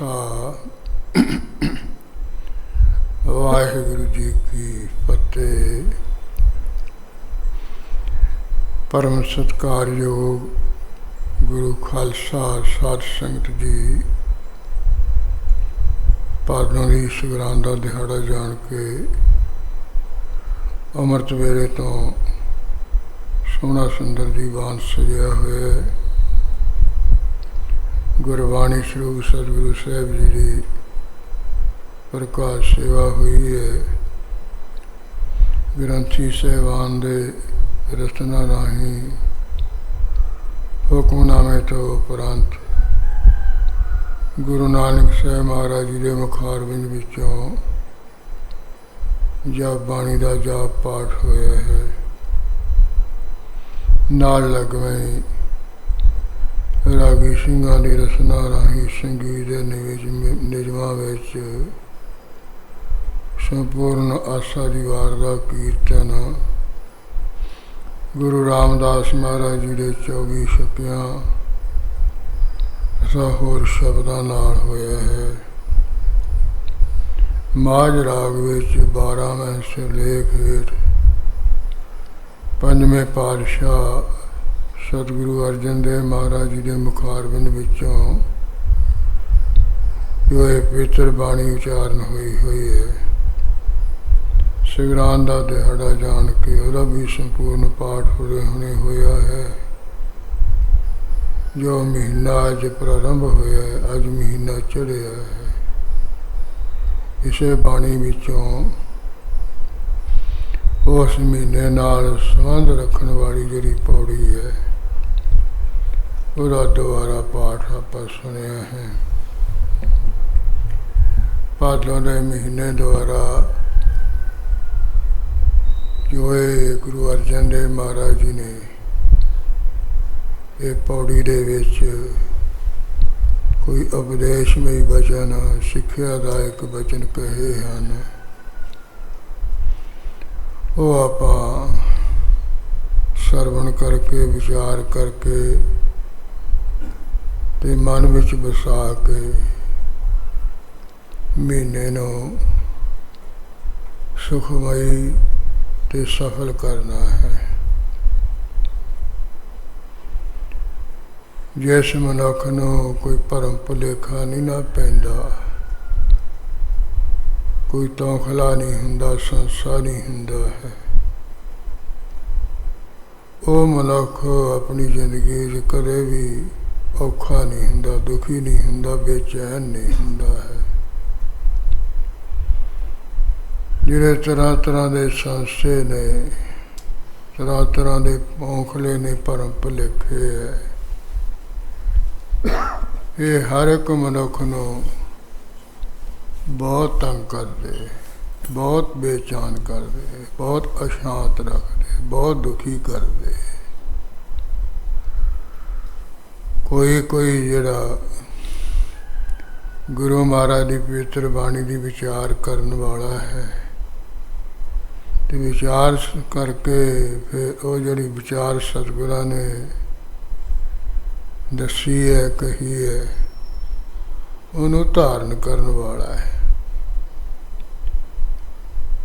खालसा वाहिगुरु जी की फतेह। परम सत्कारयोग गुरु खालसा साध संगत जी, पादों की सगरांद का दिहाड़ा जान के अमृत वेले तो सोहना सुंदर दीवान सजिया हुआ है। गुरबाणी स्वरूप सतगुरु साहब जी की प्रकाश सेवा हुई है। ग्रंथी साहबान के रचना राही हुक्मनामे तो उपरंत गुरु नानक साहब महाराज जी के मुखारबिंद विचों जाप बाणी का जाप पाठ होया है। नाल लगवें रागी ਸਿੰਘਾਂ की रचना राही संगीत के निजमां विच संपूर्ण आसा दी वार दा कीर्तन गुरु रामदास महाराज जी के 24 शकियां होर शब्दां नाल होया है। माझ राग विच 12वें सिरलेख हेठ पंजवें पातशाह सतगुरु अर्जन देव महाराज जी के मुखारबिंद विचों जो ये पवित्र बाणी उचारण हुई है। सगरांद का दिहाड़ा जान के वह भी संपूर्ण पाठ होने होया है। जो महीना अज प्रारंभ होया है, अज महीना चढ़िया है। इसे बाणी विचों उस महीने नाल संबंध रखने वाली जिहड़ी पौड़ी है उसका दोबारा पाठ आप सुनिया है। भादों के महीने द्वारा जो गुरु अर्जन देव महाराज जी ने ये पौड़ी दे विच कोई उपदेशमई वचन सिक्ख्यादायक वचन कहे हैं। वो आप सरवण करके विचार करके ते मन विच बसा के महीने नू सुखमई ते सफल करना है। जिस मनुख नू कोई भरम भुलेखा नहीं ना पैंदा, कोई तौखला नहीं हुंदा, संसा नहीं हुंदा है, वो मनुख अपनी जिंदगी कदे भी औखा नहीं हुंदा, दुखी नहीं हुंदा, बेचैन नहीं हुंदा है। जिहड़े तरह तरह के संसे ने, तरह तरह के औखले ने, भरम भुलेखे है, ये हर एक मनुख नू बहुत तंग करते, बहुत बेचैन करते, बहुत अशांत रखते, बहुत दुखी करते। कोई कोई जिहड़ा गुरु महाराज की पवित्र बाणी की विचार करने वाला है तो विचार करके फिर वो जिहड़ी विचार सतगुरां ने दसी है, कही है, उन्होंने धारण करने वाला है।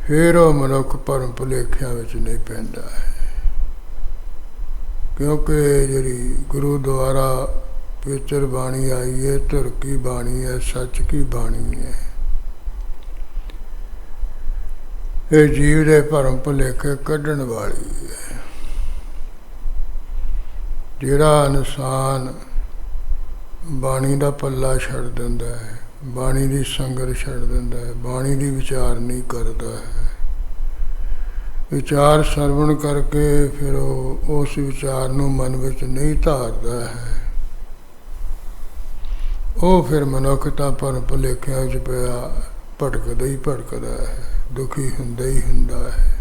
फिर वह मनुख भरम भुलेखियां विच नहीं पैंदा है, क्योंकि जिहड़ी गुरु द्वारा पवित्र बाणी आई है, धुर की बाणी है, सच की बाणी है। ये जीव के भरम भुलेखे कढ़ण वाली है। जिहड़ा इंसान बाणी का पल्ला छड़ दिंदा है, बाणी की संगत छड़ दिंदा है, बाणी की विचार नहीं करता है, विचार सरवण करके फिर उस विचार नू मन विच नहीं धारदा है, वो फिर मनुख तां भरम भुलेखिਆਂ विच पिया भटकदा ही भटकदा है, दुखी हुंदा ही हुंदा है।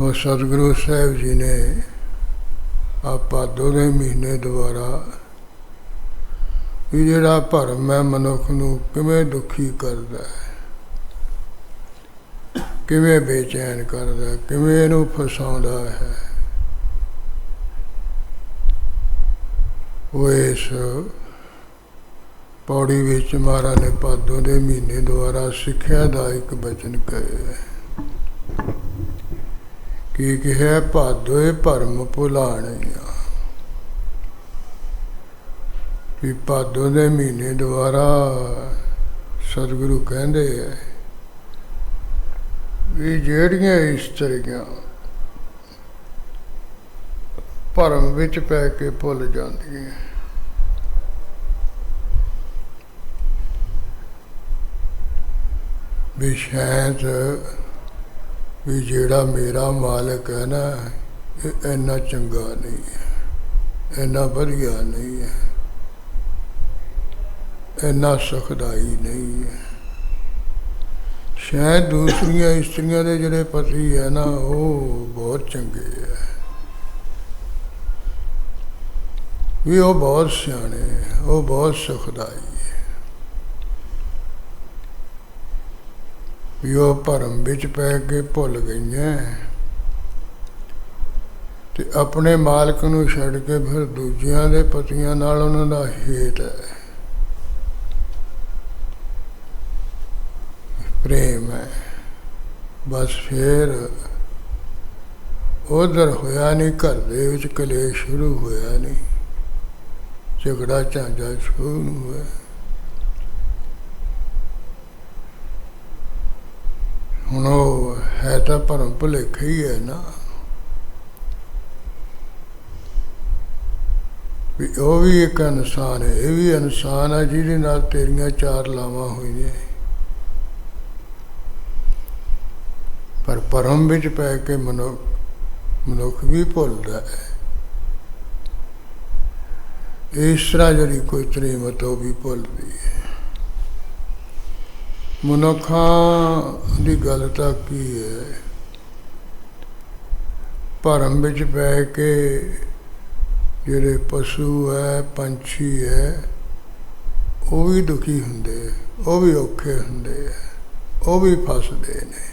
और सतगुरु साहब जी ने आप भादों के महीने द्वारा भी जिहड़ा भरम है मनुख नू किवें दुखी करदा है, किवें बेचैन करदा है, किवें इहनूं फसाउंदा है, वो इस पौड़ी विच महाराज ने भादों के महीने द्वारा सिक्ख्या का एक बचन कहे की कहा भादोए भरम भुलाणिया। भी भादों के महीने द्वारा सतगुरु कहते हैं भी ਜਿਹੜੀਆਂ ਇਸਤਰੀਆਂ ਭਰਮ ਵਿੱਚ ਪੈ ਕੇ ਭੁੱਲ ਜਾਂਦੀਆਂ ਵੀ ਸ਼ਾਇਦ ਵੀ ਜਿਹੜਾ ਮੇਰਾ ਮਾਲਕ ਹੈ ਨਾ ਇਹ ਇੰਨਾ ਚੰਗਾ ਨਹੀਂ ਹੈ, ਇੰਨਾ ਵਧੀਆ ਨਹੀਂ ਹੈ, ਇੰਨਾ ਸੁਖਦਾਈ ਨਹੀਂ ਹੈ। शायद दूसरिया इस्त्रियां के जोड़े पति है ना वो बहुत चंगे है, भी वो बहुत सियाने है, वो बहुत सुखदाई है। भी वो भरम विच पै के भुल गई ते अपने मालक नूं छड्ड के फिर दूजियां दे पतियां नाल उन्हां दा हेत है, प्रेम है। बस फिर उधर होया नहीं, घर दे विच कलेश शुरू होया नहीं, झगड़ा झांझा शुरू नहीं हुआ। हुण वो है तो भरम भुलेखा ही है ना, भी वो भी एक इंसान है, ये भी इंसान है जिहदे नाल तेरियां चार लावां होईयां। पर भरम विच पै के मनुख भी भुलदा है। इस तरह जिहड़ी कोई तरीमत वो भी भुलदी है। मनुखां दी गल तां की है, भरम विच पै के जिहड़े पशु है पंछी है वो भी दुखी हुंदे, वो भी औखे हुंदे, वो भी फसदे ने।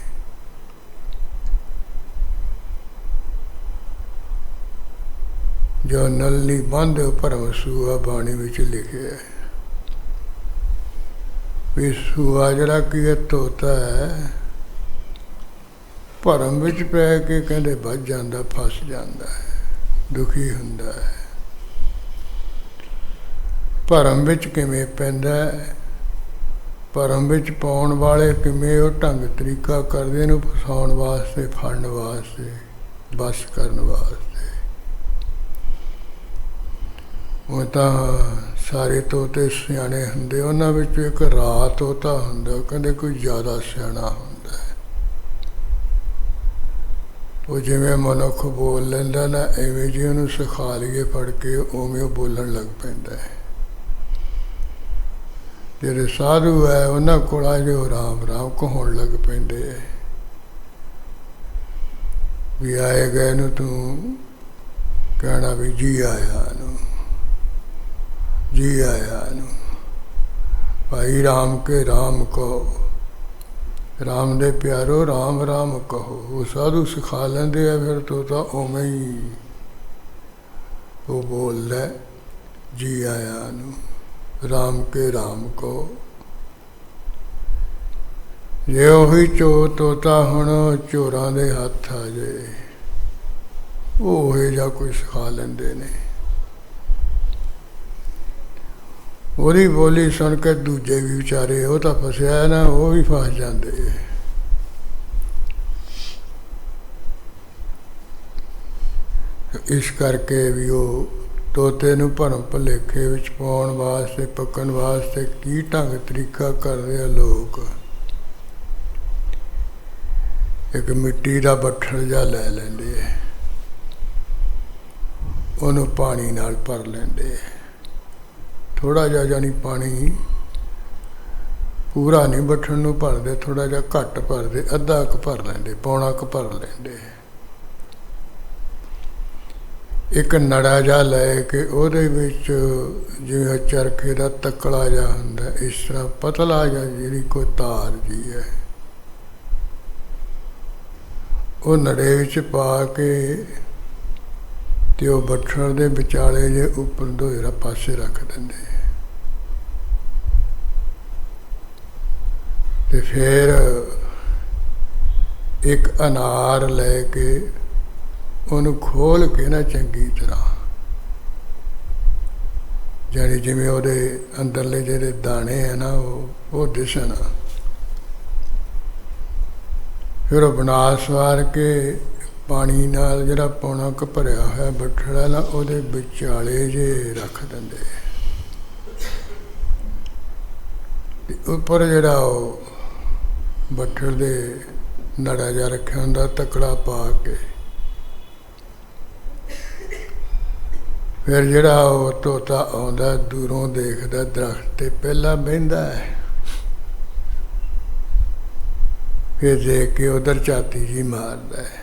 जो नलनी बंद भरम सूआ बाणी विच लिखे है, भी सूआ जड़ा की है तोता है, भरम विच पै के कहते बच जाता, फस जाता है, दुखी हुंदा है। भरम विच किवें पैंदा है, भरम विच पाउण वाले किवें वो ढंग तरीका करदे ने फसाउण वास्ते, फड़न वास्ते, बस करन वास्ते। वो तो सारे तोते सियाने हुंदे, उन्हां विच एक राह तोता हुंदा, कहंदे कोई ज़्यादा सियाना हुंदा है। वो जिवें मनुख बोल लैंदा ना, इवें जी उहनूं सिखा लईए फड़ के उवें वो बोलण लग पैंदा है। जिहड़े साधु है उन्हां कोल आ जो राम राम कहाउण लग पैंदे है, भी आए गए नूं तूं कहना भी जी आया नूं, जी आया नूं। भाई राम के राम कहो, राम दे प्यारो राम राम कहो। वो साधु सिखा लेंदे आ, फिर तोता उवें ही वो बोलदा जी आया नूं, राम के राम कहो। जे उही तोता हुण चोरां दे हत्थ आ जाए, वो उहे जा कोई सिखा लेंदे ने। ਉਹਦੀ बोली सुन के दूजे भी बेचारे वो तो फसिया है ना, वो भी फस जाते। इस करके भी वो तोते नूं भरम भुलेखे विच पाउण वास्ते, पकण वास्ते की ढंग तरीका करदे आ लोग। एक मिट्टी का बट्ठल जा लै लैंदे, उहनूं पानी नाल भर लैंदे, थोड़ा जा जानी पानी पूरा नहीं बट्ठण नूं भरदे, थोड़ा जा घट भरदे, अद्धा क भर लैंदे, पौना क भर लैंदे। एक नड़ा जा लै के उहदे विच जिवें चरखे दा तकड़ा जा हुंदा, इस तरह पतला जा जिहड़ी कोई तार जी है, वो नड़े विच पा के ते वो बट्ठण दे विचाले जे उपर दोहरा पासे रख दिंदे। ਤੇ ਫਿਰ ਇੱਕ ਅਨਾਰ ਲੈ ਕੇ ਉਹਨੂੰ ਖੋਲ ਕੇ ਨਾ ਚੰਗੀ ਤਰ੍ਹਾਂ, ਜਾਣੀ ਜਿਵੇਂ ਉਹਦੇ ਅੰਦਰਲੇ ਜਿਹੜੇ ਦਾਣੇ ਆ ਨਾ ਉਹ ਦਿਸਣ। ਫਿਰ ਉਹ ਬਣਾ ਸਵਾਰ ਕੇ ਪਾਣੀ ਨਾਲ ਜਿਹੜਾ ਪੌਣਾ ਕੁ ਭਰਿਆ ਹੋਇਆ ਬੱਠੜਾ ਨਾ ਉਹਦੇ ਵਿਚਾਲੇ ਜੇ ਰੱਖ ਦਿੰਦੇ, ਤੇ ਉੱਪਰ ਜਿਹੜਾ ਉਹ ਬੱਠਲ ਦੇ ਨੜਾ ਜਿਹਾ ਰੱਖਿਆ ਹੁੰਦਾ ਤਕੜਾ ਪਾ ਕੇ, ਫਿਰ ਜਿਹੜਾ ਉਹ ਤੋਤਾ ਆਉਂਦਾ ਦੂਰੋਂ ਦੇਖਦਾ ਦਰਖਤ ਤੇ ਪਹਿਲਾਂ ਬਹਿੰਦਾ ਹੈ, ਫਿਰ ਦੇਖ ਕੇ ਉਧਰ ਝਾਤੀ ਜੀ ਮਾਰਦਾ ਹੈ।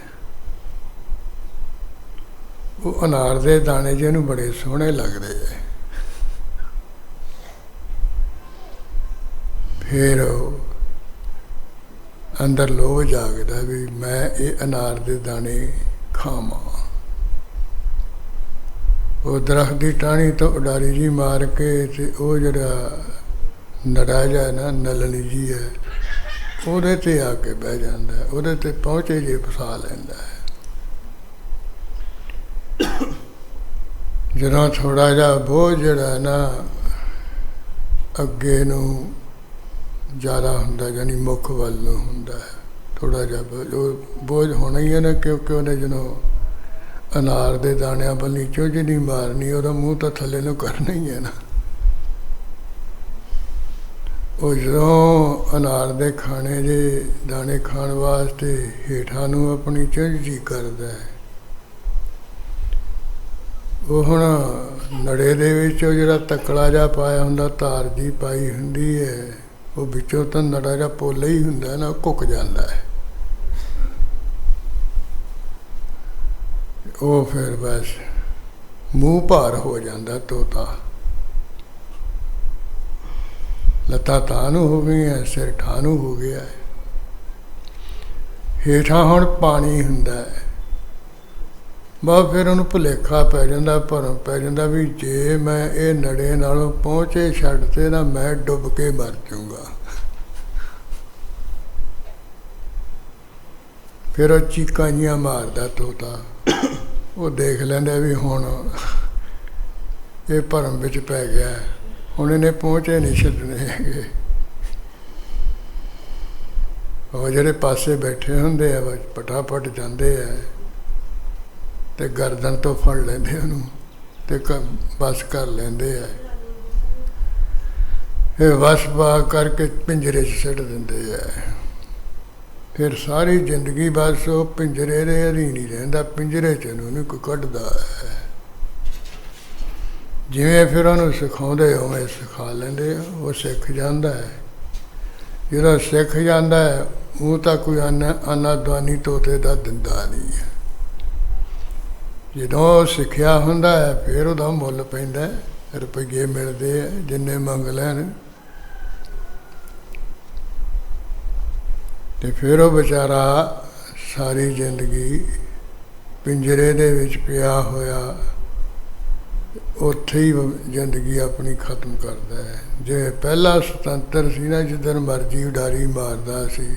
ਉਹ ਅਨਾਰ ਦੇ ਦਾਣੇ ਜਿਹਨੂੰ ਬੜੇ ਸੋਹਣੇ ਲੱਗਦੇ ਹੈ। ਫਿਰ ਉਹ ਅੰਦਰ ਲੋਭ ਜਾਗਦਾ ਵੀ ਮੈਂ ਇਹ ਅਨਾਰ ਦੇ ਦਾਣੇ ਖਾਵਾਂ। ਉਹ ਦਰਖਤ ਦੀ ਟਾਹਣੀ ਤੋਂ ਉਡਾਰੀ ਜੀ ਮਾਰ ਕੇ ਤੇ ਉਹ ਜਿਹੜਾ ਨੜਾ ਜਿਹਾ ਨਾ ਨਲਣੀ ਜੀ ਹੈ ਉਹਦੇ ਤੇ ਆ ਕੇ ਬਹਿ ਜਾਂਦਾ, ਉਹਦੇ ਤੇ ਪਹੁੰਚੇ ਜੇ ਫਸਾ ਲੈਂਦਾ ਹੈ। ਜਦੋਂ ਥੋੜ੍ਹਾ ਜਿਹਾ ਬੋਝ ਜਿਹੜਾ ਨਾ ਅੱਗੇ ਨੂੰ ਜ਼ਿਆਦਾ ਹੁੰਦਾ, ਯਾਨੀ ਮੁੱਖ ਵੱਲ ਨੂੰ ਹੁੰਦਾ ਹੈ, ਥੋੜ੍ਹਾ ਜਿਹਾ ਬੋਝ ਹੋਣਾ ਹੀ ਹੈ ਨਾ, ਕਿਉਂਕਿ ਉਹਨੇ ਜਦੋਂ ਅਨਾਰ ਦੇ ਦਾਣਿਆਂ ਵੱਲ ਚੁੱਝ ਨਹੀਂ ਮਾਰਨੀ, ਉਹਦਾ ਮੂੰਹ ਤਾਂ ਥੱਲੇ ਨੂੰ ਕਰਨਾ ਹੀ ਹੈ ਨਾ। ਉਹ ਜਦੋਂ ਅਨਾਰ ਦੇ ਖਾਣੇ ਦੇ ਦਾਣੇ ਖਾਣ ਵਾਸਤੇ ਹੇਠਾਂ ਨੂੰ ਆਪਣੀ ਚੁੱਝ ਜੀ ਕਰਦਾ ਹੈ, ਉਹ ਹੁਣ ਨੜੇ ਦੇ ਵਿੱਚ ਉਹ ਜਿਹੜਾ ਤਕੜਾ ਜਿਹਾ ਪਾਇਆ ਹੁੰਦਾ, ਤਾਰ ਜੀ ਪਾਈ ਹੁੰਦੀ ਹੈ, ਉਹ ਵਿੱਚੋਂ ਤਾਂ ਨੜਾ ਜਿਹਾ ਪੋਲਾ ਹੀ ਹੁੰਦਾ ਨਾ, ਘੁੱਕ ਜਾਂਦਾ ਹੈ। ਉਹ ਫਿਰ ਬਸ ਮੂੰਹ ਭਾਰ ਹੋ ਜਾਂਦਾ ਤੋਤਾ, ਲੱਤਾਂ ਤਾਂ ਨੂੰ ਹੋ ਗਈਆਂ, ਸਿਰ ਠਾਹ ਨੂੰ ਹੋ ਗਿਆ। ਹੇਠਾਂ ਹੁਣ ਪਾਣੀ ਹੁੰਦਾ ਹੈ, ਬਸ ਫਿਰ ਉਹਨੂੰ ਭੁਲੇਖਾ ਪੈ ਜਾਂਦਾ, ਭਰਮ ਪੈ ਜਾਂਦਾ ਵੀ ਜੇ ਮੈਂ ਇਹ ਨੜੇ ਨਾਲੋਂ ਪਹੁੰਚੇ ਛੱਡ ਤੇ ਨਾ ਮੈਂ ਡੁੱਬ ਕੇ ਮਰ ਜਾਊਂਗਾ। ਫਿਰ ਉਹ ਚੀਕਾਂ ਜਿਹੀਆਂ ਮਾਰਦਾ ਤੋਤਾ, ਉਹ ਦੇਖ ਲੈਂਦਾ ਵੀ ਹੁਣ ਇਹ ਭਰਮ ਵਿੱਚ ਪੈ ਗਿਆ, ਹੁਣ ਇਹਨੇ ਪਹੁੰਚੇ ਨਹੀਂ ਛੱਡਣੇ ਹੈਗੇ। ਉਹ ਜਿਹੜੇ ਪਾਸੇ ਬੈਠੇ ਹੁੰਦੇ ਆ ਫਟਾਫਟ ਜਾਂਦੇ ਆ ਤੇ ਗਰਦਨ ਤੋਂ ਫੜ ਲੈਂਦੇ ਉਹਨੂੰ ਤੇ ਬਸ ਕਰ ਲੈਂਦੇ ਆ, ਇਹ ਵਸ ਪਾ ਕਰਕੇ ਪਿੰਜਰੇ 'ਚ ਸੁੱਟ ਦਿੰਦੇ ਆ। ਫਿਰ ਸਾਰੀ ਜ਼ਿੰਦਗੀ ਬਸ ਉਹ ਪਿੰਜਰੇ ਦੇ ਅਧੀਨ ਹੀ ਰਹਿੰਦਾ, ਪਿੰਜਰੇ 'ਚ ਉਹਨੂੰ ਕੋਈ ਕੱਢਦਾ ਹੈ। ਜਿਵੇਂ ਫਿਰ ਉਹਨੂੰ ਸਿਖਾਉਂਦੇ ਉਵੇਂ ਸਿਖਾ ਲੈਂਦੇ ਆ, ਉਹ ਸਿੱਖ ਜਾਂਦਾ ਹੈ। ਜਦੋਂ ਸਿੱਖ ਜਾਂਦਾ ਹੈ ਉਹ ਤਾਂ ਕੋਈ ਆਨਾ ਦਵਾਨੀ ਤੋਤੇ ਦਾ ਦਿੰਦਾ ਨਹੀਂ ਹੈ। ਜਦੋਂ ਸਿੱਖਿਆ ਹੁੰਦਾ ਹੈ ਫਿਰ ਉਹਦਾ ਮੁੱਲ ਪੈਂਦਾ, ਰੁਪਈਏ ਮਿਲਦੇ ਆ ਜਿੰਨੇ ਮੰਗ ਲੈਣ, ਤੇ ਫਿਰ ਉਹ ਵਿਚਾਰਾ ਸਾਰੀ ਜ਼ਿੰਦਗੀ ਪਿੰਜਰੇ ਦੇ ਵਿੱਚ ਪਿਆ ਹੋਇਆ ਉੱਥੇ ਹੀ ਜ਼ਿੰਦਗੀ ਆਪਣੀ ਖਤਮ ਕਰਦਾ ਹੈ। ਜੇ ਪਹਿਲਾਂ ਸੁਤੰਤਰ ਸੀ ਨਾ, ਜਿੱਦਣ ਮਰਜ਼ੀ ਉਡਾਰੀ ਮਾਰਦਾ ਸੀ,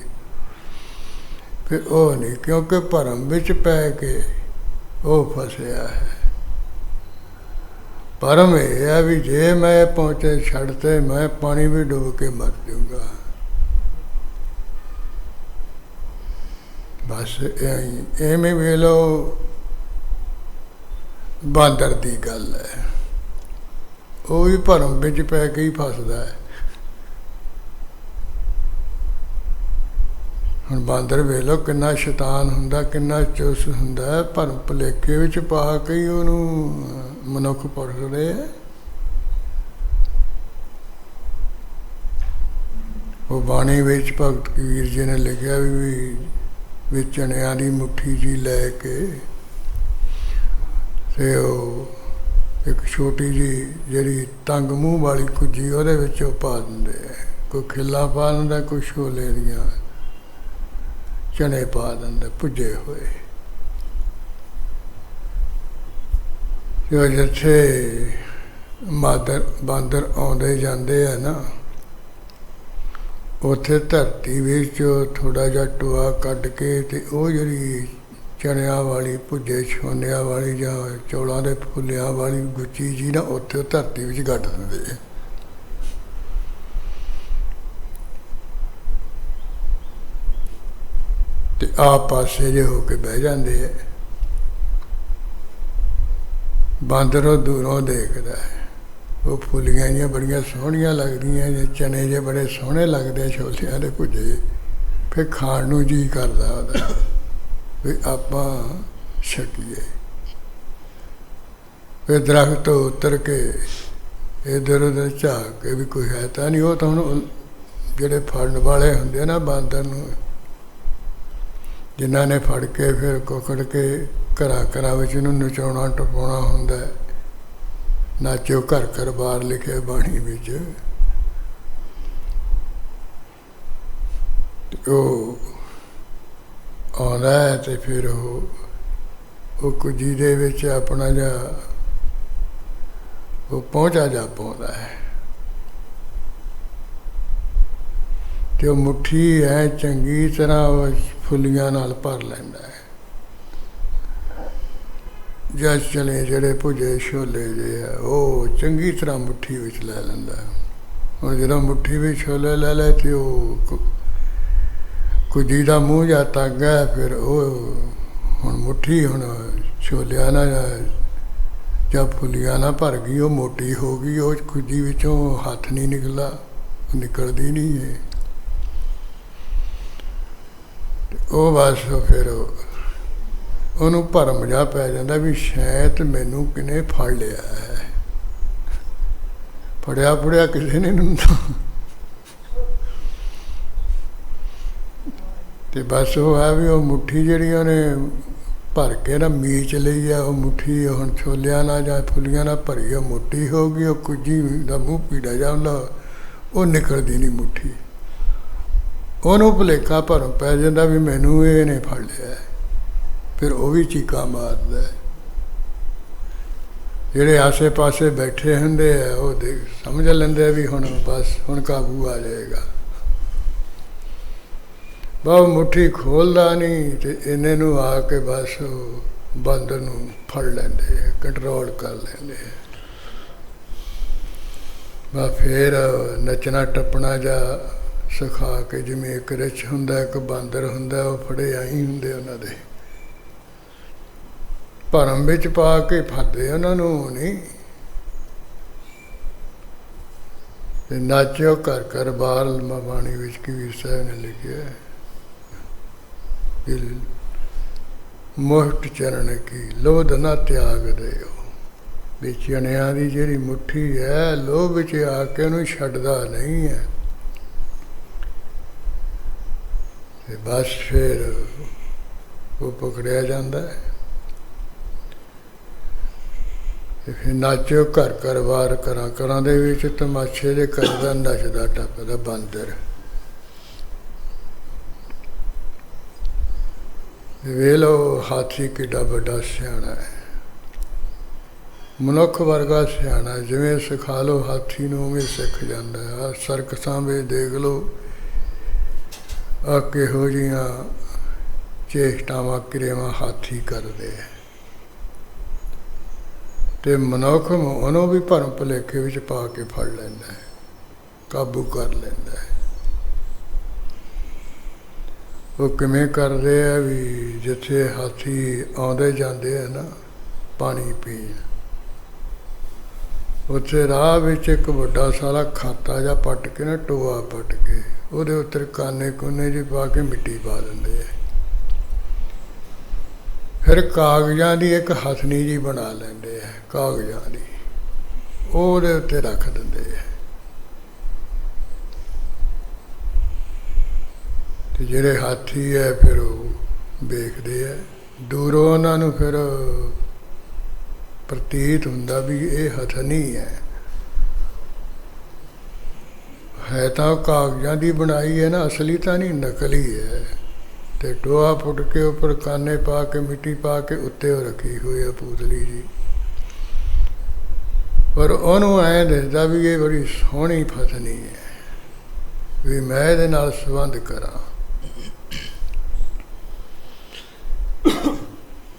ਫਿਰ ਉਹ ਨਹੀਂ, ਕਿਉਂਕਿ ਭਰਮ ਵਿੱਚ ਪੈ ਕੇ ਉਹ ਫਸਿਆ ਹੈ। ਭਰਮ ਇਹ ਹੈ ਵੀ ਜੇ ਮੈਂ ਪਹੁੰਚੇ ਛੱਡ ਤੇ ਮੈਂ ਪਾਣੀ ਵੀ ਡੁੱਬ ਕੇ ਮਰ ਜਾਊਂਗਾ। ਬਸ ਐਵੇਂ ਵੇਖ ਲਓ, ਬਾਂਦਰ ਦੀ ਗੱਲ ਹੈ, ਉਹ ਵੀ ਭਰਮ ਵਿੱਚ ਪੈ ਕੇ ਹੀ ਫਸਦਾ ਹੈ। ਹੁਣ ਬਾਂਦਰ ਵੇਖ ਲਓ ਕਿੰਨਾ ਸ਼ੈਤਾਨ ਹੁੰਦਾ, ਕਿੰਨਾ ਚੁਸਤ ਹੁੰਦਾ, ਭਰਮ ਭੁਲੇਖੇ ਵਿੱਚ ਪਾ ਕੇ ਹੀ ਉਹਨੂੰ ਮਨੁੱਖ ਪੜਦੇ ਹੈ। ਉਹ ਬਾਣੀ ਵਿੱਚ ਭਗਤ ਕਬੀਰ ਜੀ ਨੇ ਲਿਖਿਆ ਵੀ ਚਣਿਆਂ ਦੀ ਮੁੱਠੀ ਜੀ ਲੈ ਕੇ ਤੇ ਉਹ ਇੱਕ ਛੋਟੀ ਜਿਹੀ ਜਿਹੜੀ ਤੰਗ ਮੂੰਹ ਵਾਲੀ ਕੁੱਜੀ ਉਹਦੇ ਵਿੱਚ ਉਹ ਪਾ ਦਿੰਦੇ ਹੈ, ਕੋਈ ਖਿੱਲਾ ਪਾ ਦਿੰਦਾ, ਕੋਈ ਛੋਲੇ ਦੀਆਂ ਚਣੇ ਪਾ ਦਿੰਦਾ ਭੁੱਜੇ ਹੋਏ। ਜਿੱਥੇ ਬਾਂਦਰ ਆਉਂਦੇ ਜਾਂਦੇ ਆ ਨਾ, ਉੱਥੇ ਧਰਤੀ ਵਿੱਚ ਥੋੜ੍ਹਾ ਜਿਹਾ ਟੋਆ ਕੱਢ ਕੇ ਤੇ ਉਹ ਜਿਹੜੀ ਚਣਿਆਂ ਵਾਲੀ, ਭੁੱਜੇ ਛੋਨਿਆਂ ਵਾਲੀ ਜਾਂ ਚੌਲਾਂ ਦੇ ਫੁੱਲਿਆਂ ਵਾਲੀ ਗੁੱਚੀ ਜੀ ਨਾ, ਉੱਥੇ ਧਰਤੀ ਵਿੱਚ ਗੱਡ ਦਿੰਦੇ। ਤੇ ਆਪ ਪਾਸੇ ਜੇ ਹੋ ਕੇ ਬਹਿ ਜਾਂਦੇ ਹੈ। ਬਾਂਦਰ ਦੂਰੋਂ ਦੇਖਦਾ ਹੈ, ਉਹ ਫੁੱਲੀਆਂ ਜਿਹੀਆਂ ਬੜੀਆਂ ਸੋਹਣੀਆਂ ਲੱਗਦੀਆਂ ਜੇ, ਚਨੇ ਜੇ ਬੜੇ ਸੋਹਣੇ ਲੱਗਦੇ ਛੋਲਿਆਂ ਦੇ ਭੁੱਜੇ। ਫਿਰ ਖਾਣ ਨੂੰ ਜੀ ਕਰਦਾ ਉਹਦਾ ਵੀ ਆਪਾਂ ਛਕੀਏ। ਫਿਰ ਦਰਖਤ ਤੋਂ ਉਤਰ ਕੇ ਇੱਧਰ ਉੱਧਰ ਝਾਕ ਕੇ ਵੀ ਕੋਈ ਹੈ ਤਾਂ ਨਹੀਂ। ਉਹ ਤਾਂ ਹੁਣ ਜਿਹੜੇ ਫੜਨ ਵਾਲੇ ਹੁੰਦੇ ਨਾ ਬਾਂਦਰ ਨੂੰ, ਜਿਨ੍ਹਾਂ ਨੇ ਫੜ ਕੇ ਫਿਰ ਕੁਕੜ ਕੇ ਘਰਾਂ ਘਰਾਂ ਵਿੱਚ ਇਹਨੂੰ ਨਚਾਉਣਾ ਟਪਾਉਣਾ ਹੁੰਦਾ। ਨਾਚੋ ਘਰ ਘਰ ਬਾਰ ਲਿਖੇ ਬਾਣੀ ਵਿੱਚ। ਉਹ ਆਉਂਦਾ ਹੈ ਤੇ ਫਿਰ ਉਹ ਕੁਜੀ ਦੇ ਵਿੱਚ ਆਪਣਾ ਜਿਹਾ ਉਹ ਪਹੁੰਚਾ ਜਾ ਪਾਉਂਦਾ ਹੈ। ਤੇ ਉਹ ਮੁੱਠੀ ਹੈ ਚੰਗੀ ਤਰ੍ਹਾਂ ਉਹ ਫੁੱਲੀਆਂ ਨਾਲ ਭਰ ਲੈਂਦਾ ਹੈ। ਜਾਂ ਚਨੇ ਜਿਹੜੇ ਭੁੱਜੇ ਛੋਲੇ ਜਿਹੇ ਆ ਉਹ ਚੰਗੀ ਤਰ੍ਹਾਂ ਮੁੱਠੀ ਵਿੱਚ ਲੈ ਲੈਂਦਾ। ਹੁਣ ਜਦੋਂ ਮੁੱਠੀ ਵਿੱਚ ਛੋਲੇ ਲੈ ਲੈ ਤੇ ਉਹ ਕੁਜੀ ਦਾ ਮੂੰਹ ਜਾਂ ਤੰਗ ਹੈ। ਫਿਰ ਉਹ ਹੁਣ ਮੁੱਠੀ ਹੁਣ ਛੋਲਿਆਂ ਨਾਲ ਜਾਂ ਫੁੱਲੀਆਂ ਨਾਲ ਭਰ ਗਈ, ਉਹ ਮੋਟੀ ਹੋ ਗਈ। ਉਹ ਕੁਜੀ ਵਿੱਚੋਂ ਹੱਥ ਨਹੀਂ ਨਿਕਲਦਾ, ਉਹ ਨਿਕਲਦੀ ਨਹੀਂ ਹੈ। ਉਹ ਬਸ ਫਿਰ ਉਹਨੂੰ ਭਰਮ ਜਿਹਾ ਪੈ ਜਾਂਦਾ ਵੀ ਸ਼ਾਇਦ ਮੈਨੂੰ ਕਿਨੇ ਫੜ ਲਿਆ ਹੈ। ਫੜਿਆ ਫੜਿਆ ਕਿਸੇ ਨੇ ਨਹੀਂ ਹੁੰਦਾ। ਤੇ ਬਸ ਉਹ ਹੈ ਵੀ ਉਹ ਮੁੱਠੀ ਜਿਹੜੀ ਉਹਨੇ ਭਰ ਕੇ ਨਾ ਮੀਚ ਲਈ ਆ, ਉਹ ਮੁੱਠੀ ਹੁਣ ਛੋਲਿਆਂ ਨਾਲ ਜਾਂ ਫੁੱਲੀਆਂ ਨਾਲ ਭਰੀ, ਉਹ ਮੋਟੀ ਹੋ ਗਈ। ਉਹ ਕੁਜੀ ਦਾ ਮੂੰਹ ਪੀੜਾ ਜਾਂਦਾ, ਉਹ ਨਿਕਲਦੀ ਨਹੀਂ ਮੁੱਠੀ। ਉਹਨੂੰ ਭੁਲੇਖਾ ਭਰਮ ਪੈ ਜਾਂਦਾ ਵੀ ਮੈਨੂੰ ਇਹ ਨੇ ਫੜ ਲਿਆ। ਫਿਰ ਉਹ ਵੀ ਚੀਕਾਂ ਮਾਰਦਾ। ਜਿਹੜੇ ਆਸੇ ਪਾਸੇ ਬੈਠੇ ਹੁੰਦੇ ਆ ਉਹ ਸਮਝ ਲੈਂਦੇ ਵੀ ਹੁਣ ਬਸ ਹੁਣ ਕਾਬੂ ਆ ਜਾਏਗਾ। ਬਹੁਤ ਮੁੱਠੀ ਖੋਲ੍ਹਦਾ ਨਹੀਂ ਤੇ ਇਹਨੇ ਨੂੰ ਆ ਕੇ ਬਸ ਬਾਂਦਰ ਨੂੰ ਫੜ ਲੈਂਦੇ, ਕੰਟਰੋਲ ਕਰ ਲੈਂਦੇ। ਬਸ ਫਿਰ ਨੱਚਣਾ ਟੱਪਣਾ ਜਾਂ ਸਿਖਾ ਕੇ, ਜਿਵੇਂ ਇੱਕ ਰਿਛ ਹੁੰਦਾ ਇੱਕ ਬਾਂਦਰ ਹੁੰਦਾ, ਉਹ ਫੜੇ ਆਈ ਹੁੰਦੇ ਉਹਨਾਂ ਦੇ ਭਰਮ ਵਿੱਚ ਪਾ ਕੇ ਫੜਦੇ ਉਹਨਾਂ ਨੂੰ ਨਹੀਂ। ਤੇ ਨਾਚਿਓ ਘਰ ਘਰ ਬਾਰ ਬਾਣੀ ਵਿੱਚ ਕਬੀਰ ਸਾਹਿਬ ਨੇ ਲਿਖਿਆ, ਮੁਸ਼ਟ ਚਰਨ ਕੀ ਲੋਧ ਨਾ ਤਿਆਗ ਦਿਓ। ਵੀ ਚਣਿਆਂ ਦੀ ਜਿਹੜੀ ਮੁੱਠੀ ਹੈ, ਲੋਭ ਵਿੱਚ ਆ ਕੇ ਉਹਨੂੰ ਛੱਡਦਾ ਨਹੀਂ ਹੈ। ਤੇ ਬਸ ਫਿਰ ਉਹ ਪਕੜਿਆ ਜਾਂਦਾ ਹੈ। ਤੇ ਫਿਰ ਨਾਚੋ ਘਰ ਘਰ ਬਾਰ, ਘਰਾਂ ਘਰਾਂ ਦੇ ਵਿੱਚ ਤਮਾਸ਼ੇ ਦੇ ਕਰਦਾ ਨੱਚਦਾ ਟੱਪਦਾ ਬਾਂਦਰ। ਵੇਖ ਲਓ ਹਾਥੀ ਕਿੱਡਾ ਵੱਡਾ ਸਿਆਣਾ ਹੈ, ਮਨੁੱਖ ਵਰਗਾ ਸਿਆਣਾ। ਜਿਵੇਂ ਸਿਖਾ ਲਓ ਹਾਥੀ ਨੂੰ ਉਵੇਂ ਸਿੱਖ ਜਾਂਦਾ ਹੈ। ਸਰਕਸਾਂ ਵਿੱਚ ਦੇਖ ਲਓ ਆ ਕਿਹੋ ਜਿਹੀਆਂ ਚੇਸ਼ਟਾਵਾਂ ਕਿਰਿਆਵਾਂ ਹਾਥੀ ਕਰਦੇ ਹੈ। ਤੇ ਮਨੁੱਖ ਉਹਨੂੰ ਵੀ ਭਰਮ ਭੁਲੇਖੇ ਵਿੱਚ ਪਾ ਕੇ ਫੜ ਲੈਂਦਾ ਹੈ, ਕਾਬੂ ਕਰ ਲੈਂਦਾ ਹੈ। ਉਹ ਕਿਵੇਂ ਕਰਦੇ ਆ ਵੀ ਜਿੱਥੇ ਹਾਥੀ ਆਉਂਦੇ ਜਾਂਦੇ ਆ ਨਾ ਪਾਣੀ ਪੀਣ, ਉੱਥੇ ਰਾਹ ਵਿੱਚ ਇੱਕ ਵੱਡਾ ਸਾਰਾ ਖਾਤਾ ਜਿਹਾ ਪੱਟ ਕੇ ਨਾ, ਟੋਆ ਪੱਟ ਕੇ ਉਹਦੇ ਉੱਤੇ ਕਾਨੇ ਕੂਨੇ ਜਿਹੇ ਪਾ ਕੇ ਮਿੱਟੀ ਪਾ ਦਿੰਦੇ ਆ। ਫਿਰ ਕਾਗਜ਼ਾਂ ਦੀ ਇੱਕ ਹਥਨੀ ਜੀ ਬਣਾ ਲੈਂਦੇ ਆ, ਕਾਗਜ਼ਾਂ ਦੀ, ਉਹਦੇ ਉੱਤੇ ਰੱਖ ਦਿੰਦੇ ਆ। ਤੇ ਜਿਹੜੇ ਹਾਥੀ ਹੈ ਫਿਰ ਉਹ ਵੇਖਦੇ ਆ ਦੂਰੋਂ, ਉਹਨਾਂ ਨੂੰ ਫਿਰ ਪ੍ਰਤੀਤ ਹੁੰਦਾ ਵੀ ਇਹ ਹਥਨੀ ਹੈ ਤਾਂ ਕਾਗਜ਼ਾਂ ਦੀ ਬਣਾਈ ਹੈ ਨਾ, ਅਸਲੀ ਤਾਂ ਨਹੀਂ, ਨਕਲੀ ਹੈ। ਤੇ ਟੋਆ ਪੁੱਟ ਕੇ ਉੱਪਰ ਕਾਨੇ ਪਾ ਕੇ ਮਿੱਟੀ ਪਾ ਕੇ ਉੱਤੇ ਉਹ ਰੱਖੀ ਹੋਈ ਹੈ ਪੂਤਲੀ ਜੀ। ਪਰ ਉਹਨੂੰ ਐਂ ਦਿਸਦਾ ਵੀ ਇਹ ਬੜੀ ਸੋਹਣੀ ਫਸਨੀ ਹੈ। ਵੀ ਮੈਂ ਇਹਦੇ ਨਾਲ ਸੰਬੰਧ ਕਰਾਂ।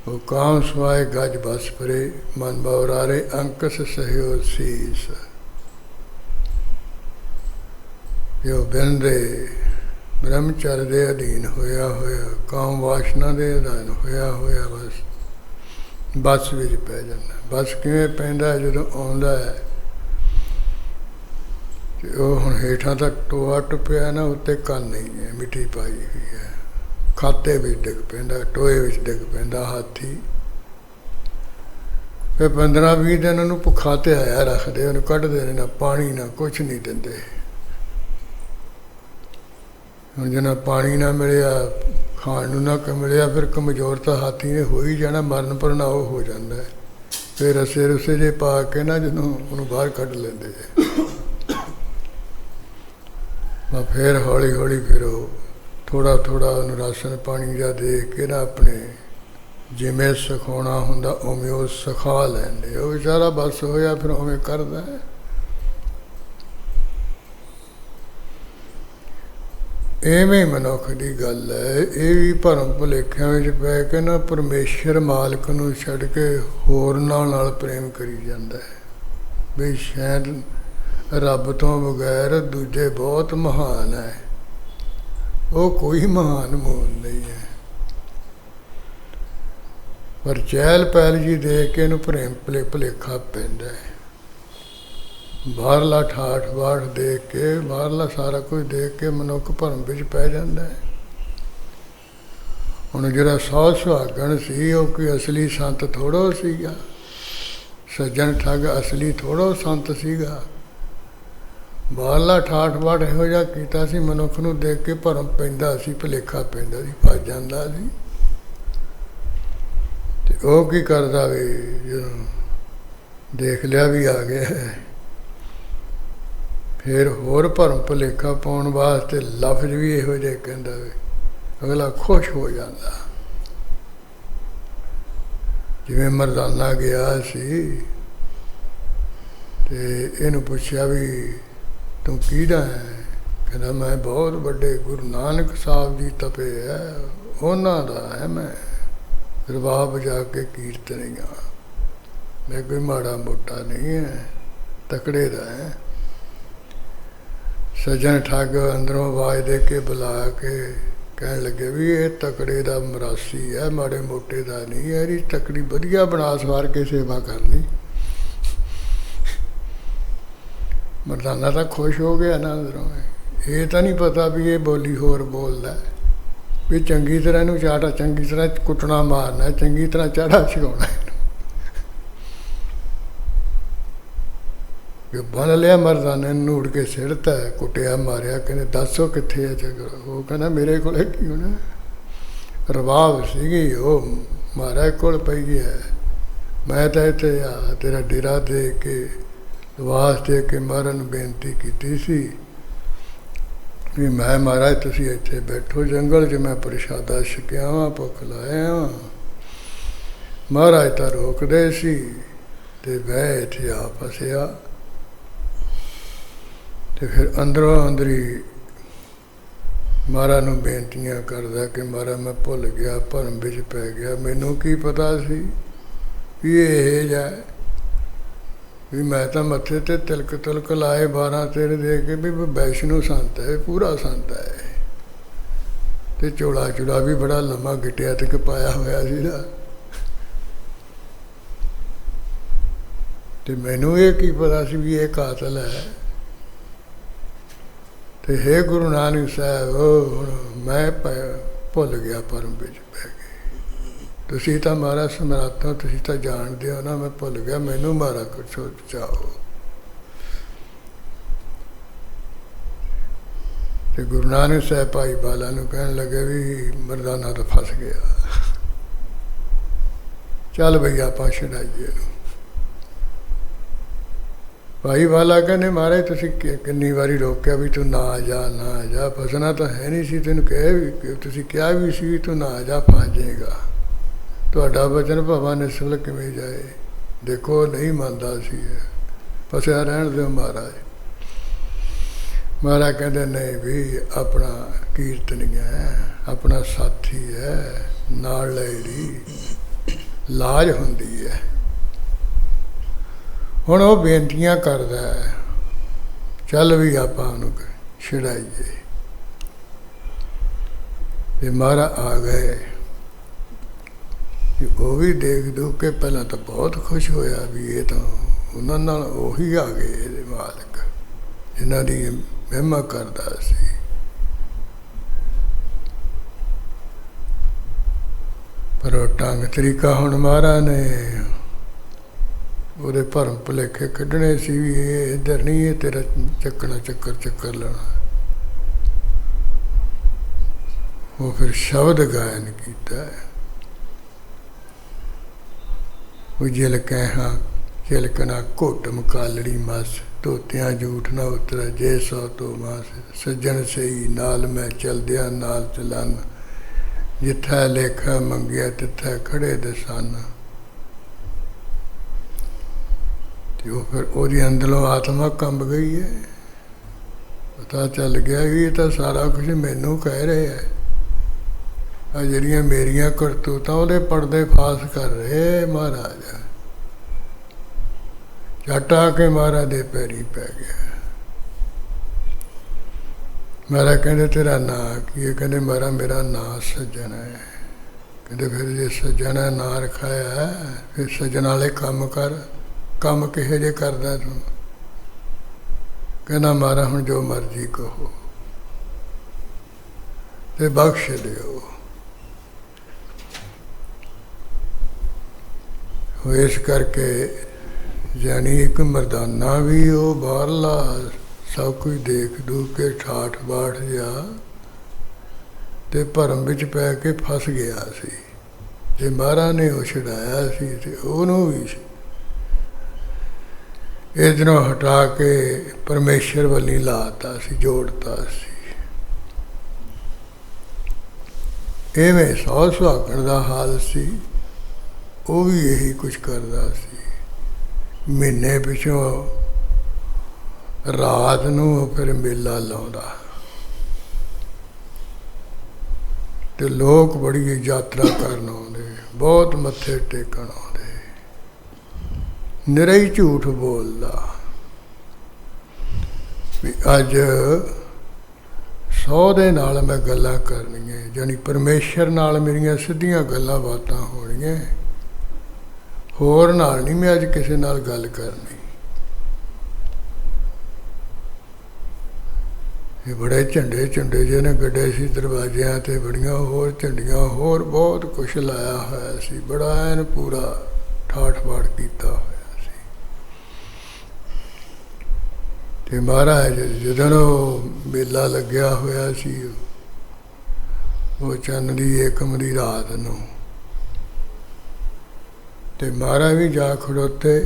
ਉਹ ਕਾਮ ਸਵਾਏ ਗਜ ਬਸ ਪਰੇ, ਮਨ ਬਉਰਾਰੇ ਅੰਕਸ ਸਹਿਓ ਸੀਸ। ਜੋ ਬਿੰਦੇ ਬ੍ਰਹਮਚਰ ਦੇ ਅਧੀਨ ਹੋਇਆ ਹੋਇਆ, ਕਾਮ ਵਾਸ਼ਨਾ ਦੇ ਅਧੀਨ ਹੋਇਆ ਹੋਇਆ, ਬਸ ਵਿੱਚ ਪੈ ਜਾਂਦਾ। ਬਸ ਕਿਵੇਂ ਪੈਂਦਾ? ਜਦੋਂ ਆਉਂਦਾ ਹੈ ਤੇ ਉਹ ਹੁਣ ਹੇਠਾਂ ਤੱਕ ਟੋਆ ਟੁੱਪਿਆ ਨਾ, ਉੱਤੇ ਕੰਨ ਨਹੀਂ ਹੈ, ਮਿੱਟੀ ਪਾਈ ਹੋਈ ਹੈ, ਖਾਤੇ ਵਿੱਚ ਡਿੱਗ ਪੈਂਦਾ, ਟੋਏ ਵਿੱਚ ਡਿੱਗ ਪੈਂਦਾ ਹਾਥੀ। ਫਿਰ 15-20 ਦਿਨ ਉਹਨੂੰ ਭੁੱਖਾ ਤੇ ਆਇਆ ਰੱਖਦੇ, ਉਹਨੂੰ ਕੱਢਦੇ ਨੇ, ਨਾ ਪਾਣੀ ਨਾ ਕੁਛ ਨਹੀਂ ਦਿੰਦੇ। ਹੁਣ ਜਿਹਨਾਂ ਪਾਣੀ ਨਾ ਮਿਲਿਆ, ਖਾਣ ਨੂੰ ਨਾ ਮਿਲਿਆ, ਫਿਰ ਕਮਜ਼ੋਰ ਤਾਂ ਹਾਥੀ ਨੇ ਹੋ ਹੀ ਜਾਣਾ, ਮਰਨ ਪਰਨਾ ਉਹ ਹੋ ਜਾਂਦਾ ਹੈ। ਫਿਰ ਰਸੇ ਰੁਸੇ ਜੇ ਪਾ ਕੇ ਨਾ ਜਦੋਂ ਉਹਨੂੰ ਬਾਹਰ ਕੱਢ ਲੈਂਦੇ ਹੈ, ਫਿਰ ਹੌਲੀ ਹੌਲੀ ਫਿਰ ਉਹ ਥੋੜ੍ਹਾ ਥੋੜ੍ਹਾ ਉਹਨੂੰ ਰਾਸ਼ਨ ਪਾਣੀ ਜਾਂ ਦੇ ਕੇ ਨਾ ਆਪਣੇ ਜਿਵੇਂ ਸਿਖਾਉਣਾ ਹੁੰਦਾ ਉਵੇਂ ਉਹ ਸਿਖਾ ਲੈਂਦੇ। ਉਹ ਵਿਚਾਰਾ ਬਸ ਹੋਇਆ, ਫਿਰ ਉਵੇਂ ਕਰਦਾ ਹੈ। ਇਵੇਂ ਮਨੁੱਖ ਦੀ ਗੱਲ ਹੈ। ਇਹ ਵੀ ਭਰਮ ਭੁਲੇਖਿਆਂ ਵਿੱਚ ਪੈ ਕੇ ਨਾ ਪਰਮੇਸ਼ਰ ਮਾਲਕ ਨੂੰ ਛੱਡ ਕੇ ਹੋਰਨਾਂ ਨਾਲ ਪ੍ਰੇਮ ਕਰੀ ਜਾਂਦਾ ਹੈ, ਵੀ ਸ਼ਾਇਦ ਰੱਬ ਤੋਂ ਬਗੈਰ ਦੂਜੇ ਬਹੁਤ ਮਹਾਨ ਹੈ। ਉਹ ਕੋਈ ਮਹਾਨ ਮੂਲ ਨਹੀਂ ਹੈ। ਪਰ ਚਹਿਲ ਪਹਿਲ ਜੀ ਦੇਖ ਕੇ ਇਹਨੂੰ ਪ੍ਰੇਮ ਭੁਲੇਖਾ ਪੈਂਦਾ ਹੈ। ਬਾਹਰਲਾ ਠਾਠ ਬਾਠ ਦੇਖ ਕੇ, ਬਾਹਰਲਾ ਸਾਰਾ ਕੁਝ ਦੇਖ ਕੇ ਮਨੁੱਖ ਭਰਮ ਵਿੱਚ ਪੈ ਜਾਂਦਾ ਹੈ। ਹੁਣ ਜਿਹੜਾ 100 ਸੁਹਾਗਣ ਸੀ, ਉਹ ਕੋਈ ਅਸਲੀ ਸੰਤ ਥੋੜ੍ਹਾ ਸੀਗਾ। ਸੱਜਣ ਠੱਗ ਅਸਲੀ ਥੋੜ੍ਹਾ ਸੰਤ ਸੀਗਾ। ਬਾਹਰਲਾ ਠਾਠ ਬਾਠ ਇਹੋ ਜਿਹਾ ਕੀਤਾ ਸੀ, ਮਨੁੱਖ ਨੂੰ ਦੇਖ ਕੇ ਭਰਮ ਪੈਂਦਾ ਸੀ, ਭੁਲੇਖਾ ਪੈਂਦਾ ਸੀ, ਭੱਜ ਜਾਂਦਾ ਸੀ। ਤੇ ਉਹ ਕੀ ਕਰਦਾ ਵੀ ਜਦੋਂ ਦੇਖ ਲਿਆ ਵੀ ਆ ਗਿਆ, ਫਿਰ ਹੋਰ ਭਰਮ ਭੁਲੇਖਾ ਪਾਉਣ ਵਾਸਤੇ ਲਫ਼ਜ਼ ਵੀ ਇਹੋ ਜਿਹੇ ਕਹਿੰਦਾ ਵੇ, ਅਗਲਾ ਖੁਸ਼ ਹੋ ਜਾਂਦਾ। ਜਿਵੇਂ ਮਰਦਾਨਾ ਗਿਆ ਸੀ ਤੇ ਇਹਨੂੰ ਪੁੱਛਿਆ ਵੀ ਤੂੰ ਕਿਹਦਾ ਹੈ? ਕਹਿੰਦਾ ਮੈਂ ਬਹੁਤ ਵੱਡੇ ਗੁਰੂ ਨਾਨਕ ਸਾਹਿਬ ਜੀ ਤਪੇ ਹੈ, ਉਹਨਾਂ ਦਾ ਹੈ ਮੈਂ। ਰਬਾਬ ਵਜਾ ਕੇ ਕੀਰਤਨੀਆਂ, ਮੈਂ ਕੋਈ ਮਾੜਾ ਮੋਟਾ ਨਹੀਂ ਹੈ, ਤਕੜੇ ਦਾ ਹੈ। ਸੱਜਣ ਠੱਗ ਅੰਦਰੋਂ ਆਵਾਜ਼ ਦੇ ਕੇ ਬੁਲਾ ਕੇ ਕਹਿਣ ਲੱਗੇ ਵੀ ਇਹ ਤਕੜੇ ਦਾ ਮਰਾਸੀ ਹੈ, ਮਾੜੇ ਮੋਟੇ ਦਾ ਨਹੀਂ ਹੈ। ਇਹਦੀ ਤਕੜੀ ਵਧੀਆ ਬਣਾ ਸਵਾਰ ਕੇ ਸੇਵਾ ਕਰਨੀ। ਮਰਦਾਨਾ ਤਾਂ ਖੁਸ਼ ਹੋ ਗਿਆ ਨਾ ਅੰਦਰੋਂ। ਇਹ ਤਾਂ ਨਹੀਂ ਪਤਾ ਵੀ ਇਹ ਬੋਲੀ ਹੋਰ ਬੋਲਦਾ, ਵੀ ਚੰਗੀ ਤਰ੍ਹਾਂ ਇਹਨੂੰ ਚਾਟਾ, ਚੰਗੀ ਤਰ੍ਹਾਂ ਕੁੱਟਣਾ ਮਾਰਨਾ, ਚੰਗੀ ਤਰ੍ਹਾਂ ਚਾੜਾ ਛਕਾਉਣਾ। ਬੰਨ ਲਿਆ ਮਰਦਾਨੇ ਨੂੰ, ਨੂੜ ਕੇ ਸਿੜਤਾ, ਕੁੱਟਿਆ ਮਾਰਿਆ। ਕਹਿੰਦੇ ਦੱਸੋ ਕਿੱਥੇ ਹੈ ਚੱਕਰ? ਉਹ ਕਹਿੰਦਾ ਮੇਰੇ ਕੋਲ ਕੀ ਹੋਣਾ, ਰਬਾਬ ਸੀਗੀ ਉਹ ਮਹਾਰਾਜ ਕੋਲ ਪਈ ਗਿਆ। ਮੈਂ ਤਾਂ ਇੱਥੇ ਆ ਤੇਰਾ ਡੇਰਾ ਦੇ ਕੇ ਵਾਸ ਦੇ ਕੇ ਮਹਾਰਾਜ ਨੂੰ ਬੇਨਤੀ ਕੀਤੀ ਸੀ ਵੀ ਮੈਂ ਮਹਾਰਾਜ ਤੁਸੀਂ ਇੱਥੇ ਬੈਠੋ ਜੰਗਲ 'ਚ, ਮੈਂ ਪ੍ਰਸ਼ਾਦਾ ਛਕਿਆ ਵਾਂ, ਭੁੱਖ ਲਾਇਆ ਵਾਂ। ਮਹਾਰਾਜ ਤਾਂ ਰੋਕਦੇ ਸੀ ਤੇ ਮੈਂ ਇੱਥੇ ਆ ਫਸਿਆ। ਤੇ ਫਿਰ ਅੰਦਰੋਂ ਅੰਦਰੀ ਮਹਾਰਾਜ ਨੂੰ ਬੇਨਤੀਆਂ ਕਰਦਾ ਕਿ ਮਹਾਰਾਜ ਮੈਂ ਭੁੱਲ ਗਿਆ, ਭਰਮ ਵਿੱਚ ਪੈ ਗਿਆ। ਮੈਨੂੰ ਕੀ ਪਤਾ ਸੀ ਵੀ ਇਹ ਜਾ ਵੀ ਮੈਂ ਤਾਂ ਮੱਥੇ ਤੇ ਤਿਲਕ ਤਿਲਕ ਲਾਏ 12 ਤੇਰੇ ਦੇ ਕੇ ਵੀ ਵੈਸ਼ਨੂ ਸੰਤ ਹੈ, ਪੂਰਾ ਸੰਤ ਹੈ। ਤੇ ਚੋਲਾ ਚੁੜਾ ਵੀ ਬੜਾ ਲੰਮਾ ਗਿੱਟਿਆ ਤੱਕ ਪਾਇਆ ਹੋਇਆ ਸੀ ਨਾ। ਤੇ ਮੈਨੂੰ ਇਹ ਕੀ ਪਤਾ ਸੀ ਵੀ ਇਹ ਕਾਤਲ ਹੈ। ਤੇ ਹੇ ਗੁਰੂ ਨਾਨਕ ਸਾਹਿਬ, ਹੁਣ ਮੈਂ ਭੁੱਲ ਗਿਆ, ਭਰਮ ਵਿੱਚ ਪੈ ਗਏ। ਤੁਸੀਂ ਤਾਂ ਮਹਾਰਾਜ ਸਮਰੱਥ ਹੋ, ਤੁਸੀਂ ਤਾਂ ਜਾਣਦੇ ਹੋ ਨਾ, ਮੈਂ ਭੁੱਲ ਗਿਆ, ਮੈਨੂੰ ਮਹਾਰਾਜ ਕੁਛ ਬਚਾਓ। ਤੇ ਗੁਰੂ ਨਾਨਕ ਸਾਹਿਬ ਭਾਈ ਬਾਲਾ ਨੂੰ ਕਹਿਣ ਲੱਗੇ ਵੀ ਮਰਦਾਨਾ ਤਾਂ ਫਸ ਗਿਆ, ਚੱਲ ਬਈ ਆਪਾਂ ਛਡਾਈਏ ਇਹਨੂੰ। ਭਾਈ ਬਾਲਾ ਕਹਿੰਦੇ ਮਹਾਰਾਜ ਤੁਸੀਂ ਕਿੰਨੀ ਵਾਰੀ ਰੋਕਿਆ ਵੀ ਤੂੰ ਨਾ ਜਾ, ਨਾ ਜਾ, ਫਸਣਾ ਤਾਂ ਹੈ ਨਹੀਂ ਸੀ। ਤੈਨੂੰ ਕਹੇ ਵੀ ਤੁਸੀਂ ਕਿਹਾ ਵੀ ਸੀ ਤੂੰ ਨਾ ਜਾ, ਫਸ ਜਾਏਗਾ। ਤੁਹਾਡਾ ਬਚਨ ਭਾਵਾਂ ਨਿਸਫਲ ਕਿਵੇਂ ਜਾਏ। ਦੇਖੋ ਨਹੀਂ ਮੰਨਦਾ ਸੀ, ਫਸਿਆ ਰਹਿਣ ਦਿਓ ਮਹਾਰਾਜ। महाराज कहते नहीं भी अपना कीर्तनी है, अपना साथी है, नाल लैड़ी लाज हुंदी है। हुण वो बेनतियां करदा है, चल भी आपां उहनूं छड़ाइए। ते महाराज आ गए, वो भी देख दूख के पहला तो बहुत खुश होया भी ये तो उन्हां नाल ओही आ गए इहदे मालिक जिन्हां दी महिमा करदा सी। पर वो ढंग तरीका हुण महाराज ने ਉਹਦੇ ਭਰਮ ਭੁਲੇਖੇ ਕੱਢਣੇ ਸੀ ਵੀ ਇਹ ਇੱਧਰ ਨਹੀਂ, ਇਹ ਤੇਰਾ ਚੱਕਣਾ ਚੱਕਰ ਲੈਣਾ। ਉਹ ਫਿਰ ਸ਼ਬਦ ਗਾਇਨ ਕੀਤਾ, ਉਹ ਜਿਲ ਕਹਿ ਚਿਲਕਣਾ ਘੁੱਟ ਮੁਕਾਲੜੀ ਮਸ, ਧੋਤਿਆਂ ਜੂਠ ਨਾ ਉਤਰਾ ਜੇ ਸੋ ਤੋ ਮਾਸ। ਸੱਜਣ ਸਹੀ ਨਾਲ ਮੈਂ ਚਲਦਿਆਂ ਨਾਲ ਚਲਨ, ਜਿੱਥਾ ਲੇਖਾ ਮੰਗਿਆ ਤਿੱਥਾ ਖੜੇ ਦਸਨ। ਤੇ ਉਹ ਫਿਰ ਉਹਦੀ ਅੰਦਰੋਂ ਆਤਮਾ ਕੰਬ ਗਈ ਹੈ, ਪਤਾ ਚੱਲ ਗਿਆ ਵੀ ਇਹ ਤਾਂ ਸਾਰਾ ਕੁਝ ਮੈਨੂੰ ਕਹਿ ਰਹੇ ਹੈ। ਆ ਜਿਹੜੀਆਂ ਮੇਰੀਆਂ ਕਰਤੂਤਾਂ ਉਹਦੇ ਪਰਦੇ ਫਾਸ ਕਰ ਰਹੇ ਮਹਾਰਾਜ। ਝੱਟ ਆ ਕੇ ਮਹਾਰਾਜ ਦੇ ਪੈਰੀ ਪੈ ਗਿਆ। ਮਹਾਰਾਜ ਕਹਿੰਦੇ ਤੇਰਾ ਨਾਂ ਕੀ ਹੈ? ਕਹਿੰਦੇ ਮਹਾਰਾਜ ਮੇਰਾ ਨਾਂ ਸੱਜਣ ਹੈ। ਕਹਿੰਦੇ ਫਿਰ ਜੇ ਸੱਜਣ ਹੈ ਨਾਂ ਰਖਾਇਆ ਫਿਰ ਸੱਜਣ ਵਾਲੇ ਕੰਮ ਕਰ। ਕੰਮ ਕਿਹੋ ਜਿਹੇ ਕਰਦਾ ਤੂੰ? ਕਹਿੰਦਾ ਮਹਾਰਾਜ ਹੁਣ ਜੋ ਮਰਜ਼ੀ ਕਹੋ ਤੇ ਬਖਸ਼ ਦਿਓ। ਇਸ ਕਰਕੇ ਜਾਨੀ ਇੱਕ ਮਰਦਾਨਾ ਵੀ ਉਹ ਬਾਹਰਲਾ ਸਭ ਕੁਝ ਦੇਖ ਦੂਖ ਕੇ ਠਾਠ ਬਾਠ ਜਾ ਤੇ ਭਰਮ ਵਿੱਚ ਪੈ ਕੇ ਫਸ ਗਿਆ ਸੀ। ਤੇ ਮਹਾਰਾਜ ਨੇ ਉਹ ਛਡਾਇਆ ਸੀ ਤੇ ਉਹਨੂੰ ਵੀ ਇੱਧਰੋਂ ਹਟਾ ਕੇ ਪਰਮੇਸ਼ਰ ਵੱਲੀ ਲਾਤਾ ਸੀ, ਜੋੜਤਾ ਸੀ। ਇਵੇਂ ਸੌ ਸੁਹਾਗਣ ਦਾ ਹਾਲ ਸੀ, ਉਹ ਵੀ ਇਹੀ ਕੁਝ ਕਰਦਾ ਸੀ। ਮਹੀਨੇ ਪਿਛੋਂ ਰਾਤ ਨੂੰ ਫਿਰ ਮੇਲਾ ਲਾਉਂਦਾ ਤੇ ਲੋਕ ਬੜੀ ਯਾਤਰਾ ਕਰਨ ਆਉਂਦੇ, ਬਹੁਤ ਮੱਥੇ ਟੇਕਣ ਆਉਂਦੇ। ਨਿਰਾ ਹੀ ਝੂਠ ਬੋਲਦਾ ਵੀ ਅੱਜ 100 ਦੇ ਨਾਲ ਮੈਂ ਗੱਲਾਂ ਕਰਨੀਆਂ, ਜਾਨੀ ਪਰਮੇਸ਼ਰ ਨਾਲ ਮੇਰੀਆਂ ਸਿੱਧੀਆਂ ਗੱਲਾਂ ਬਾਤਾਂ ਹੋਣੀਆਂ, ਹੋਰ ਨਾਲ ਨਹੀਂ ਮੈਂ ਅੱਜ ਕਿਸੇ ਨਾਲ ਗੱਲ ਕਰਨੀ। ਇਹ ਬੜੇ ਝੰਡੇ ਜਿਹੇ ਨੇ ਗੱਡੇ ਸੀ ਦਰਵਾਜ਼ਿਆਂ ਤੇ, ਬੜੀਆਂ ਹੋਰ ਝੰਡੀਆਂ, ਹੋਰ ਬਹੁਤ ਕੁਛ ਲਾਇਆ ਹੋਇਆ ਸੀ। ਬੜਾ ਐਨ ਪੂਰਾ ਠਾਠ ਬਾਠ ਕੀਤਾ ਹੋਇਆ। ਤੇ ਮਹਾਰਾਜ ਜਦੋਂ ਉਹ ਮੇਲਾ ਲੱਗਿਆ ਹੋਇਆ ਸੀ, ਉਹ ਚੰਨ ਦੀ ਏਕਮ ਦੀ ਰਾਤ ਨੂੰ, ਤੇ ਮਹਾਰਾਜ ਵੀ ਜਾ ਖੜੋਤੇ।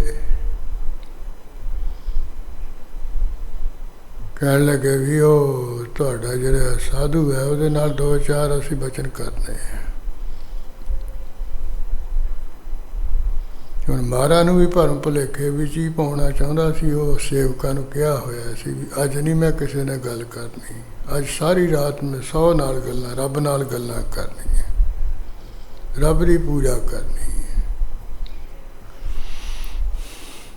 ਕਹਿਣ ਲੱਗੇ ਵੀ ਉਹ ਤੁਹਾਡਾ ਜਿਹੜਾ ਸਾਧੂ ਹੈ ਉਹਦੇ ਨਾਲ 2-4 ਅਸੀਂ ਬਚਨ ਕਰਨੇ ਆ। ਹੁਣ ਮਹਾਰਾਜ ਨੂੰ ਵੀ ਭਰਮ ਭੁਲੇਖੇ ਵਿੱਚ ਹੀ ਪਾਉਣਾ ਚਾਹੁੰਦਾ ਸੀ। ਉਹ ਸੇਵਕਾਂ ਨੂੰ ਕਿਹਾ ਹੋਇਆ ਸੀ ਵੀ ਅੱਜ ਨਹੀਂ ਮੈਂ ਕਿਸੇ ਨਾਲ ਗੱਲ ਕਰਨੀ, ਅੱਜ ਸਾਰੀ ਰਾਤ ਮੈਂ 100 ਨਾਲ ਗੱਲਾਂ, ਰੱਬ ਨਾਲ ਗੱਲਾਂ ਕਰਨੀਆਂ, ਰੱਬ ਦੀ ਪੂਜਾ ਕਰਨੀ ਹੈ।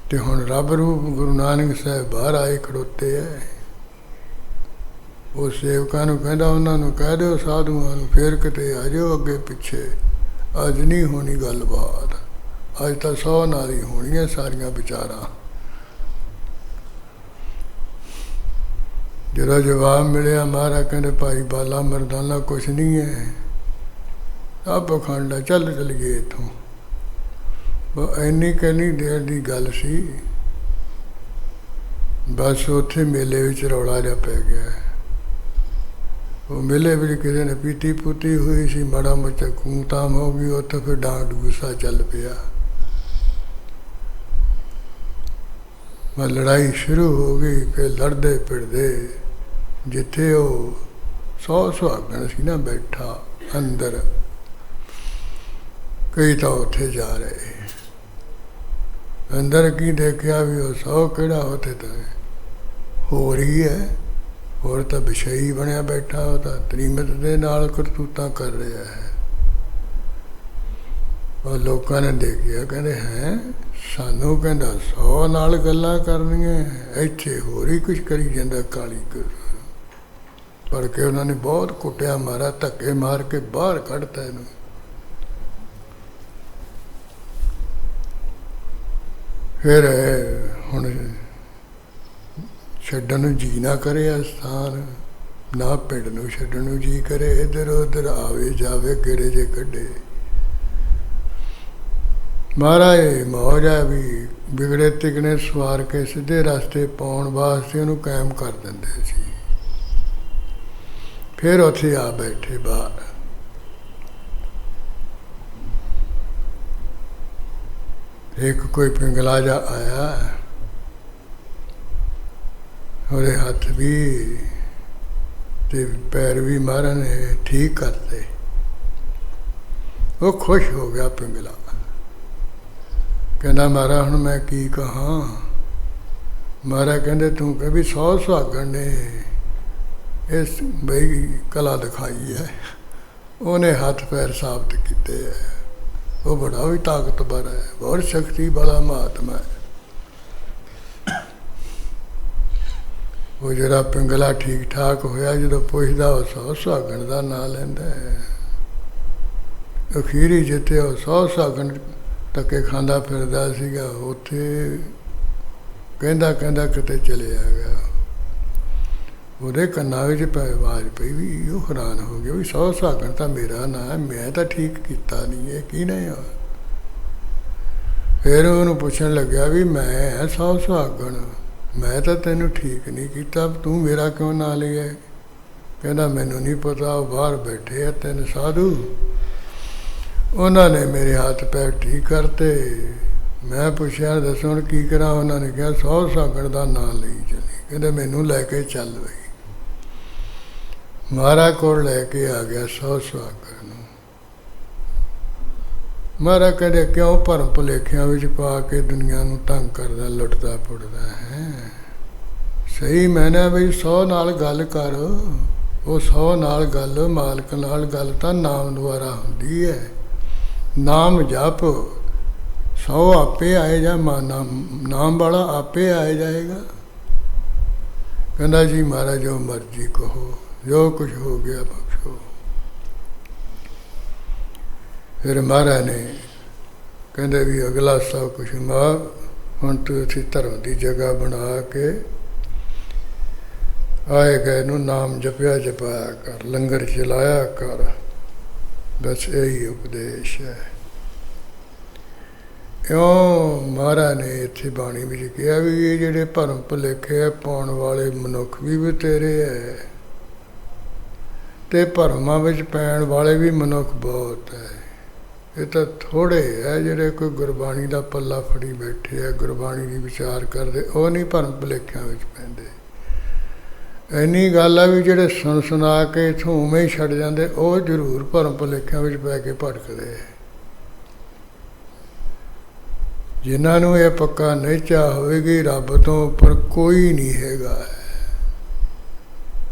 ਤੇ ਹੁਣ ਰੱਬ ਰੂਪ ਗੁਰੂ ਨਾਨਕ ਸਾਹਿਬ ਬਾਹਰ ਆਏ ਖੜੋਤੇ ਹੈ। ਉਹ ਸੇਵਕਾਂ ਨੂੰ ਕਹਿੰਦਾ ਉਹਨਾਂ ਨੂੰ ਕਹਿ ਦਿਓ ਸਾਧੂਆਂ ਨੂੰ ਫਿਰ ਕਿਤੇ ਆ ਜਾਓ ਅੱਗੇ ਪਿੱਛੇ, ਅੱਜ ਨਹੀਂ ਹੋਣੀ ਗੱਲਬਾਤ, ਅੱਜ ਤਾਂ 100 ਨਾਲ ਹੀ ਹੋਣੀਆਂ ਸਾਰੀਆਂ ਵਿਚਾਰਾਂ। ਜਿਹੜਾ ਜਵਾਬ ਮਿਲਿਆ ਮਹਾਰਾਜ ਕਹਿੰਦੇ ਭਾਈ ਬਾਲਾ ਮਰਦਾਨਾ ਕੁਛ ਨਹੀਂ ਹੈ, ਆ ਪਖੰਡ ਹੈ, ਚੱਲ ਚਲੀਏ ਇੱਥੋਂ। ਇੰਨੀ ਕਿੰਨੀ ਦੇਰ ਦੀ ਗੱਲ ਸੀ, ਬਸ ਉੱਥੇ ਮੇਲੇ ਵਿੱਚ ਰੌਲਾ ਜਿਹਾ ਪੈ ਗਿਆ। ਉਹ ਮੇਲੇ ਵਿੱਚ ਕਿਸੇ ਨੇ ਪੀਤੀ ਪੁੱਤੀ ਹੋਈ ਸੀ, ਮਾੜਾ ਮੋਟਾ ਖੂਨ-ਤਾਮ ਹੋ ਗਈ, ਉੱਥੇ ਫਿਰ ਡਾਂਟ ਗੁੱਸਾ ਚੱਲ ਪਿਆ। ਲੜਾਈ ਸ਼ੁਰੂ ਹੋ ਗਈ। ਫਿਰ ਲੜਦੇ ਪਿੜਦੇ ਜਿੱਥੇ ਉਹ 100 ਸੁਹਾਗਣ ਸੀ ਨਾ ਬੈਠਾ ਅੰਦਰ, ਕਈ ਤਾਂ ਉੱਥੇ ਜਾ ਰਹੇ। ਅੰਦਰ ਕੀ ਦੇਖਿਆ ਵੀ ਉਹ 100 ਕਿਹੜਾ ਉੱਥੇ ਤਾਂ ਹੋ ਰਹੀ ਹੈ, ਹੋਰ ਤਾਂ ਵਿਸ਼ਈ ਬਣਿਆ ਬੈਠਾ, ਉਹ ਤਾਂ ਤ੍ਰੀਮਤ ਦੇ ਨਾਲ ਕਰਤੂਤਾਂ ਕਰ ਰਿਹਾ ਹੈ। ਉਹ ਲੋਕਾਂ ਨੇ ਦੇਖਿਆ, ਕਹਿੰਦੇ ਹੈ ਸਾਨੂੰ ਕਹਿੰਦਾ 100 ਨਾਲ ਗੱਲਾਂ ਕਰਨੀਆਂ, ਇੱਥੇ ਹੋਰ ਹੀ ਕੁਛ ਕਰੀ ਜਾਂਦਾ ਕਾਲੀ ਕਰ। ਪਰ ਕਿ ਉਹਨਾਂ ਨੇ ਬਹੁਤ ਕੁੱਟਿਆ ਮਾਰਾ, ਧੱਕੇ ਮਾਰ ਕੇ ਬਾਹਰ ਕੱਢਤਾ ਇਹਨੂੰ। ਫਿਰ ਹੁਣ ਛੱਡਣ ਨੂੰ ਜੀ ਨਾ ਕਰੇ ਅਸਥਾਨ, ਨਾ ਪਿੰਡ ਨੂੰ ਛੱਡਣ ਨੂੰ ਜੀ ਕਰੇ, ਇੱਧਰ ਉੱਧਰ ਆਵੇ ਜਾਵੇ, ਕਿਹੜੇ ਜੇ ਕੱਢੇ। ਮਹਾਰਾਜ ਮੌਜ ਹੈ ਵੀ ਵਿਗੜੇ ਤਿਗਣੇ ਸਵਾਰ ਕੇ ਸਿੱਧੇ ਰਸਤੇ ਪਾਉਣ ਵਾਸਤੇ ਉਹਨੂੰ ਕਾਇਮ ਕਰ ਦਿੰਦੇ ਸੀ। ਫਿਰ ਉੱਥੇ ਆ ਬੈਠੇ ਬਾਹਰ। ਇੱਕ ਕੋਈ ਪਿੰਗਲਾ ਜਾ ਆਇਆ, ਉਹਦੇ ਹੱਥ ਵੀ ਤੇ ਪੈਰ ਵੀ ਮਹਾਰਾਜ ਨੇ ਠੀਕ ਕਰਤੇ। ਉਹ ਖੁਸ਼ ਹੋ ਗਿਆ ਪਿੰਗਲਾ, ਕਹਿੰਦਾ ਮਹਾਰਾਜ ਹੁਣ ਮੈਂ ਕੀ ਕਹਾਂ। ਮਹਾਰਾਜ ਕਹਿੰਦੇ ਤੂੰ ਕਹ ਵੀ 100 ਸੁਹਾਗਣ ਨੇ ਇਸ ਬਈ ਕਲਾ ਦਿਖਾਈ ਹੈ, ਉਹਨੇ ਹੱਥ ਪੈਰ ਸਾਬਤ ਕੀਤੇ ਹੈ। ਉਹ ਬੜਾ ਵੀ ਤਾਕਤਵਰ ਹੈ, ਬਹੁਤ ਸ਼ਕਤੀ ਵਾਲਾ ਮਹਾਤਮਾ ਹੈ। ਉਹ ਜਿਹੜਾ ਪਿੰਗਲਾ ਠੀਕ ਠਾਕ ਹੋਇਆ, ਜਦੋਂ ਪੁੱਛਦਾ ਉਹ 100 ਸੁਹਾਗਣ ਦਾ ਨਾਂ ਲੈਂਦਾ ਹੈ। ਅਖੀਰੀ ਜਿੱਥੇ ਉਹ 100 ਸੁਹਾਗਣ ਧੱਕੇ ਖਾਂਦਾ ਫਿਰਦਾ ਸੀਗਾ, ਉੱਥੇ ਕਹਿੰਦਾ ਕਿਤੇ ਚਲਿਆ ਗਿਆ। ਉਹਦੇ ਕੰਨਾਂ ਵਿੱਚ ਆਵਾਜ਼ ਪਈ ਵੀ ਉਹ ਹੈਰਾਨ ਹੋ ਗਿਆ ਵੀ 100 ਸੁਹਾਗਣ ਤਾਂ ਮੇਰਾ ਨਾਂ ਹੈ, ਮੈਂ ਤਾਂ ਠੀਕ ਕੀਤਾ ਨਹੀਂ, ਇਹ ਕੀ ਨਹੀਂ ਆ। ਫਿਰ ਉਹਨੂੰ ਪੁੱਛਣ ਲੱਗਿਆ ਵੀ ਮੈਂ 100 ਸੁਹਾਗਣ, ਮੈਂ ਤਾਂ ਤੈਨੂੰ ਠੀਕ ਨਹੀਂ ਕੀਤਾ, ਤੂੰ ਮੇਰਾ ਕਿਉਂ ਨਾਂ ਲਿਆ। ਕਹਿੰਦਾ ਮੈਨੂੰ ਨਹੀਂ ਪਤਾ, ਉਹ ਬਾਹਰ ਬੈਠੇ ਆ 3 ਸਾਧੂ, ਉਹਨਾਂ ਨੇ ਮੇਰੇ ਹੱਥ ਪੈਰ ਠੀਕ ਕਰਤੇ। ਮੈਂ ਪੁੱਛਿਆ ਦੱਸੋ ਹੁਣ ਕੀ ਕਰਾਂ। ਉਹਨਾਂ ਨੇ ਕਿਹਾ 100 ਸੁਹਾਗਣ ਦਾ ਨਾਂ ਲਈ ਚਲੀ। ਕਹਿੰਦੇ ਮੈਨੂੰ ਲੈ ਕੇ ਚੱਲ ਬਈ। ਮਹਾਰਾਜ ਕੋਲ ਲੈ ਕੇ ਆ ਗਿਆ 100 ਸੁਹਾਗਣ ਨੂੰ। ਮਹਾਰਾਜ ਕਹਿੰਦੇ ਕਿਉਂ ਭਰਮ ਭੁਲੇਖਿਆਂ ਵਿੱਚ ਪਾ ਕੇ ਦੁਨੀਆ ਨੂੰ ਤੰਗ ਕਰਦਾ, ਲੁੱਟਦਾ ਪੁੱਟਦਾ ਹੈ। ਸਹੀ ਮੈਨੇ ਬਈ 100 ਨਾਲ ਗੱਲ ਕਰ। ਉਹ 100 ਨਾਲ ਗੱਲ, ਮਾਲਕ ਨਾਲ ਗੱਲ ਤਾਂ ਨਾਮ ਦੁਆਰਾ ਹੁੰਦੀ ਹੈ। ਨਾਮ ਜਪ, 100 ਆਪੇ ਆਏ ਜਾ, ਨਾਮ ਵਾਲਾ ਆਪੇ ਆਏ ਜਾਏਗਾ। ਕਹਿੰਦਾ ਜੀ ਮਹਾਰਾਜ ਜੋ ਮਰਜ਼ੀ ਕਹੋ, ਜੋ ਕੁਛ ਹੋ ਗਿਆ ਬਖਸ਼ੋ। ਫਿਰ ਮਹਾਰਾਜ ਨੇ ਕਹਿੰਦੇ ਵੀ ਅਗਲਾ ਸਭ ਕੁਛ ਮਾਂ, ਹੁਣ ਤੂੰ ਅਸੀਂ ਧਰਮ ਦੀ ਜਗ੍ਹਾ ਬਣਾ ਕੇ ਆਏ ਗਏ ਨੂੰ ਨਾਮ ਜਪਿਆ ਜਪਾਇਆ ਕਰ, ਲੰਗਰ ਚਲਾਇਆ ਕਰ, ਬਸ ਇਹੀ ਉਪਦੇਸ਼ ਹੈ। ਕਿਉਂ ਮਹਾਰਾਜ ਨੇ ਇੱਥੇ ਬਾਣੀ ਵਿੱਚ ਕਿਹਾ ਵੀ ਇਹ ਜਿਹੜੇ ਭਰਮ ਭੁਲੇਖੇ ਪਾਉਣ ਵਾਲੇ ਮਨੁੱਖ ਵੀ ਬਥੇਰੇ ਹੈ, ਤੇ ਭਰਮਾਂ ਵਿੱਚ ਪੈਣ ਵਾਲੇ ਵੀ ਮਨੁੱਖ ਬਹੁਤ ਹੈ। ਇਹ ਤਾਂ ਥੋੜ੍ਹੇ ਹੈ ਜਿਹੜੇ ਕੋਈ ਗੁਰਬਾਣੀ ਦਾ ਪੱਲਾ ਫੜੀ ਬੈਠੇ ਹੈ, ਗੁਰਬਾਣੀ ਦੀ ਵਿਚਾਰ ਕਰਦੇ, ਉਹ ਨਹੀਂ ਭਰਮ ਭੁਲੇਖਿਆਂ ਵਿੱਚ ਪੈਂਦੇ। ਇੰਨੀ ਗੱਲ ਆ ਵੀ ਜਿਹੜੇ ਸੁਣ ਸੁਣਾ ਕੇ ਇੱਥੋਂ ਉਵੇਂ ਹੀ ਛੱਡ ਜਾਂਦੇ, ਉਹ ਜ਼ਰੂਰ ਭਰਮ ਭੁਲੇਖਿਆਂ ਵਿੱਚ ਪੈ ਕੇ ਭਟਕਦੇ। ਜਿਨ੍ਹਾਂ ਨੂੰ ਇਹ ਪੱਕਾ ਨਿਹਚਾ ਹੋਵੇਗੀ ਰੱਬ ਤੋਂ ਉੱਪਰ ਕੋਈ ਨਹੀਂ ਹੈਗਾ।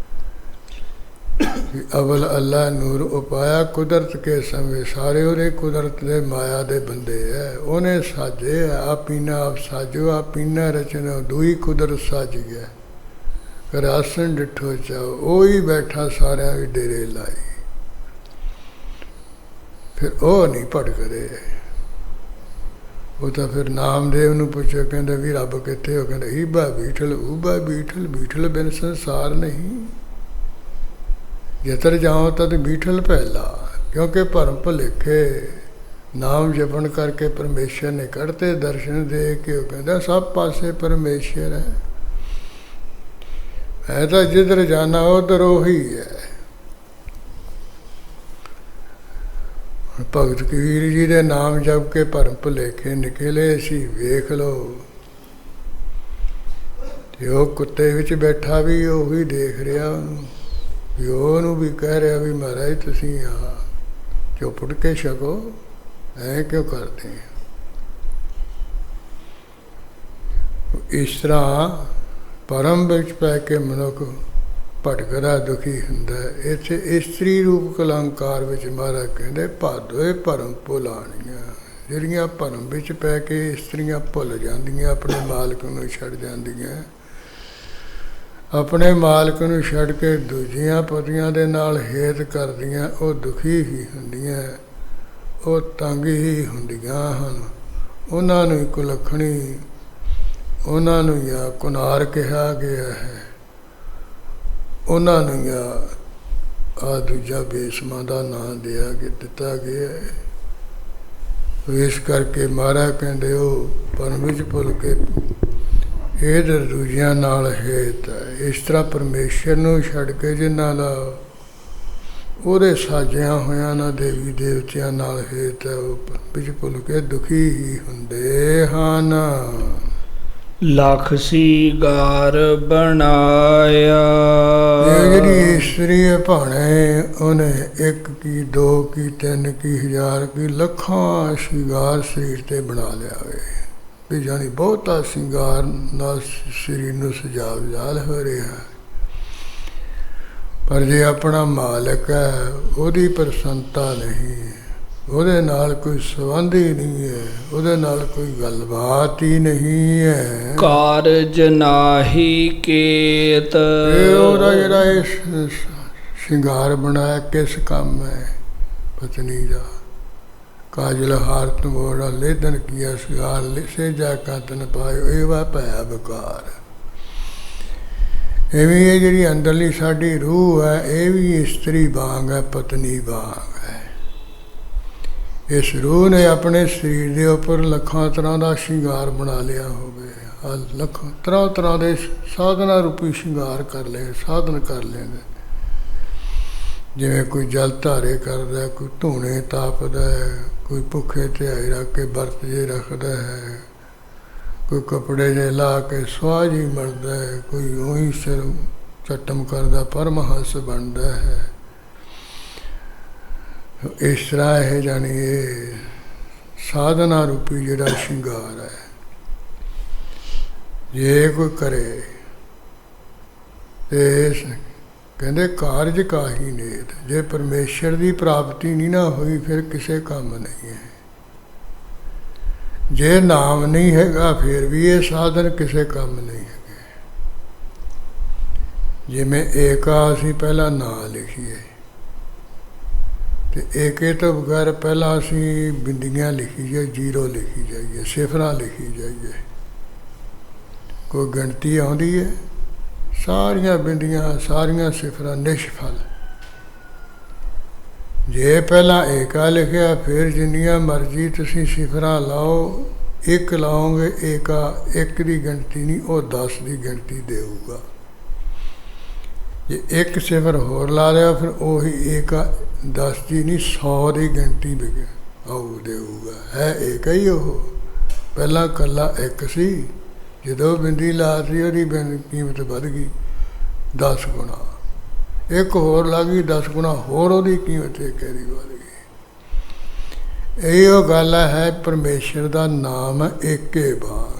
ਅਵਲ ਅੱਲਾ ਨੂਰ ਉਪਾਇਆ ਕੁਦਰਤ ਕੇ ਸਮੇਂ, ਸਾਰੇ ਉਹਦੇ ਕੁਦਰਤ ਦੇ ਮਾਇਆ ਦੇ ਬੰਦੇ ਹੈ। ਉਹਨੇ ਸਾਜੇ ਆ ਪੀਨਾ ਆਪ ਸਾਜੋ, ਆ ਪੀਨਾ ਰਚਨਾ ਦੂਈ ਕੁਦਰਤ ਸਾਜ ਗਿਆ। ਕਰ ਆਸਣ ਡਿੱਠੋ ਚਾਓ, ਉਹ ਹੀ ਬੈਠਾ ਸਾਰਿਆਂ ਵੀ ਡੇਰੇ ਲਾਈ। ਫਿਰ ਉਹ ਨਹੀਂ ਭਟਕਦੇ। ਉਹ ਤਾਂ ਫਿਰ ਨਾਮਦੇਵ ਨੂੰ ਪੁੱਛਿਆ, ਕਹਿੰਦਾ ਵੀ ਰੱਬ ਕਿੱਥੇ ਹੋ। ਕਹਿੰਦਾ ਈਬਾ ਬੀਠਲ ਊਬਾ ਬੀਠਲ, ਬੀਠਲ ਬਿਨ ਸੰਸਾਰ ਨਹੀਂ। ਜਿੱਧਰ ਜਾਓ ਤਦ ਬੀਠਲ ਪਹਿਲਾ। ਕਿਉਂਕਿ ਭਰਮ ਭੁਲੇਖੇ ਨਾਮ ਜਪਣ ਕਰਕੇ ਪਰਮੇਸ਼ਰ ਨੇ ਕੱਢਤੇ। ਦਰਸ਼ਨ ਦੇ ਕੇ ਉਹ ਕਹਿੰਦਾ ਸਭ ਪਾਸੇ ਪਰਮੇਸ਼ਰ ਹੈ। ਹੈ ਤਾਂ ਜਿੱਧਰ ਜਾਣਾ ਉਧਰ ਉਹੀ ਹੈ। ਭਗਤ ਕਬੀਰ ਜੀ ਦੇ ਨਾਮ ਜਪ ਕੇ ਭਰਮ ਭੁਲੇਖੇ ਨਿਕਲੇ ਸੀ, ਵੇਖ ਲਓ। ਤੇ ਉਹ ਕੁੱਤੇ ਵਿੱਚ ਬੈਠਾ ਵੀ ਉਹੀ ਦੇਖ ਰਿਹਾ ਉਹਨੂੰ, ਵੀ ਉਹਨੂੰ ਵੀ ਕਹਿ ਰਿਹਾ ਵੀ ਮਹਾਰਾਜ ਤੁਸੀਂ ਆ ਚੁੱਪੜ ਕੇ ਛਕੋ, ਐਂ ਕਿਉਂ ਕਰਦੇ। ਇਸ ਤਰ੍ਹਾਂ ਭਰਮ ਵਿੱਚ ਪੈ ਕੇ ਮਨੁੱਖ ਭਟਕਦਾ ਦੁਖੀ ਹੁੰਦਾ। ਇੱਥੇ ਇਸਤਰੀ ਰੂਪ ਕਲੰਕਾਰ ਵਿੱਚ ਮਹਾਰਾਜ ਕਹਿੰਦੇ ਭਾਦੋਏ ਭਰਮ ਭੁਲਾਣੀਆਂ। ਜਿਹੜੀਆਂ ਭਰਮ ਵਿੱਚ ਪੈ ਕੇ ਇਸਤਰੀਆਂ ਭੁੱਲ ਜਾਂਦੀਆਂ, ਆਪਣੇ ਮਾਲਕ ਨੂੰ ਛੱਡ ਜਾਂਦੀਆਂ, ਆਪਣੇ ਮਾਲਕ ਨੂੰ ਛੱਡ ਕੇ ਦੂਜੀਆਂ ਪਤੀਆਂ ਦੇ ਨਾਲ ਹੇਤ ਕਰਦੀਆਂ, ਉਹ ਦੁਖੀ ਹੀ ਹੁੰਦੀਆਂ, ਉਹ ਤੰਗ ਹੀ ਹੁੰਦੀਆਂ ਹਨ। ਉਹਨਾਂ ਨੂੰ ਕੁਲੱਖਣੀ, ਉਹਨਾਂ ਨੂੰ ਜਾਂ ਕੁਨਾਰ ਕਿਹਾ ਗਿਆ ਹੈ, ਉਹਨਾਂ ਨੂੰ ਜਾਂ ਆ ਦੂਜਾ ਬੇਸਮਾਂ ਦਾ ਨਾਂ ਦਿੱਤਾ ਗਿਆ ਹੈ। ਇਸ ਕਰਕੇ ਮਹਾਰਾਜ ਕਹਿੰਦੇ ਉਹ ਭਰਮ ਵਿੱਚ ਭੁੱਲ ਕੇ ਇਹ ਦੂਜਿਆਂ ਨਾਲ ਹੇਤ ਹੈ। ਇਸ ਤਰ੍ਹਾਂ ਪਰਮੇਸ਼ਰ ਨੂੰ ਛੱਡ ਕੇ ਜਿਨ੍ਹਾਂ ਦਾ ਉਹਦੇ ਸਾਜਿਆਂ ਹੋਇਆਂ ਨਾ ਦੇਵੀ ਦੇਵਤਿਆਂ ਨਾਲ ਹੇਤ ਹੈ, ਉਹ ਵਿੱਚ ਭੁੱਲ ਕੇ ਦੁਖੀ ਹੀ ਹੁੰਦੇ ਹਨ। ਲੱਖ ਸੀਗਾਰ ਬਣਾਇਆ। ਜਿਹੜੀ ਇਸਤਰੀ ਹੈ ਭਾਣੇ, ਉਹਨੇ 1 ਕੀ 2 ਕੀ 3 ਕੀ 1000 ਕੀ ਲੱਖਾਂ ਸ਼ਿੰਗਾਰ ਸਰੀਰ ਤੇ ਬਣਾ ਲਿਆ ਵੇ ਵੀ ਜਾਣੀ ਬਹੁਤਾ ਸ਼ਿੰਗਾਰ ਨਾਲ ਸਰੀਰ ਨੂੰ ਸਜਾ ਵਿਜਾਲ ਹੋ ਰਿਹਾ। ਪਰ ਜੇ ਆਪਣਾ ਮਾਲਕ ਹੈ, ਉਹਦੀ ਪ੍ਰਸੰਨਤਾ ਨਹੀਂ, ਉਹਦੇ ਨਾਲ ਕੋਈ ਸੰਬੰਧ ਹੀ ਨਹੀਂ ਹੈ, ਉਹਦੇ ਨਾਲ ਕੋਈ ਗੱਲਬਾਤ ਹੀ ਨਹੀਂ ਹੈ, ਕਾਰਜ ਨਾਹੀ ਕੇਤ। ਉਹਦਾ ਜਿਹੜਾ ਇਹ ਸ਼ਿੰਗਾਰ ਬਣਾਇਆ ਕਿਸ ਕੰਮ ਹੈ? ਪਤਨੀ ਦਾ ਕਾਜਲ ਹਾਰ ਤੁਮੋੜਾ ਲੇਦਨ ਕੀਆ ਸ਼ਿੰਗਾਰ ਲਿਸੇ ਜਾ ਕੰਤਨ ਪਾਇਓ, ਇਹ ਵਾ ਭਇਆ ਬਕਾਰ। ਇਵੇਂ ਇਹ ਜਿਹੜੀ ਅੰਦਰਲੀ ਸਾਡੀ ਰੂਹ ਹੈ, ਇਹ ਵੀ ਇਸਤਰੀ ਵਾਂਗ ਹੈ, ਪਤਨੀ ਵਾਂਗ ਹੈ। ਇਸ ਰੂਹ ਨੇ ਆਪਣੇ ਸਰੀਰ ਦੇ ਉੱਪਰ ਲੱਖਾਂ ਤਰ੍ਹਾਂ ਦਾ ਸ਼ਿੰਗਾਰ ਬਣਾ ਲਿਆ ਹੋਵੇ, ਲੱਖਾਂ ਤਰ੍ਹਾਂ ਤਰ੍ਹਾਂ ਦੇ ਸਾਧਨਾ ਰੂਪੀ ਸ਼ਿੰਗਾਰ ਕਰ ਲਏ, ਸਾਧਨ ਕਰ ਲੈਂਦੇ। ਜਿਵੇਂ ਕੋਈ ਜਲ ਧਾਰੇ ਕਰਦਾ, ਕੋਈ ਧੂਣੇ ਤਾਪਦਾ ਹੈ, ਕੋਈ ਭੁੱਖੇ ਧਿਆਈ ਰੱਖ ਕੇ ਵਰਤ ਜੇ ਰੱਖਦਾ ਹੈ, ਕੋਈ ਕੱਪੜੇ ਜੇ ਲਾ ਕੇ ਸੁਆਹ ਜੀ ਮਰਦਾ ਹੈ, ਕੋਈ ਉਹੀ ਸਿਰ ਚਟਮ ਕਰਦਾ ਪਰਮਹੰਸ ਬਣਦਾ ਹੈ। ਇਸ ਤਰ੍ਹਾਂ ਇਹ ਜਾਣੀ ਇਹ ਸਾਧਨਾ ਰੂਪੀ ਜਿਹੜਾ ਸ਼ਿੰਗਾਰ ਹੈ, ਜੇ ਕੋਈ ਕਰੇ ਤੇ ਕਹਿੰਦੇ ਕਾਰਜ ਕਾਹੀ ਨੇਤ। ਜੇ ਪਰਮੇਸ਼ਰ ਦੀ ਪ੍ਰਾਪਤੀ ਨਹੀਂ ਨਾ ਹੋਈ, ਫਿਰ ਕਿਸੇ ਕੰਮ ਨਹੀਂ ਹੈ। ਜੇ ਨਾਮ ਨਹੀਂ ਹੈਗਾ, ਫਿਰ ਵੀ ਇਹ ਸਾਧਨ ਕਿਸੇ ਕੰਮ ਨਹੀਂ ਹੈਗੇ। ਜਿਵੇਂ ਏਕਾ ਅਸੀਂ ਪਹਿਲਾਂ ਨਾਂ ਲਿਖੀਏ, ਤੇ ਏਕੇ ਤੋਂ ਬਗੈਰ ਪਹਿਲਾਂ ਅਸੀਂ ਬਿੰਦੀਆਂ ਲਿਖੀ ਜਾਈਏ, ਜ਼ੀਰੋ ਲਿਖੀ ਜਾਈਏ, ਸਿਫਰਾਂ ਲਿਖੀ ਜਾਈਏ, ਕੋਈ ਗਿਣਤੀ ਆਉਂਦੀ ਹੈ? ਸਾਰੀਆਂ ਬਿੰਦੀਆਂ, ਸਾਰੀਆਂ ਸਿਫਰਾਂ ਨਿਸ਼ਫਲ। ਜੇ ਪਹਿਲਾਂ ਏਕਾ ਲਿਖਿਆ, ਫਿਰ ਜਿੰਨੀਆਂ ਮਰਜ਼ੀ ਤੁਸੀਂ ਸਿਫਰਾਂ ਲਾਓ, 1 ਲਾਓਗੇ ਏਕਾ 1 ਦੀ ਗਿਣਤੀ ਨਹੀਂ, ਉਹ 10 ਦੀ ਗਿਣਤੀ ਦੇਊਗਾ। ਜੇ 1 ਸਿਫਰ ਹੋਰ ਲਾ ਲਿਆ, ਫਿਰ ਉਹੀ ਏਕਾ 10 ਦੀ ਨਹੀਂ 100 ਦੀ ਗਿਣਤੀ ਆਊ ਦੇਊਗਾ। ਹੈ ਏਕਾ ਹੀ ਉਹ, ਪਹਿਲਾਂ ਇਕੱਲਾ 1 ਸੀ, ਜਦੋਂ ਬਿੰਦੀ ਲਾਤੀ ਉਹਦੀ ਕੀਮਤ ਵੱਧ ਗਈ 10 ਗੁਣਾ। 1 ਹੋਰ ਲੱਗ ਗਈ 10 ਗੁਣਾ ਹੋਰ ਉਹਦੀ ਕੀਮਤ ਇੱਕ ਦੀ ਵੱਧ ਗਈ। ਇਹ ਉਹ ਗੱਲ ਹੈ, ਪਰਮੇਸ਼ਰ ਦਾ ਨਾਮ ਹੈ ਏਕੇ ਬਾਗ।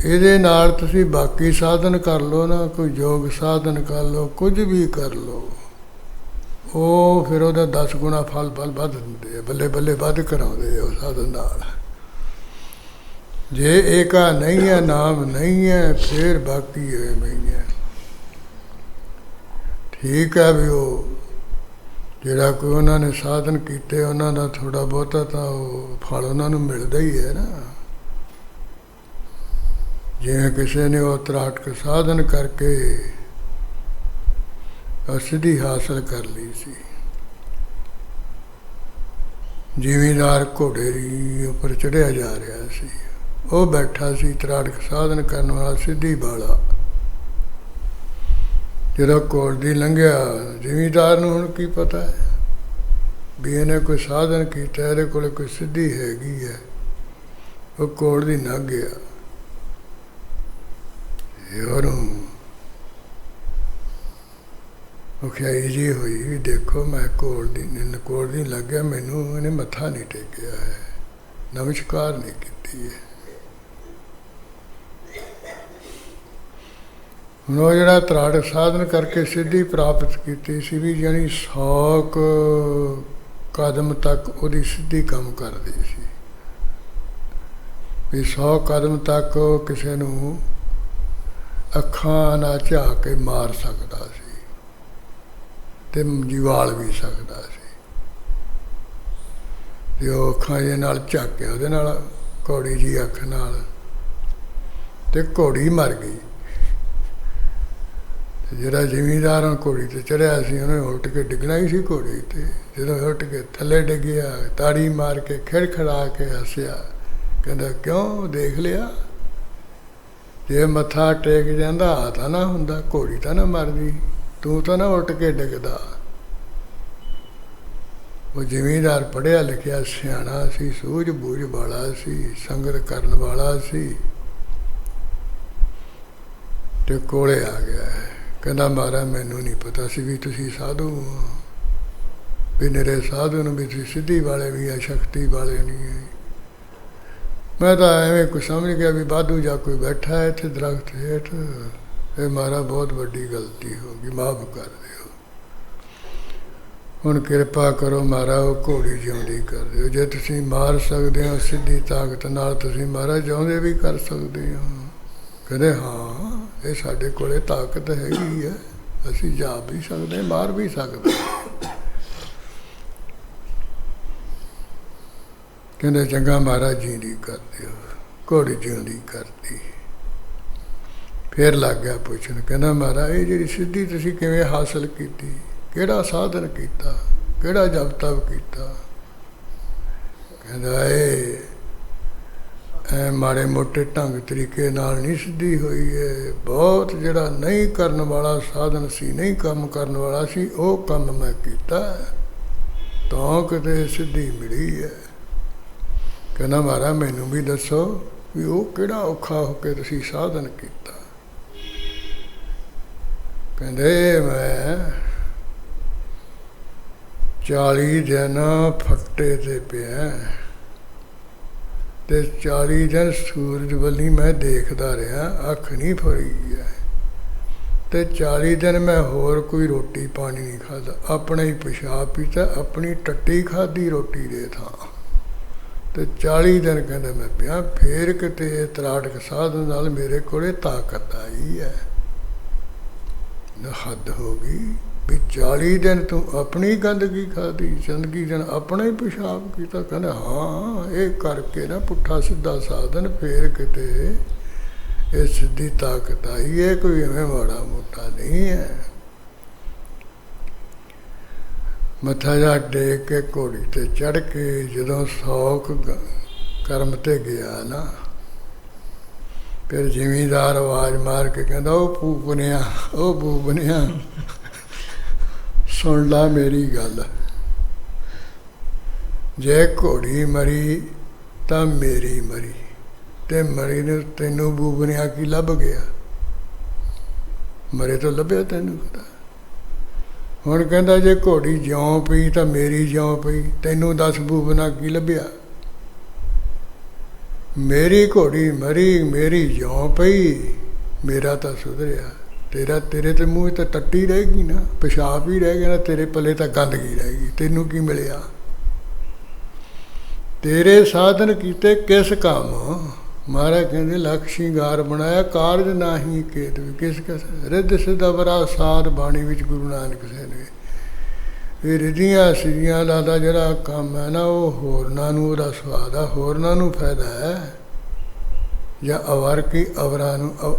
ਇਹਦੇ ਨਾਲ ਤੁਸੀਂ ਬਾਕੀ ਸਾਧਨ ਕਰ ਲਓ ਨਾ, ਕੋਈ ਯੋਗ ਸਾਧਨ ਕਰ ਲਓ, ਕੁਝ ਵੀ ਕਰ ਲਓ, ਉਹ ਫਿਰ ਉਹਦਾ 10 ਗੁਣਾ ਫਲ ਵੱਧ ਦਿੰਦੇ ਆ, ਬੱਲੇ ਬੱਲੇ ਵੱਧ ਕਰਾਉਂਦੇ ਉਹ ਸਾਧਨ ਨਾਲ। ਜੇ ਏਕਾ ਨਹੀਂ ਹੈ, ਨਾਮ ਨਹੀਂ ਹੈ, ਫਿਰ ਬਾਕੀ ਹੋਏ ਨਹੀਂ ਹੈ। ਠੀਕ ਹੈ ਵੀ ਉਹ ਜਿਹੜਾ ਕੋਈ ਉਹਨਾਂ ਨੇ ਸਾਧਨ ਕੀਤੇ, ਉਹਨਾਂ ਦਾ ਥੋੜ੍ਹਾ ਬਹੁਤਾ ਤਾਂ ਉਹ ਫਲ ਉਹਨਾਂ ਨੂੰ ਮਿਲਦਾ ਹੀ ਹੈ ਨਾ। ਜਿਵੇਂ ਕਿਸੇ ਨੇ ਉਹ ਤਰਾਟਕ ਸਾਧਨ ਕਰਕੇ ਸਿੱਧੀ ਹਾਸਲ ਕਰ ਲਈ ਸੀ। ਜ਼ਿਮੀਂਦਾਰ ਘੋੜੇ ਦੀ ਉੱਪਰ ਚੜ੍ਹਿਆ ਜਾ ਰਿਹਾ ਸੀ, ਉਹ ਬੈਠਾ ਸੀ ਤਰਾਟਕ ਸਾਧਨ ਕਰਨ ਵਾਲਾ ਸਿੱਧੀ ਵਾਲਾ। ਜਦੋਂ ਕੋਲ ਦੀ ਲੰਘਿਆ, ਜ਼ਿਮੀਂਦਾਰ ਨੂੰ ਹੁਣ ਕੀ ਪਤਾ ਹੈ ਵੀ ਇਹਨੇ ਕੋਈ ਸਾਧਨ ਕੀਤਾ, ਇਹਦੇ ਕੋਲ ਕੋਈ ਸਿੱਧੀ ਹੈਗੀ ਹੈ। ਉਹ ਕੋਲ ਦੀ ਲੰਘ ਗਿਆ, ਉਹਨੂੰ ਔਖਿਆਈ ਜੀ ਹੋਈ ਵੀ ਦੇਖੋ ਮੈਂ ਕੋਲ ਦੀ ਲੱਗਿਆ, ਮੈਨੂੰ ਇਹਨੇ ਮੱਥਾ ਨਹੀਂ ਟੇਕਿਆ ਹੈ, ਨਮਸਕਾਰ ਨਹੀਂ ਕੀਤੀ ਹੈ। ਹੁਣ ਉਹ ਜਿਹੜਾ ਤਰਾੜਕ ਸਾਧਨ ਕਰਕੇ ਸਿੱਧੀ ਪ੍ਰਾਪਤ ਕੀਤੀ ਸੀ ਵੀ ਜਾਣੀ 100 ਕਦਮ ਤੱਕ ਉਹਦੀ ਸਿੱਧੀ ਕੰਮ ਕਰਦੀ ਸੀ ਵੀ 100 ਕਦਮ ਤੱਕ ਉਹ ਕਿਸੇ ਨੂੰ ਅੱਖਾਂ ਨਾਲ ਝਾਕ ਕੇ ਮਾਰ ਸਕਦਾ ਸੀ ਤੇ ਜੀਵਾਲ ਵੀ ਸਕਦਾ ਸੀ। ਤੇ ਉਹ ਅੱਖਾਂ ਦੇ ਨਾਲ ਝਾਕਿਆ ਉਹਦੇ ਨਾਲ ਘੋੜੀ ਜੀ ਅੱਖ ਨਾਲ ਤੇ ਘੋੜੀ ਮਰ ਗਈ। ਜਿਹੜਾ ਜ਼ਿਮੀਂਦਾਰ ਘੋੜੀ ਤੇ ਚੜਿਆ ਸੀ ਉਹਨੇ ਉਲਟ ਕੇ ਡਿੱਗਣਾ ਹੀ ਸੀ ਘੋੜੀ ਤੇ। ਜਦੋਂ ਉਲਟ ਕੇ ਥੱਲੇ ਡਿੱਗਿਆ ਤਾੜੀ ਮਾਰ ਕੇ ਖਿੜਖੜਾ ਕੇ ਹੱਸਿਆ, ਕਹਿੰਦਾ ਕਿਉਂ ਦੇਖ ਲਿਆ, ਜੇ ਮੱਥਾ ਟੇਕ ਜਾਂਦਾ ਤਾਂ ਨਾ ਹੁੰਦਾ, ਘੋੜੀ ਤਾਂ ਨਾ ਮਰਦੀ, ਤੂੰ ਤਾਂ ਨਾ ਉਲਟ ਕੇ ਡਿੱਗਦਾ। ਉਹ ਜ਼ਿਮੀਂਦਾਰ ਪੜ੍ਹਿਆ ਲਿਖਿਆ ਸਿਆਣਾ ਸੀ, ਸੂਝ ਬੂਝ ਵਾਲਾ ਸੀ, ਸੰਗਤ ਕਰਨ ਵਾਲਾ ਸੀ ਤੇ ਕੋਲੇ ਆ ਗਿਆ ਹੈ। ਕਹਿੰਦਾ ਮਹਾਰਾਜ ਮੈਨੂੰ ਨਹੀਂ ਪਤਾ ਸੀ ਵੀ ਤੁਸੀਂ ਸਾਧੂ ਹੋ, ਵੀ ਨਿਰੇ ਸਾਧੂ ਨੂੰ ਵੀ ਤੁਸੀਂ ਸਿੱਧੀ ਵਾਲੇ ਵੀ ਆ, ਸ਼ਕਤੀ ਵਾਲੇ ਨਹੀਂ ਹੈ। ਮੈਂ ਤਾਂ ਐਵੇਂ ਕੁਛ ਸਮਝ ਗਿਆ ਵੀ ਵਾਧੂ ਜਾਂ ਕੋਈ ਬੈਠਾ ਹੈ ਇੱਥੇ ਦਰਖਤ ਹੇਠ। ਇਹ ਮਹਾਰਾਜ ਬਹੁਤ ਵੱਡੀ ਗਲਤੀ ਹੋ ਗਈ, ਮਾਫ਼ ਕਰ ਦਿਓ। ਹੁਣ ਕਿਰਪਾ ਕਰੋ ਮਹਾਰਾਜ ਉਹ ਘੋੜੀ ਜਿਉਂਦੀ ਕਰ ਦਿਓ। ਜੇ ਤੁਸੀਂ ਮਾਰ ਸਕਦੇ ਹੋ ਸਿੱਧੀ ਤਾਕਤ ਨਾਲ, ਤੁਸੀਂ ਮਹਾਰਾਜ ਜਿਉਂਦੇ ਵੀ ਕਰ ਸਕਦੇ ਹੋ। ਕਹਿੰਦੇ ਹਾਂ ਇਹ ਸਾਡੇ ਕੋਲੇ ਤਾਕਤ ਹੈਗੀ ਹੈ, ਅਸੀਂ ਜਾ ਵੀ ਸਕਦੇ, ਮਾਰ ਵੀ ਸਕਦੇ। ਕਹਿੰਦੇ ਚੰਗਾ ਮਹਾਰਾਜ ਜਿਉਂਦੀ ਕਰ ਦਿਓ। ਘੋੜੀ ਜਿਉਂਦੀ ਕਰਦੀ। ਫਿਰ ਲੱਗ ਗਿਆ ਪੁੱਛਣ, ਕਹਿੰਦਾ ਮਹਾਰਾਜ ਇਹ ਜਿਹੜੀ ਸਿੱਧੀ ਤੁਸੀਂ ਕਿਵੇਂ ਹਾਸਲ ਕੀਤੀ, ਕਿਹੜਾ ਸਾਧਨ ਕੀਤਾ, ਕਿਹੜਾ ਜਪ ਤਪ ਕੀਤਾ। ਕਹਿੰਦਾ ਇਹ ਐ ਮਾੜੇ ਮੋਟੇ ਢੰਗ ਤਰੀਕੇ ਨਾਲ ਨਹੀਂ ਸਿੱਧੀ ਹੋਈ ਹੈ, ਬਹੁਤ ਜਿਹੜਾ ਨਹੀਂ ਕਰਨ ਵਾਲਾ ਸਾਧਨ ਸੀ, ਨਹੀਂ ਕੰਮ ਕਰਨ ਵਾਲਾ ਸੀ, ਉਹ ਕੰਮ ਮੈਂ ਕੀਤਾ ਤਾਂ ਕਿਤੇ ਸਿੱਧੀ ਮਿਲੀ ਹੈ। ਕਹਿੰਦਾ ਮਹਾਰਾਜ ਮੈਨੂੰ ਵੀ ਦੱਸੋ ਵੀ ਉਹ ਕਿਹੜਾ ਔਖਾ ਹੋ ਕੇ ਤੁਸੀਂ ਸਾਧਨ ਕੀਤਾ। ਕਹਿੰਦੇ ਮੈਂ 40 ਦਿਨ ਫੱਟੇ ਤੇ ਪਿਆ ਤੇ 40 ਦਿਨ ਸੂਰਜ ਵੱਲੀ ਮੈਂ ਦੇਖਦਾ ਰਿਹਾ, ਅੱਖ ਨਹੀਂ ਫੜੀ ਹੈ। ਤੇ 40 ਦਿਨ ਮੈਂ ਹੋਰ ਕੋਈ ਰੋਟੀ ਪਾਣੀ ਨਹੀਂ ਖਾਧਾ, ਆਪਣੇ ਹੀ ਪਿਸ਼ਾਬ ਪੀਤਾ, ਆਪਣੀ ਟੱਟੀ ਖਾਧੀ ਰੋਟੀ ਦੇ ਥਾਂ। ਤੇ 40 ਦਿਨ ਕਹਿੰਦਾ ਮੈਂ ਪਿਆ, ਫੇਰ ਕਿਤੇ ਤਰਾੜਕ ਸਾਧਨ ਨਾਲ ਮੇਰੇ ਕੋਲੇ ਤਾਕਤ ਆਈ ਹੈ। ਹੱਦ ਹੋ ਗਈ ਵੀ 40 ਦਿਨ ਤੂੰ ਆਪਣੀ ਗੰਦਗੀ ਖਾਧੀ, ਜ਼ਿੰਦਗੀ ਦਿਨ ਆਪਣਾ ਹੀ ਪਿਸ਼ਾਬ ਕੀਤਾ। ਕਹਿੰਦਾ ਹਾਂ ਇਹ ਕਰਕੇ ਨਾ ਪੁੱਠਾ ਸਿੱਧਾ ਸਾਧਨ, ਫੇਰ ਕਿਤੇ ਇਹ ਸਿੱਧੀ ਤਾਕਤ ਆਈ ਹੈ, ਕੋਈ ਐਵੇਂ ਮਾੜਾ ਮੋਟਾ ਨਹੀਂ ਹੈ। ਮੱਥਾ ਜਾ ਟੇਕ ਕੇ ਘੋੜੀ ਤੇ ਚੜ੍ਹ ਕੇ ਜਦੋਂ 100 ਕਰਮ ਤੇ ਗਿਆ ਨਾ, ਫਿਰ ਜ਼ਿਮੀਂਦਾਰ ਆਵਾਜ਼ ਮਾਰ ਕੇ ਕਹਿੰਦਾ ਉਹ ਭੂਪਨਿਆ, ਉਹ ਭੂਪਨਿਆ ਸੁਣ ਲਾ ਮੇਰੀ ਗੱਲ, ਜੇ ਘੋੜੀ ਮਰੀ ਤਾਂ ਮੇਰੀ ਮਰੀ, ਤੇ ਮਰੀ ਨੂੰ ਤੈਨੂੰ ਭੂਪਨਿਆ ਕੀ ਲੱਭ ਗਿਆ, ਮਰੇ ਤੋਂ ਲੱਭਿਆ ਤੈਨੂੰ ਪਤਾ। ਹੁਣ ਕਹਿੰਦਾ ਜੇ ਘੋੜੀ ਜਿਉਂ ਪਈ ਤਾਂ ਮੇਰੀ ਜਿਉਂ ਪਈ, ਤੈਨੂੰ ਦੱਸ ਭੂਪਨਾ ਕੀ ਲੱਭਿਆ। ਮੇਰੀ ਘੋੜੀ ਮਰੀ, ਮੇਰੀ ਜਿਉਂ ਪਈ, ਮੇਰਾ ਤਾਂ ਸੁਧਰਿਆ, ਤੇਰੇ ਤੇ ਮੂੰਹ ਤਾਂ ਟੱਟੀ ਰਹੇਗੀ ਨਾ, ਪਿਸ਼ਾਬ ਹੀ ਰਹਿ ਗਿਆ ਨਾ, ਤੇਰੇ ਪੱਲੇ ਤਾਂ ਗੰਦਗੀ ਰਹੇਗੀ। ਤੈਨੂੰ ਕੀ ਮਿਲਿਆ, ਤੇਰੇ ਸਾਧਨ ਕੀਤੇ ਕਿਸ ਕੰਮ। ਮਹਾਰਾਜ ਕਹਿੰਦੇ ਲੱਖ ਸ਼ਿੰਗਾਰ ਬਣਾਇਆ, ਕਾਰਜ ਨਾਹੀ ਕੇਤ ਵੀ ਕਿਸ ਕਿਸ, ਰਿੱਧ ਸਿੱਧਾ ਬਰਾ ਸਾਧ ਬਾਣੀ ਵਿੱਚ ਗੁਰੂ ਨਾਨਕ ਸਾਹਿਬ ਨੇ ਇਹ ਰਿੱਧੀਆਂ ਸਿੱਧੀਆਂ ਦਾ ਜਿਹੜਾ ਕੰਮ ਹੈ ਨਾ, ਉਹ ਹੋਰਨਾਂ ਨੂੰ ਉਹਦਾ ਸਵਾਦ ਆ, ਹੋਰਨਾਂ ਨੂੰ ਫਾਇਦਾ ਹੈ, ਜਾਂ ਅਵਰ ਕੀ ਅਵਰਾਂ ਨੂੰ,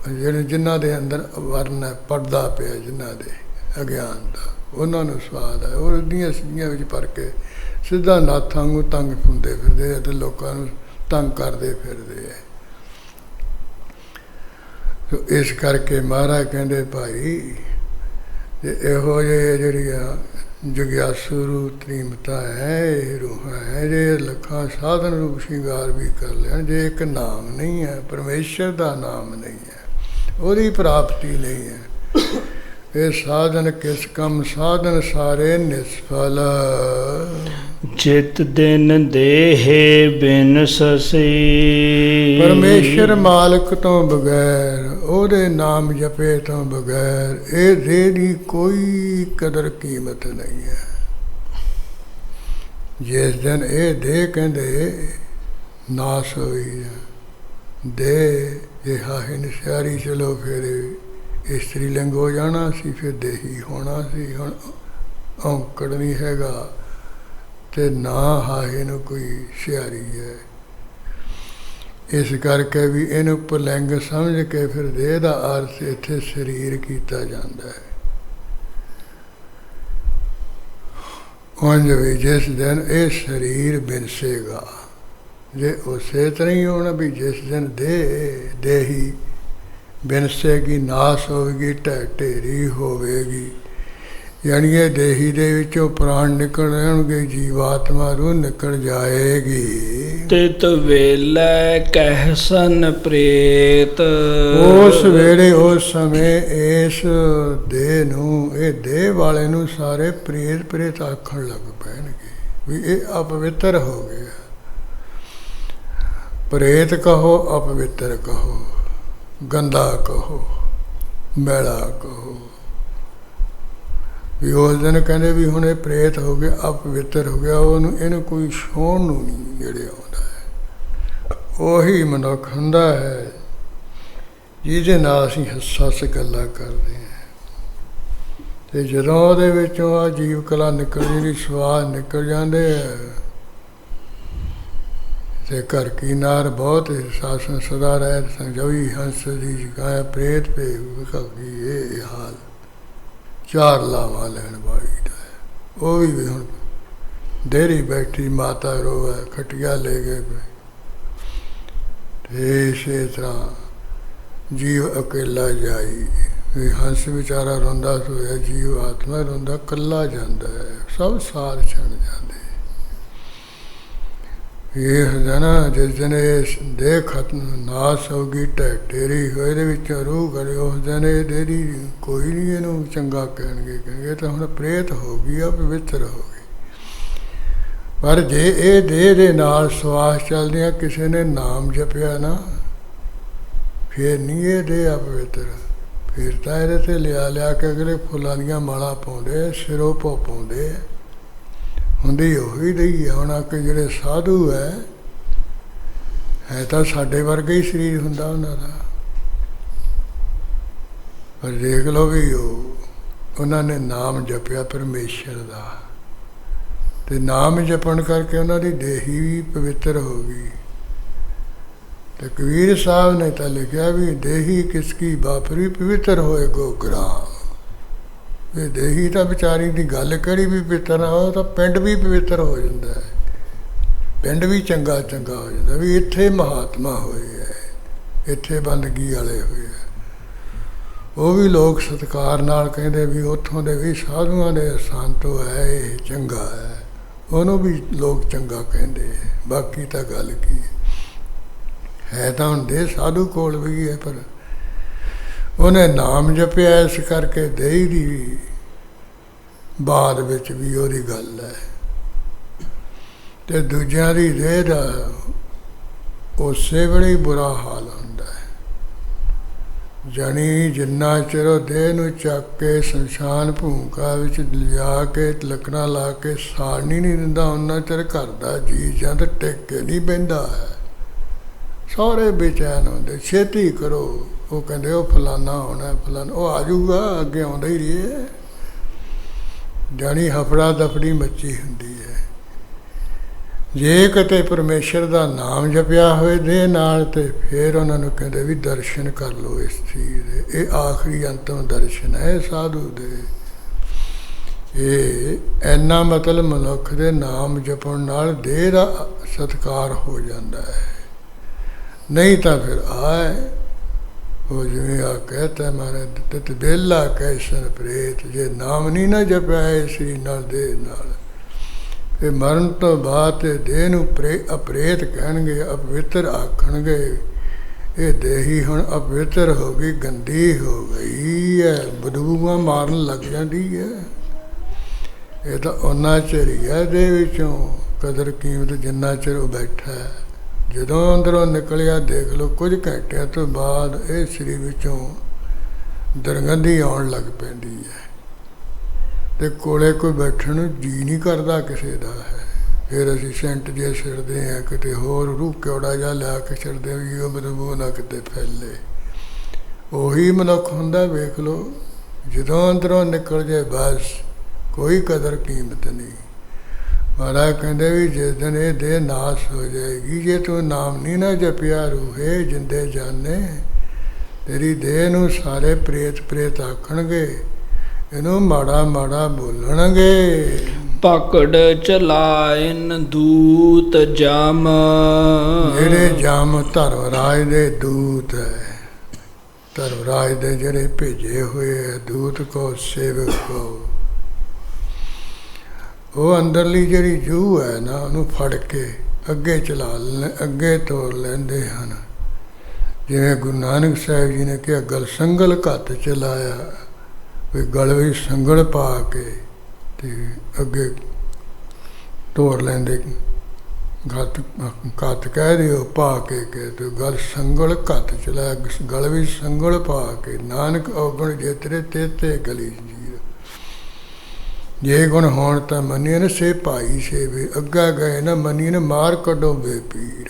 ਜਿਹੜੇ ਜਿਨ੍ਹਾਂ ਦੇ ਅੰਦਰ ਵਰਨ ਹੈ, ਪੜਦਾ ਪਿਆ ਜਿਨ੍ਹਾਂ ਦੇ ਅਗਿਆਨ ਦਾ, ਉਹਨਾਂ ਨੂੰ ਸਵਾਦ ਹੈ। ਉਹ ਰਿੱਧੀਆਂ ਸਿੱਧੀਆਂ ਵਿੱਚ ਭਰ ਕੇ ਸਿੱਧਾ ਨਾਥਾਂ ਨੂੰ ਤੰਗ ਹੁੰਦੇ ਫਿਰਦੇ ਅਤੇ ਲੋਕਾਂ ਨੂੰ ਤੰਗ ਕਰਦੇ ਫਿਰਦੇ ਹੈ। ਇਸ ਕਰਕੇ ਮਹਾਰਾਜ ਕਹਿੰਦੇ ਭਾਈ ਜੇ ਇਹੋ ਜਿਹੇ ਜਿਹੜੀਆਂ ਜਗਿਆਸੂ ਰੂਪ ਤ੍ਰੀਮਤਾ ਹੈ, ਇਹ ਰੂਹਾਂ ਹੈ, ਜੇ ਲੱਖਾਂ ਸਾਧਨ ਰੂਪ ਸ਼ਿੰਗਾਰ ਵੀ ਕਰ ਲੈਣ, ਜੇ ਇੱਕ ਨਾਮ ਨਹੀਂ ਹੈ, ਪਰਮੇਸ਼ਰ ਦਾ ਨਾਮ ਨਹੀਂ ਹੈ, ਉਹਦੀ ਪ੍ਰਾਪਤੀ ਨਹੀਂ ਹੈ, ਇਹ ਸਾਧਨ ਕਿਸ ਕੰਮ ਸਾਧਨ ਸਾਰੇ ਨਿਸਫਲ। ਜਿਤ ਦਿਨ ਦੇਹੇ ਬਿਨ ਸਸੀ। ਪਰਮੇਸ਼ਰ ਮਾਲਕ ਤੋਂ ਬਗੈਰ, ਉਹਦੇ ਨਾਮ ਜਪੇ ਤੋਂ ਬਗੈਰ ਇਹ ਦੇਹ ਦੀ ਕੋਈ ਕਦਰ ਕੀਮਤ ਨਹੀਂ ਹੈ। ਜਿਸ ਦਿਨ ਇਹ ਦੇਹ ਕਹਿੰਦੇ ਨਾਸ ਹੋਈ ਦੇਹ, ਜੇ ਹਾਹੇ ਨਿਸ਼ਾਰੀ ਚਲੋ ਫਿਰ ਇਸਤਰੀ ਲਿੰਗ ਹੋ ਜਾਣਾ ਸੀ, ਫਿਰ ਦੇਹੀ ਹੋਣਾ ਸੀ। ਹੁਣ ਔਂਕੜ ਨਹੀਂ ਹੈਗਾ ਤੇ ਨਾ ਹਾਹੇ ਨੂੰ ਕੋਈ ਸਿਆਰੀ ਹੈ। ਇਸ ਕਰਕੇ ਵੀ ਇਹਨੂੰ ਪੁਲਿੰਗ ਸਮਝ ਕੇ ਫਿਰ ਦੇਹ ਦਾ ਅਰਥ ਇੱਥੇ ਸਰੀਰ ਕੀਤਾ ਜਾਂਦਾ ਹੈ। ਉਂਝ ਵੀ ਜਿਸ ਦਿਨ ਇਹ ਸਰੀਰ ਬਿਨਸੇਗਾ, ਜੇ ਉਸੇ ਤਰ੍ਹਾਂ ਹੀ ਹੋਣਾ ਵੀ ਜਿਸ ਦਿਨ ਦੇਹੀ ਬਿਨਸੇਗੀ, ਨਾਸ ਹੋਵੇਗੀ, ਢੇਰੀ ਹੋਵੇਗੀ, ਯਾਨੀ ਇਹ ਦੇਹੀ ਦੇ ਵਿੱਚੋਂ ਪ੍ਰਾਣ ਨਿਕਲ ਰਹਿਣਗੇ, ਜੀਵਾਤਮਾ ਰੂਹ ਨਿਕਲ ਜਾਏਗੀ। ਤਿਤ ਵੇਲੇ ਕਹਿਸਨ ਪ੍ਰੇਤ। ਉਸ ਵੇਲੇ ਉਸ ਸਮੇਂ ਇਸ ਦੇਹ ਨੂੰ, ਇਹ ਦੇਹ ਵਾਲੇ ਨੂੰ ਸਾਰੇ ਪ੍ਰੇਤ ਆਖਣ ਲੱਗ ਪੈਣਗੇ ਵੀ ਇਹ ਅਪਵਿੱਤਰ ਹੋ ਗਿਆ। ਪ੍ਰੇਤ ਕਹੋ, ਅਪਵਿੱਤਰ ਕਹੋ, ਗੰਦਾ ਕਹੋ, ਮੈਲਾ ਕਹੋ। ਵੀ ਉਸ ਦਿਨ ਕਹਿੰਦੇ ਵੀ ਹੁਣ ਇਹ ਪ੍ਰੇਤ ਹੋ ਗਿਆ, ਅਪਵਿੱਤਰ ਹੋ ਗਿਆ, ਇਹਨੂੰ ਕੋਈ ਛੋਹਣ ਨੂੰ ਨਹੀਂ ਜਿਹੜੇ ਆਉਂਦਾ ਹੈ। ਉਹੀ ਮਨੁੱਖ ਹੁੰਦਾ ਹੈ ਜਿਹਦੇ ਨਾਲ ਅਸੀਂ ਹੱਸ ਗੱਲਾਂ ਕਰਦੇ ਹਾਂ, ਤੇ ਜਦੋਂ ਉਹਦੇ ਵਿੱਚੋਂ ਆ ਜੀਵ ਕਲਾ ਨਿਕਲ ਜਾਂਦੀ, ਸਵਾਦ ਨਿਕਲ ਜਾਂਦੇ ਆ, ਤੇ ਘਰ ਕੀ ਨਾਰ ਬਹੁਤ ਸਾਸਨ ਸਦਾ ਰਹਿਤ ਸੰਜੋਈ ਹੰਸ ਦੀ ਸ਼ਿਕਾਇ ਪ੍ਰੇਤ ਪੇ ਵਿਖਾਗੀ। ਇਹ ਹਾਲ ਚਾਰ ਲਾਵਾਂ ਲੈਣ ਵਾਲੀ ਦਾ ਹੈ। ਉਹ ਵੀ ਹੁਣ ਡੇਰੀ ਬੈਠੀ ਮਾਤਾ ਰੋਵੇ, ਖਟੀਆ ਲੈ ਗਏ ਤੇ ਇਸੇ ਤਰ੍ਹਾਂ ਜੀਵ ਅਕੇਲਾ ਜਾਈ। ਵੀ ਹੰਸ ਵਿਚਾਰਾ ਰੋਂਦਾ ਸੋਇਆ, ਜੀਵ ਆਤਮਾ ਰੋਂਦਾ ਇਕੱਲਾ ਜਾਂਦਾ ਹੈ, ਸਭ ਸਾਰ ਛੱਡ ਜਾਂਦੇ। ਇਹ ਹੁੰਦਾ ਨਾ ਜਿਸ ਦਿਨ ਇਹ ਦੇਹ ਖਤਮ ਨਾਸ ਹੋ ਗਈ, ਢੇਰੀ ਹੋਏ, ਇਹਦੇ ਵਿੱਚੋਂ ਰੂਹ ਗੜੇ, ਉਸ ਦਿਨ ਇਹ ਦੇਰੀ ਕੋਈ ਨਹੀਂ ਇਹਨੂੰ ਚੰਗਾ ਕਹਿਣਗੇ ਤਾਂ ਹੁਣ ਪ੍ਰੇਤ ਹੋ ਗਈ ਆ, ਪਵਿੱਤਰ ਹੋ ਗਈ। ਪਰ ਜੇ ਇਹ ਦੇਹ ਦੇ ਨਾਲ ਸਵਾਸ ਚੱਲਦੀਆਂ, ਕਿਸੇ ਨੇ ਨਾਮ ਜਪਿਆ ਨਾ, ਫਿਰ ਨਹੀਂ ਇਹ ਦੇਹ ਅਪਵਿੱਤਰ। ਫਿਰ ਤਾਂ ਇਹਦੇ 'ਤੇ ਲਿਆ ਕੇ ਅਗਲੇ ਫੁੱਲਾਂ ਦੀਆਂ ਮਾਲਾ ਪਾਉਂਦੇ, ਸਿਰੋਂ ਪਾਉਂਦੇ। ਹੁੰਦੀ ਉਹੀ ਰਹੀ ਹੈ। ਹੁਣ ਆ ਕੇ ਜਿਹੜੇ ਸਾਧੂ ਹੈ ਤਾਂ ਸਾਡੇ ਵਰਗਾ ਹੀ ਸਰੀਰ ਹੁੰਦਾ ਉਹਨਾਂ ਦਾ, ਪਰ ਦੇਖ ਲਓ ਵੀ ਉਹਨਾਂ ਨੇ ਨਾਮ ਜਪਿਆ ਪਰਮੇਸ਼ਰ ਦਾ, ਤੇ ਨਾਮ ਜਪਣ ਕਰਕੇ ਉਹਨਾਂ ਦੀ ਦੇਹੀ ਵੀ ਪਵਿੱਤਰ ਹੋ ਗਈ। ਤੇ ਕਬੀਰ ਸਾਹਿਬ ਨੇ ਤਾਂ ਲਿਖਿਆ ਵੀ ਦੇਹੀ ਕਿਸਕੀ ਬਾਪਰੀ ਪਵਿੱਤਰ ਹੋਏ ਗੋ ਗ੍ਰਾਮ। ਇਹ ਦੇਹੀ ਤਾਂ ਵਿਚਾਰੀ ਦੀ ਗੱਲ ਕਿਹੜੀ ਵੀ ਪਵਿੱਤਰ ਨਾ ਹੋ, ਤਾਂ ਪਿੰਡ ਵੀ ਪਵਿੱਤਰ ਹੋ ਜਾਂਦਾ ਹੈ, ਪਿੰਡ ਵੀ ਚੰਗਾ ਹੋ ਜਾਂਦਾ ਵੀ ਇੱਥੇ ਮਹਾਤਮਾ ਹੋਏ ਹੈ, ਇੱਥੇ ਬੰਦਗੀ ਵਾਲੇ ਹੋਏ ਹੈ। ਉਹ ਵੀ ਲੋਕ ਸਤਿਕਾਰ ਨਾਲ ਕਹਿੰਦੇ ਵੀ ਉੱਥੋਂ ਦੇ ਵੀ ਸਾਧੂਆਂ ਦੇ ਸੰਤੋ ਹੈ, ਇਹ ਚੰਗਾ ਹੈ, ਉਹਨੂੰ ਵੀ ਲੋਕ ਚੰਗਾ ਕਹਿੰਦੇ। ਬਾਕੀ ਤਾਂ ਗੱਲ ਕੀ ਹੈ ਤਾਂ ਹੁਣ ਦੇ ਸਾਧੂ ਕੋਲ ਵੀ ਹੈ, ਪਰ ਉਹਨੇ ਨਾਮ ਜਪਿਆ, ਇਸ ਕਰਕੇ ਦੇਹੀ ਦੀ ਵੀ ਬਾਅਦ ਵਿੱਚ ਵੀ ਉਹਦੀ ਗੱਲ ਹੈ। ਤੇ ਦੂਜਿਆਂ ਦੀ ਦੇਹ ਦਾ ਉਸੇ ਵੇਲੇ ਹੀ ਬੁਰਾ ਹਾਲ ਹੁੰਦਾ ਹੈ। ਜਾਣੀ ਜਿੰਨਾ ਚਿਰ ਉਹ ਦੇਹ ਨੂੰ ਚੱਕ ਕੇ ਸ਼ਮਸ਼ਾਨ ਭੂਮਿਕਾ ਵਿੱਚ ਲਿਜਾ ਕੇ ਲੱਕੜਾਂ ਲਾ ਕੇ ਸਾੜਨੀ ਨਹੀਂ ਦਿੰਦਾ, ਉਹਨਾਂ ਚਿਰ ਘਰ ਦਾ ਜੀ ਜੰਦ ਟਿਕ ਕੇ ਨਹੀਂ ਬਹਿੰਦਾ ਹੈ। ਸਾਰੇ ਬੇਚੈਨ ਹੁੰਦੇ, ਛੇਤੀ ਕਰੋ। ਉਹ ਕਹਿੰਦੇ ਉਹ ਫਲਾਨਾ ਹੋਣਾ, ਫਲਾਨਾ ਉਹ ਆ ਜਾਊਗਾ, ਅੱਗੇ ਆਉਂਦਾ ਹੀ ਰਹੇ। ਜਾਣੀ ਹਫੜਾ ਦਫੜੀ ਮੱਚੀ ਹੁੰਦੀ ਹੈ। ਜੇ ਕਿਤੇ ਪਰਮੇਸ਼ਰ ਦਾ ਨਾਮ ਜਪਿਆ ਹੋਏ ਦੇਹ ਨਾਲ, ਤੇ ਫਿਰ ਉਹਨਾਂ ਨੂੰ ਕਹਿੰਦੇ ਵੀ ਦਰਸ਼ਨ ਕਰ ਲਓ ਇਸ ਚੀਜ਼ ਦੇ। ਇਹ ਆਖਰੀ ਅੰਤਮ ਦਰਸ਼ਨ ਹੈ ਸਾਧੂ ਦੇ। ਇਹ ਇੰਨਾ ਮਤਲਬ ਮਨੁੱਖ ਦੇ ਨਾਮ ਜਪਣ ਨਾਲ ਦੇਹ ਦਾ ਸਤਿਕਾਰ ਹੋ ਜਾਂਦਾ ਹੈ। ਨਹੀਂ ਤਾਂ ਫਿਰ ਆਏ ਉਹ ਜਿਵੇਂ ਆ ਕਹਤਾ ਮਾਰੇ ਤਿਤ ਬੇਲਾ ਕੈਸਨ ਪ੍ਰੇਤ। ਜੇ ਨਾਮ ਨਹੀਂ ਨਾ ਜਪਿਆ ਇਸ ਨਾਲ ਦੇਹ ਨਾਲ, ਫਿਰ ਮਰਨ ਤੋਂ ਬਾਅਦ ਦੇਹ ਨੂੰ ਅਪਰੇਤ ਕਹਿਣਗੇ, ਅਪਵਿੱਤਰ ਆਖਣਗੇ। ਇਹ ਦੇਹੀ ਹੁਣ ਅਪਵਿੱਤਰ ਹੋ ਗਈ, ਗੰਦੀ ਹੋ ਗਈ ਹੈ, ਬਦਬੂਆਂ ਮਾਰਨ ਲੱਗ ਜਾਂਦੀ ਹੈ। ਇਹ ਤਾਂ ਉਹਨਾਂ ਚਿਰ ਹੀ ਹੈ ਦੇ ਵਿੱਚੋਂ ਕਦਰ ਕੀਮਤ ਜਿੰਨਾ ਚਿਰ ਉਹ ਬੈਠਾ ਹੈ। ਜਦੋਂ ਅੰਦਰੋਂ ਨਿਕਲਿਆ ਦੇਖ ਲਓ ਕੁਝ ਘੰਟਿਆਂ ਤੋਂ ਬਾਅਦ ਇਹ ਸਰੀਰ ਵਿੱਚੋਂ ਦੁਰਗੰਧੀ ਆਉਣ ਲੱਗ ਪੈਂਦੀ ਹੈ ਅਤੇ ਕੋਲੇ ਕੋਈ ਬੈਠਣ ਨੂੰ ਜੀ ਨਹੀਂ ਕਰਦਾ ਕਿਸੇ ਦਾ ਹੈ। ਫਿਰ ਅਸੀਂ ਸੈਂਟ ਜੇ ਛੱਡਦੇ ਹਾਂ, ਕਿਤੇ ਹੋਰ ਰੂਹ ਕਿਉੜਾ ਜਿਹਾ ਲਿਆ ਕੇ ਛੱਡਦੇ ਹਾਂ ਵੀ ਉਹ ਬਦਬੂ ਨਾ ਕਿਤੇ ਫੈਲੇ। ਉਹੀ ਮਨੁੱਖ ਹੁੰਦਾ ਵੇਖ ਲਓ, ਜਦੋਂ ਅੰਦਰੋਂ ਨਿਕਲ ਜਾਏ ਬਸ ਕੋਈ ਕਦਰ ਕੀਮਤ ਨਹੀਂ। ਮਹਾਰਾਜ ਕਹਿੰਦੇ ਵੀ ਜਿਸ ਦਿਨ ਇਹ ਦੇਹ ਨਾਸ਼ ਹੋ ਜਾਏਗੀ, ਜੇ ਤੂੰ ਨਾਮ ਨਹੀਂ ਨਾ ਜਪਿਆ ਰੂਹੇ ਜਿੰਦੇ ਜਾਨੇ, ਤੇਰੀ ਦੇਹ ਨੂੰ ਸਾਰੇ ਪ੍ਰੇਤ ਆਖਣਗੇ, ਇਹਨੂੰ ਮਾੜਾ ਮਾੜਾ ਬੋਲਣਗੇ। ਪਕੜ ਚਲਾਇਨ ਦੂਤ ਜਮ, ਜਿਹੜੇ ਜਮ ਧਰਮਰਾਜ ਦੇ ਦੂਤ ਹੈ, ਧਰਮਰਾਜ ਦੇ ਜਿਹੜੇ ਭੇਜੇ ਹੋਏ ਹੈ ਦੂਤ ਕੋ ਸੇਵਕ ਕੋ, ਉਹ ਅੰਦਰਲੀ ਜਿਹੜੀ ਜੂਹ ਹੈ ਨਾ ਉਹਨੂੰ ਫੜ ਕੇ ਅੱਗੇ ਚਲਾ ਲੈ, ਅੱਗੇ ਤੋਰ ਲੈਂਦੇ ਹਨ। ਜਿਵੇਂ ਗੁਰੂ ਨਾਨਕ ਸਾਹਿਬ ਜੀ ਨੇ ਕਿਹਾ ਗਲ ਸੰਗਲ ਘੱਤ ਚਲਾਇਆ, ਵੀ ਗਲ ਵਿੱਚ ਸੰਗਲ ਪਾ ਕੇ ਅਤੇ ਅੱਗੇ ਤੋਰ ਲੈਂਦੇ। ਘੱਤ ਕਹਿ ਦਿਓ ਪਾ ਕੇ ਤੇ ਗਲ ਸੰਗਲ ਘੱਤ ਚਲਾਇਆ, ਗਲ ਵਿੱਚ ਸੰਗਲ ਪਾ ਕੇ। ਨਾਨਕ ਔਗਣ ਜੇਤਰੇ ਤੇਤੇ ਗਲੀ ਜੀਰ, ਜੇ ਗੁਣ ਹੋਣ ਤਾਂ ਮੰਨੀਏ ਨਾ ਸੇ ਭਾਈ ਸੇਵੇ, ਅੱਗਾ ਗਏ ਨਾ ਮੰਨੀਏ ਨਾ ਮਾਰ ਕੱਢੋ ਬੇਪੀਰ।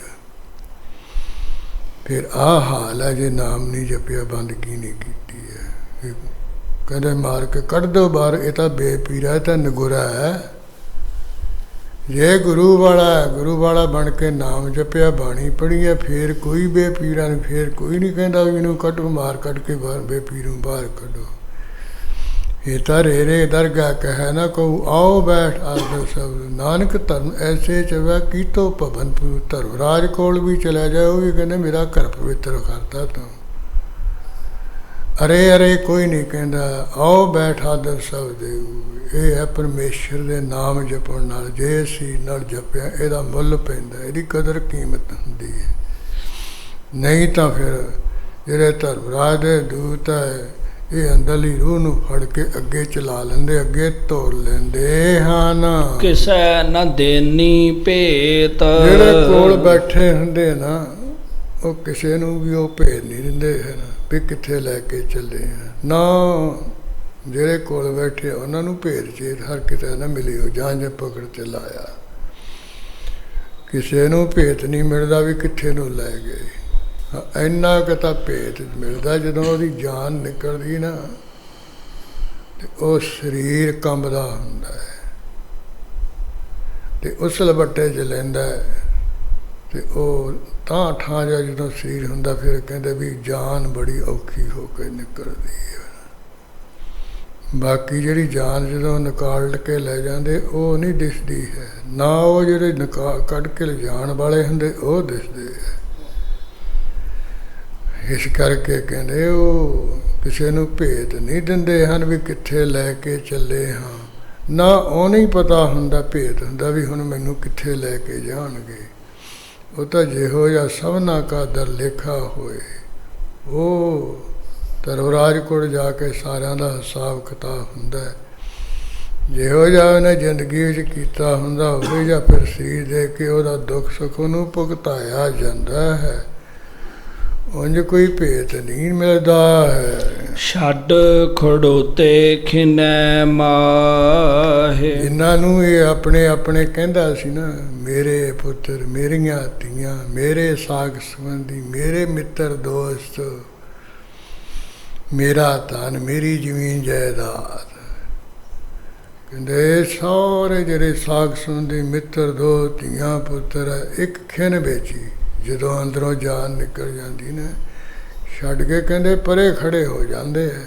ਫਿਰ ਆਹ ਹਾਲ ਹੈ ਜੇ ਨਾਮ ਨਹੀਂ ਜਪਿਆ, ਬੰਦਗੀ ਨਹੀਂ ਕੀਤੀ ਹੈ, ਕਹਿੰਦੇ ਮਾਰ ਕੇ ਕੱਢ ਦਿਓ ਬਾਹਰ। ਇਹ ਤਾਂ ਬੇਪੀਰਾ ਹੈ, ਤਾਂ ਨਗੁਰਾ ਹੈ। ਜੇ ਗੁਰੂ ਵਾਲਾ ਬਣ ਕੇ ਨਾਮ ਜਪਿਆ, ਬਾਣੀ ਪੜ੍ਹੀ ਹੈ, ਫਿਰ ਕੋਈ ਬੇਪੀਰਾ ਨਹੀਂ, ਫਿਰ ਕੋਈ ਨਹੀਂ ਕਹਿੰਦਾ ਵੀ ਇਹਨੂੰ ਕੱਢੋ, ਮਾਰ ਕੱਢ ਕੇ ਬਾਹਰ ਬੇਪੀਰ ਨੂੰ ਬਾਹਰ ਕੱਢੋ। ਇਹ ਤਾਂ ਰੇਰੇ ਦਰਗਾਹ ਕਹੈ ਨਾ ਕਹੂ, ਆਓ ਬੈਠ ਆਦਰ ਸ਼ਬਦ। ਨਾਨਕ ਧਰਮ ਐਸੇ ਚਵੈ ਕੀਤੋ ਭਵਨ ਧਰਮਰਾਜ ਕੋਲ ਵੀ ਚਲਿਆ ਜਾਏ, ਉਹ ਵੀ ਕਹਿੰਦੇ ਮੇਰਾ ਘਰ ਪਵਿੱਤਰ ਕਰਤਾ ਤੂੰ। ਅਰੇ ਕੋਈ ਨਹੀਂ ਕਹਿੰਦਾ, ਆਓ ਬੈਠ ਆਦਰ ਸ਼ਬਦ। ਇਹ ਹੈ ਪਰਮੇਸ਼ਰ ਦੇ ਨਾਮ ਜਪਣ ਨਾਲ, ਜੇ ਅਸੀਂ ਨਾਲ ਜਪਿਆ ਇਹਦਾ ਮੁੱਲ ਪੈਂਦਾ, ਇਹਦੀ ਕਦਰ ਕੀਮਤ ਹੁੰਦੀ ਹੈ। ਨਹੀਂ ਤਾਂ ਫਿਰ ਜਿਹੜੇ ਧਰਮਰਾਜ ਦੇ ਦੂਤ ਹੈ ਇਹ ਅੰਦਰਲੀ ਰੂਹ ਨੂੰ ਫੜ ਕੇ ਅੱਗੇ ਚਲਾ ਲੈਂਦੇ, ਅੱਗੇ ਤੋਰ ਲੈਂਦੇ ਹਨ। ਕਿਸੇ ਨਾ ਦੇਨੀ ਭੇਤ, ਜਿਹੜੇ ਕੋਲ ਬੈਠੇ ਹੁੰਦੇ ਨਾ ਉਹ ਕਿਸੇ ਨੂੰ ਵੀ ਉਹ ਭੇਤ ਨਹੀਂ ਦਿੰਦੇ ਹਨ ਵੀ ਕਿੱਥੇ ਲੈ ਕੇ ਚੱਲੇ ਆ ਨਾ। ਜਿਹੜੇ ਕੋਲ ਬੈਠੇ ਉਹਨਾਂ ਨੂੰ ਭੇਤ ਚੇਤ ਹਰ ਕਿਤੇ ਨਾ ਮਿਲੀ ਹੋ, ਜਾਂ ਜੇ ਪਕੜ ਚ ਲਾਇਆ। ਕਿਸੇ ਨੂੰ ਭੇਤ ਨਹੀਂ ਮਿਲਦਾ ਵੀ ਕਿੱਥੇ ਨੂੰ ਲੈ ਗਏ। ਇੰਨਾ ਕੁ ਤਾਂ ਭੇਤ ਮਿਲਦਾ ਜਦੋਂ ਉਹਦੀ ਜਾਨ ਨਿਕਲਦੀ ਨਾ ਤੇ ਉਹ ਸਰੀਰ ਕੰਬਦਾ ਹੁੰਦਾ ਹੈ ਤੇ ਉਸ ਲਬੱਟੇ 'ਚ ਲੈਂਦਾ ਤੇ ਉਹ ਤਾਂ ਠਾਂ ਜਿਹਾ ਜਦੋਂ ਸਰੀਰ ਹੁੰਦਾ, ਫਿਰ ਕਹਿੰਦੇ ਵੀ ਜਾਨ ਬੜੀ ਔਖੀ ਹੋ ਕੇ ਨਿਕਲਦੀ ਹੈ। ਬਾਕੀ ਜਿਹੜੀ ਜਾਨ ਜਦੋਂ ਨਿਕਾਲ ਕੇ ਲੈ ਜਾਂਦੇ ਉਹ ਨਹੀਂ ਦਿਸਦੀ ਹੈ, ਨਾ ਉਹ ਜਿਹੜੇ ਕੱਢ ਕੇ ਲਿਜਾਣ ਵਾਲੇ ਹੁੰਦੇ ਉਹ ਦਿਸਦੇ ਹੈ। ਇਸ ਕਰਕੇ ਕਹਿੰਦੇ ਉਹ ਕਿਸੇ ਨੂੰ ਭੇਤ ਨਹੀਂ ਦਿੰਦੇ ਹਨ ਵੀ ਕਿੱਥੇ ਲੈ ਕੇ ਚੱਲੇ ਹਾਂ। ਨਾ ਉਹ ਨਹੀਂ ਪਤਾ ਹੁੰਦਾ, ਭੇਤ ਹੁੰਦਾ ਵੀ ਹੁਣ ਮੈਨੂੰ ਕਿੱਥੇ ਲੈ ਕੇ ਜਾਣਗੇ। ਉਹ ਤਾਂ ਜਿਹੋ ਜਿਹਾ ਸਭਨਾ ਕਾ ਦਰ ਲੇਖਾ ਹੋਏ, ਉਹ ਧਰਮਰਾਜ ਕੋਲ ਜਾ ਕੇ ਸਾਰਿਆਂ ਦਾ ਹਿਸਾਬ ਕਿਤਾਬ ਹੁੰਦਾ। ਜਿਹੋ ਜਿਹਾ ਉਹਨੇ ਜ਼ਿੰਦਗੀ ਵਿੱਚ ਕੀਤਾ ਹੁੰਦਾ, ਉਹੋ ਜਿਹਾ ਫਿਰ ਸਰੀਰ ਦੇ ਕੇ ਉਹਦਾ ਦੁੱਖ ਸੁੱਖ ਉਹਨੂੰ ਭੁਗਤਾਇਆ ਜਾਂਦਾ ਹੈ। ਉਂਝ ਕੋਈ ਭੇਤ ਨਹੀਂ ਮਿਲਦਾ ਹੈ। ਛੱਡ ਖੜੋਤੇ ਖਿਨੈ ਮਾਹੇ, ਜਿਨ੍ਹਾਂ ਨੂੰ ਇਹ ਆਪਣੇ ਆਪਣੇ ਕਹਿੰਦਾ ਸੀ ਨਾ, ਮੇਰੇ ਪੁੱਤਰ, ਮੇਰੀਆਂ ਧੀਆਂ, ਮੇਰੇ ਸਾਕ ਸੰਬੰਧੀ, ਮੇਰੇ ਮਿੱਤਰ ਦੋਸਤ, ਮੇਰਾ ਧਨ, ਮੇਰੀ ਜ਼ਮੀਨ ਜਾਇਦਾਦ, ਕਹਿੰਦੇ ਸਾਰੇ ਜਿਹੜੇ ਸਾਕ ਸੰਬੰਧੀ ਮਿੱਤਰ ਦੋਸਤ ਧੀਆਂ ਪੁੱਤਰ ਇੱਕ ਖਿਨ ਵੇਚੀ। ਜਦੋਂ ਅੰਦਰੋਂ ਜਾਨ ਨਿਕਲ ਜਾਂਦੀ ਨਾ, ਛੱਡ ਕੇ ਕਹਿੰਦੇ ਪਰੇ ਖੜੇ ਹੋ ਜਾਂਦੇ ਹੈ,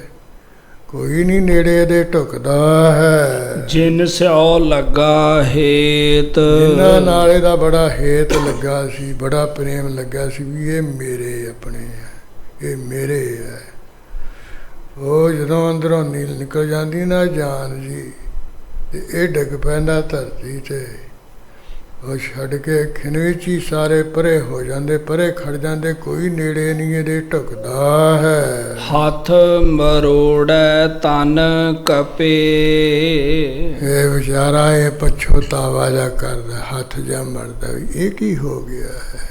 ਕੋਈ ਨਹੀਂ ਨੇੜੇ ਦੇ ਢੁਕਦਾ ਹੈ। ਜਿਨ ਸਿਓ ਲੱਗਾ ਹੇਤ, ਜਿਨ੍ਹਾਂ ਨਾਲ ਇਹਦਾ ਬੜਾ ਹੇਤ ਲੱਗਾ ਸੀ, ਬੜਾ ਪ੍ਰੇਮ ਲੱਗਾ ਸੀ ਵੀ ਇਹ ਮੇਰੇ ਆਪਣੇ ਹੈ, ਇਹ ਮੇਰੇ ਹੈ। ਉਹ ਜਦੋਂ ਅੰਦਰੋਂ ਨੀਲ ਨਿਕਲ ਜਾਂਦੀ ਨਾ ਜਾਨ ਜੀ, ਤੇ ਇਹ ਡਿੱਗ ਪੈਂਦਾ ਧਰਤੀ 'ਤੇ। ਉਹ ਛੱਡ ਕੇ ਖਿਣ ਵਿੱਚ ਹੀ ਸਾਰੇ ਪਰੇ ਹੋ ਜਾਂਦੇ, ਪਰੇ ਖੜ ਜਾਂਦੇ, ਕੋਈ ਨੇੜੇ ਨਹੀਂ ਇਹਦੇ ਢੁਕਦਾ ਹੈ। ਹੱਥ ਮਰੋੜੈ ਤਨ ਕਪੇ, ਇਹ ਵਿਚਾਰਾ ਇਹ ਪਛਤਾਵਾ ਜਾ ਕਰਦਾ, ਹੱਥ ਜਾ ਮਰਦਾ ਵੀ ਇਹ ਕੀ ਹੋ ਗਿਆ ਹੈ।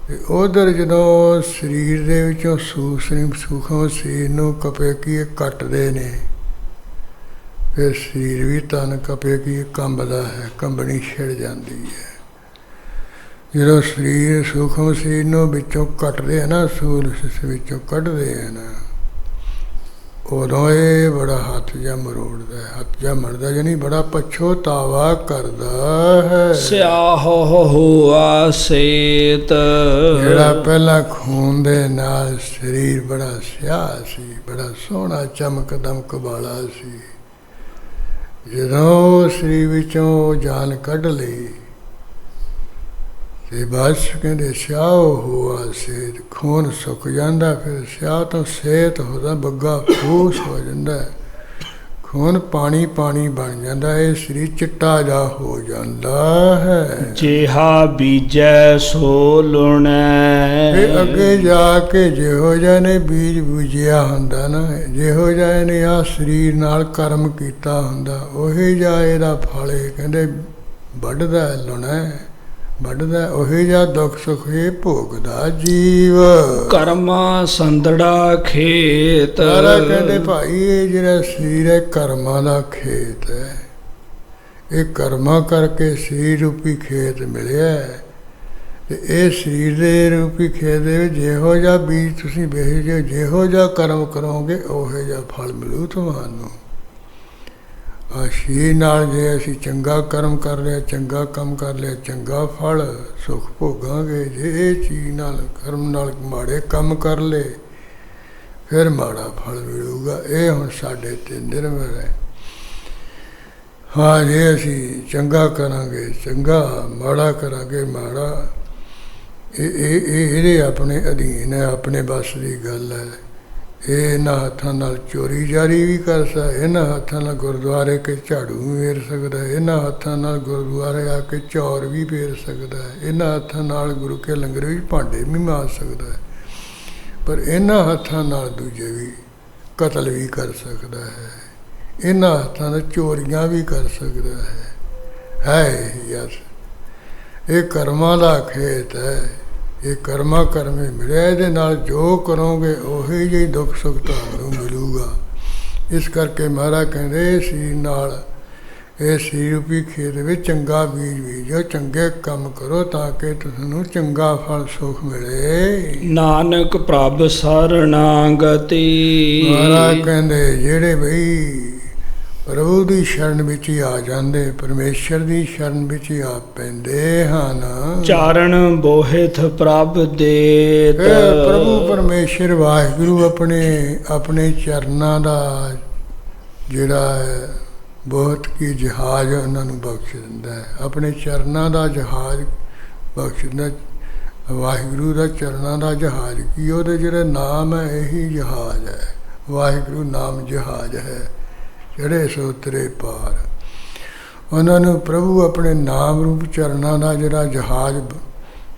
ਤੇ ਉਧਰ ਜਦੋਂ ਸਰੀਰ ਦੇ ਵਿੱਚੋਂ ਸੂਖਮ ਸਰੀਰ ਨੂੰ ਕਪੇ ਕੀ ਕੱਟਦੇ ਨੇ, ਫਿਰ ਸਰੀਰ ਵੀ ਤਨ ਕਪੇ ਕੀ ਕੰਬਦਾ ਹੈ, ਕੰਬਣੀ ਛਿੜ ਜਾਂਦੀ ਹੈ। ਜਦੋਂ ਸਰੀਰ ਸੂਖਮ ਸਰੀਰ ਨੂੰ ਵਿੱਚੋਂ ਕੱਟਦੇ ਆ ਨਾ, ਸੂਲ ਵਿੱਚੋਂ ਕੱਢਦੇ ਆ ਨਾ, ਉਦੋਂ ਇਹ ਬੜਾ ਹੱਥ ਜਾ ਮਰੋੜਦਾ, ਹੱਥ ਜਾ ਮਰਦਾ, ਯਾਨੀ ਬੜਾ ਪਛਤਾਵਾ ਕਰਦਾ ਹੈ। ਸਿਆਹ ਹੋਆ ਸੇਤ, ਜਿਹੜਾ ਪਹਿਲਾਂ ਖੂਨ ਦੇ ਨਾਲ ਸਰੀਰ ਬੜਾ ਸਿਆਹ ਸੀ, ਬੜਾ ਸੋਹਣਾ ਚਮਕ ਦਮਕ ਵਾਲਾ ਸੀ, ਜਦੋਂ ਸਰੀਰ ਵਿੱਚੋਂ ਜਾਨ ਕੱਢ ਲਈ ਤੇ ਬਸ ਕਹਿੰਦੇ ਸਿਆਹ ਹੋਆ ਸੇਤ, ਖੂਨ ਸੁੱਕ ਜਾਂਦਾ, ਫਿਰ ਸਿਆਹ ਤੋਂ ਸੇਤ ਹੋਦਾ ਬੱਗਾ ਫੂਸ ਹੋ ਜਾਂਦਾ, ਖੂਨ ਪਾਣੀ ਪਾਣੀ ਬਣ ਜਾਂਦਾ, ਇਹ ਸਰੀਰ ਚਿੱਟਾ ਜਾ ਹੋ ਜਾਂਦਾ ਹੈ। ਜਿਹਾ ਬੀਜੈ ਸੋ ਲੁਣੈ, ਇਹ ਅੱਗੇ ਜਾ ਕੇ ਜਿਹੋ ਜਿਹਾ ਨੇ ਬੀਜ ਬੀਜਿਆ ਹੁੰਦਾ ਨਾ, ਜਿਹੋ ਜਿਹਾ ਨੇ ਆ ਸਰੀਰ ਨਾਲ ਕਰਮ ਕੀਤਾ ਹੁੰਦਾ, ਉਹੀ ਜਿਹਾ ਇਹਦਾ ਫਲ ਇਹ ਕਹਿੰਦੇ ਵੱਢਦਾ ਲੁਣਾ, ਵੱਢਦਾ ਉਹੀ ਜਿਹਾ ਦੁੱਖ ਸੁੱਖ ਇਹ ਭੋਗਦਾ ਜੀਵ। ਕਰਮਾ ਸੰਦੜਾ ਖੇਤ, ਸਾਰਾ ਕਹਿੰਦੇ ਭਾਈ ਇਹ ਜਿਹੜਾ ਸਰੀਰ ਹੈ ਕਰਮਾਂ ਦਾ ਖੇਤ ਹੈ, ਇਹ ਕਰਮਾਂ ਕਰਕੇ ਸਰੀਰ ਰੂਪੀ ਖੇਤ ਮਿਲਿਆ ਹੈ। ਤੇ ਇਹ ਸਰੀਰ ਦੇ ਰੂਪੀ ਖੇਤ ਦੇ ਵਿੱਚ ਜਿਹੋ ਜਿਹਾ ਬੀਜ ਤੁਸੀਂ ਬੀਜੋ, ਜਿਹੋ ਜਿਹਾ ਕਰਮ ਕਰੋਗੇ ਉਹੋ ਜਿਹਾ ਫਲ ਮਿਲੂ ਤੁਹਾਨੂੰ। ਸਰੀਰ ਨਾਲ ਜੇ ਅਸੀਂ ਚੰਗਾ ਕਰਮ ਕਰ ਲਿਆ, ਚੰਗਾ ਕੰਮ ਕਰ ਲਿਆ, ਚੰਗਾ ਫਲ ਸੁੱਖ ਭੋਗਾਂਗੇ। ਜੇ ਇਹ ਚੀਜ਼ ਨਾਲ ਕਰਮ ਨਾਲ ਮਾੜੇ ਕੰਮ ਕਰ ਲਏ ਫਿਰ ਮਾੜਾ ਫਲ ਮਿਲੂਗਾ। ਇਹ ਹੁਣ ਸਾਡੇ ਤੇ ਨਿਰਭਰ ਹੈ। ਹਾਂ, ਜੇ ਅਸੀਂ ਚੰਗਾ ਕਰਾਂਗੇ ਚੰਗਾ, ਮਾੜਾ ਕਰਾਂਗੇ ਮਾੜਾ, ਇਹਦੇ ਆਪਣੇ ਅਧੀਨ ਹੈ, ਆਪਣੇ ਵੱਸ ਦੀ ਗੱਲ ਹੈ। ਇਹ ਇਹਨਾਂ ਹੱਥਾਂ ਨਾਲ ਚੋਰੀ ਜਾਰੀ ਵੀ ਕਰ ਸਕਦਾ, ਇਹਨਾਂ ਹੱਥਾਂ ਨਾਲ ਗੁਰਦੁਆਰੇ ਕੇ ਝਾੜੂ ਵੀ ਫੇਰ ਸਕਦਾ, ਇਹਨਾਂ ਹੱਥਾਂ ਨਾਲ ਗੁਰਦੁਆਰੇ ਆ ਕੇ ਚੌਰ ਵੀ ਫੇਰ ਸਕਦਾ, ਇਹਨਾਂ ਹੱਥਾਂ ਨਾਲ ਗੁਰੂ ਕੇ ਲੰਗਰ ਵਿੱਚ ਭਾਂਡੇ ਵੀ ਮਾਰ ਸਕਦਾ ਹੈ। ਪਰ ਇਹਨਾਂ ਹੱਥਾਂ ਨਾਲ ਦੂਜੇ ਵੀ ਕਤਲ ਵੀ ਕਰ ਸਕਦਾ ਹੈ, ਇਹਨਾਂ ਹੱਥਾਂ ਨਾਲ ਚੋਰੀਆਂ ਵੀ ਕਰ ਸਕਦਾ ਹੈ। ਯਸ, ਇਹ ਕਰਮਾਂ ਦਾ ਖੇਤ ਹੈ, ਇਹ ਕਰਮਾ ਕਰਮੇ ਮਿਲਿਆ, ਇਹਦੇ ਨਾਲ ਜੋ ਕਰੋਗੇ ਉਹੀ ਜਿਹੀ ਦੁੱਖ ਸੁੱਖ ਤੁਹਾਨੂੰ ਮਿਲੂਗਾ। ਇਸ ਕਰਕੇ ਮਹਾਰਾਜ ਕਹਿੰਦੇ ਸਰੀਰ ਨਾਲ, ਇਹ ਸਰੀਰ ਰੂਪੀ ਖੇਤ ਵਿੱਚ ਚੰਗਾ ਬੀਜ ਬੀਜੋ, ਚੰਗੇ ਕੰਮ ਕਰੋ ਤਾਂ ਕਿ ਤੁਹਾਨੂੰ ਚੰਗਾ ਫਲ ਸੁੱਖ ਮਿਲੇ। ਨਾਨਕ ਪ੍ਰਭ ਸਰਣਾਗਤੀ, ਮਹਾਰਾਜ ਕਹਿੰਦੇ ਜਿਹੜੇ ਬਈ ਪ੍ਰਭੂ ਦੀ ਸ਼ਰਨ ਵਿੱਚ ਹੀ ਆ ਜਾਂਦੇ, ਪਰਮੇਸ਼ਰ ਦੀ ਸ਼ਰਨ ਵਿੱਚ ਹੀ ਆ ਪੈਂਦੇ ਹਨ। ਚਾਰਣ ਬੋਹਿਥ ਪ੍ਰਭ ਦੇਤ, ਪ੍ਰਭੂ ਪਰਮੇਸ਼ਰ ਵਾਹਿਗੁਰੂ ਆਪਣੇ ਚਰਨਾਂ ਦਾ ਜਿਹੜਾ ਹੈ ਬਹੁਤ ਕੀ ਜਹਾਜ਼ ਉਹਨਾਂ ਨੂੰ ਬਖਸ਼ ਦਿੰਦਾ ਹੈ, ਆਪਣੇ ਚਰਨਾਂ ਦਾ ਜਹਾਜ਼ ਬਖਸ਼ ਦਿੰਦਾ। ਵਾਹਿਗੁਰੂ ਦਾ ਚਰਨਾਂ ਦਾ ਜਹਾਜ਼ ਕੀ, ਉਹਦੇ ਜਿਹੜੇ ਨਾਮ ਹੈ ਇਹੀ ਜਹਾਜ਼ ਹੈ। ਵਾਹਿਗੁਰੂ ਨਾਮ ਜਹਾਜ਼ ਹੈ, ਜਿਹੜੇ ਸੋਤਰੇ ਪਾਰ। ਉਹਨਾਂ ਨੂੰ ਪ੍ਰਭੂ ਆਪਣੇ ਨਾਮ ਰੂਪ ਚਰਨਾਂ ਦਾ ਜਿਹੜਾ ਜਹਾਜ਼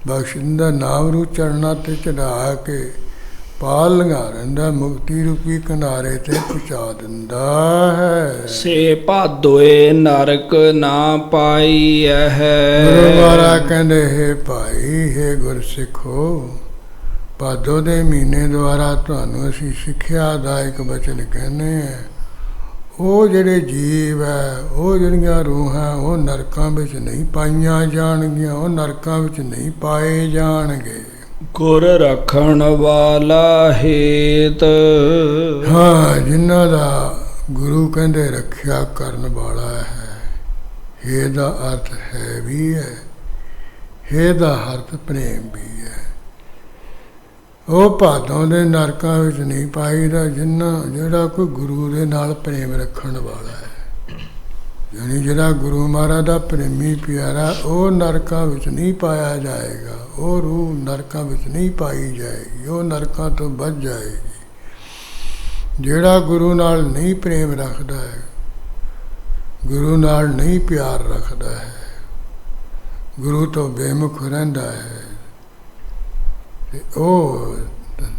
ਬਖਸ਼ ਦਿੰਦਾ, ਨਾਮ ਰੂਪ ਚਰਨਾਂ 'ਤੇ ਚੜ੍ਹਾ ਕੇ ਪਾਲ ਲੰਘਾ ਰਹਿੰਦਾ, ਮੁਕਤੀ ਰੂਪੀ ਕਿਨਾਰੇ 'ਤੇ ਪਹੁੰਚਾ ਦਿੰਦਾ ਹੈ। ਸੇ ਭਾਦੋਏ ਨਰਕ ਨਾ ਪਾਈ ਹੈ। ਗੁਰੂ ਮਹਾਰਾਜ ਕਹਿੰਦੇ ਹੈ ਭਾਈ, ਹੈ ਗੁਰਸਿੱਖੋ, ਭਾਦੋ ਦੇ ਮਹੀਨੇ ਦੁਆਰਾ ਤੁਹਾਨੂੰ ਅਸੀਂ ਸਿੱਖਿਆ ਦਾ ਇੱਕ ਬਚਨ ਕਹਿੰਦੇ ਹਾਂ। ਉਹ ਜਿਹੜੇ ਜੀਵ ਹੈ, ਉਹ ਜਿਹੜੀਆਂ ਰੂਹਾਂ, ਉਹ ਨਰਕਾਂ ਵਿੱਚ ਨਹੀਂ ਪਾਈਆਂ ਜਾਣਗੀਆਂ, ਉਹ ਨਰਕਾਂ ਵਿੱਚ ਨਹੀਂ ਪਾਏ ਜਾਣਗੇ। ਗੁਰ ਰੱਖਣ ਵਾਲਾ ਹੇਤ, ਹਾਂ, ਜਿਨ੍ਹਾਂ ਦਾ ਗੁਰੂ ਕਹਿੰਦੇ ਰੱਖਿਆ ਕਰਨ ਵਾਲਾ ਹੈ। ਹੇ ਦਾ ਅਰਥ ਹੈ ਵੀ ਹੈ, ਹੇ ਦਾ ਅਰਥ ਪ੍ਰੇਮ ਵੀ ਹੈ। ਉਹ ਭਾਦੋਂ ਦੇ ਨਰਕਾਂ ਵਿੱਚ ਨਹੀਂ ਪਾਈਦਾ ਜਿਹੜਾ ਕੋਈ ਗੁਰੂ ਦੇ ਨਾਲ ਪ੍ਰੇਮ ਰੱਖਣ ਵਾਲਾ ਹੈ। ਯਾਨੀ ਜਿਹੜਾ ਗੁਰੂ ਮਹਾਰਾਜ ਦਾ ਪ੍ਰੇਮੀ ਪਿਆਰਾ, ਉਹ ਨਰਕਾਂ ਵਿੱਚ ਨਹੀਂ ਪਾਇਆ ਜਾਏਗਾ, ਉਹ ਰੂਹ ਨਰਕਾਂ ਵਿੱਚ ਨਹੀਂ ਪਾਈ ਜਾਏਗੀ, ਉਹ ਨਰਕਾਂ ਤੋਂ ਬਚ ਜਾਏਗੀ। ਜਿਹੜਾ ਗੁਰੂ ਨਾਲ ਨਹੀਂ ਪ੍ਰੇਮ ਰੱਖਦਾ ਹੈ, ਗੁਰੂ ਨਾਲ ਨਹੀਂ ਪਿਆਰ ਰੱਖਦਾ ਹੈ, ਗੁਰੂ ਤੋਂ ਬੇਮੁਖ ਰਹਿੰਦਾ ਹੈ ਤੇ ਉਹ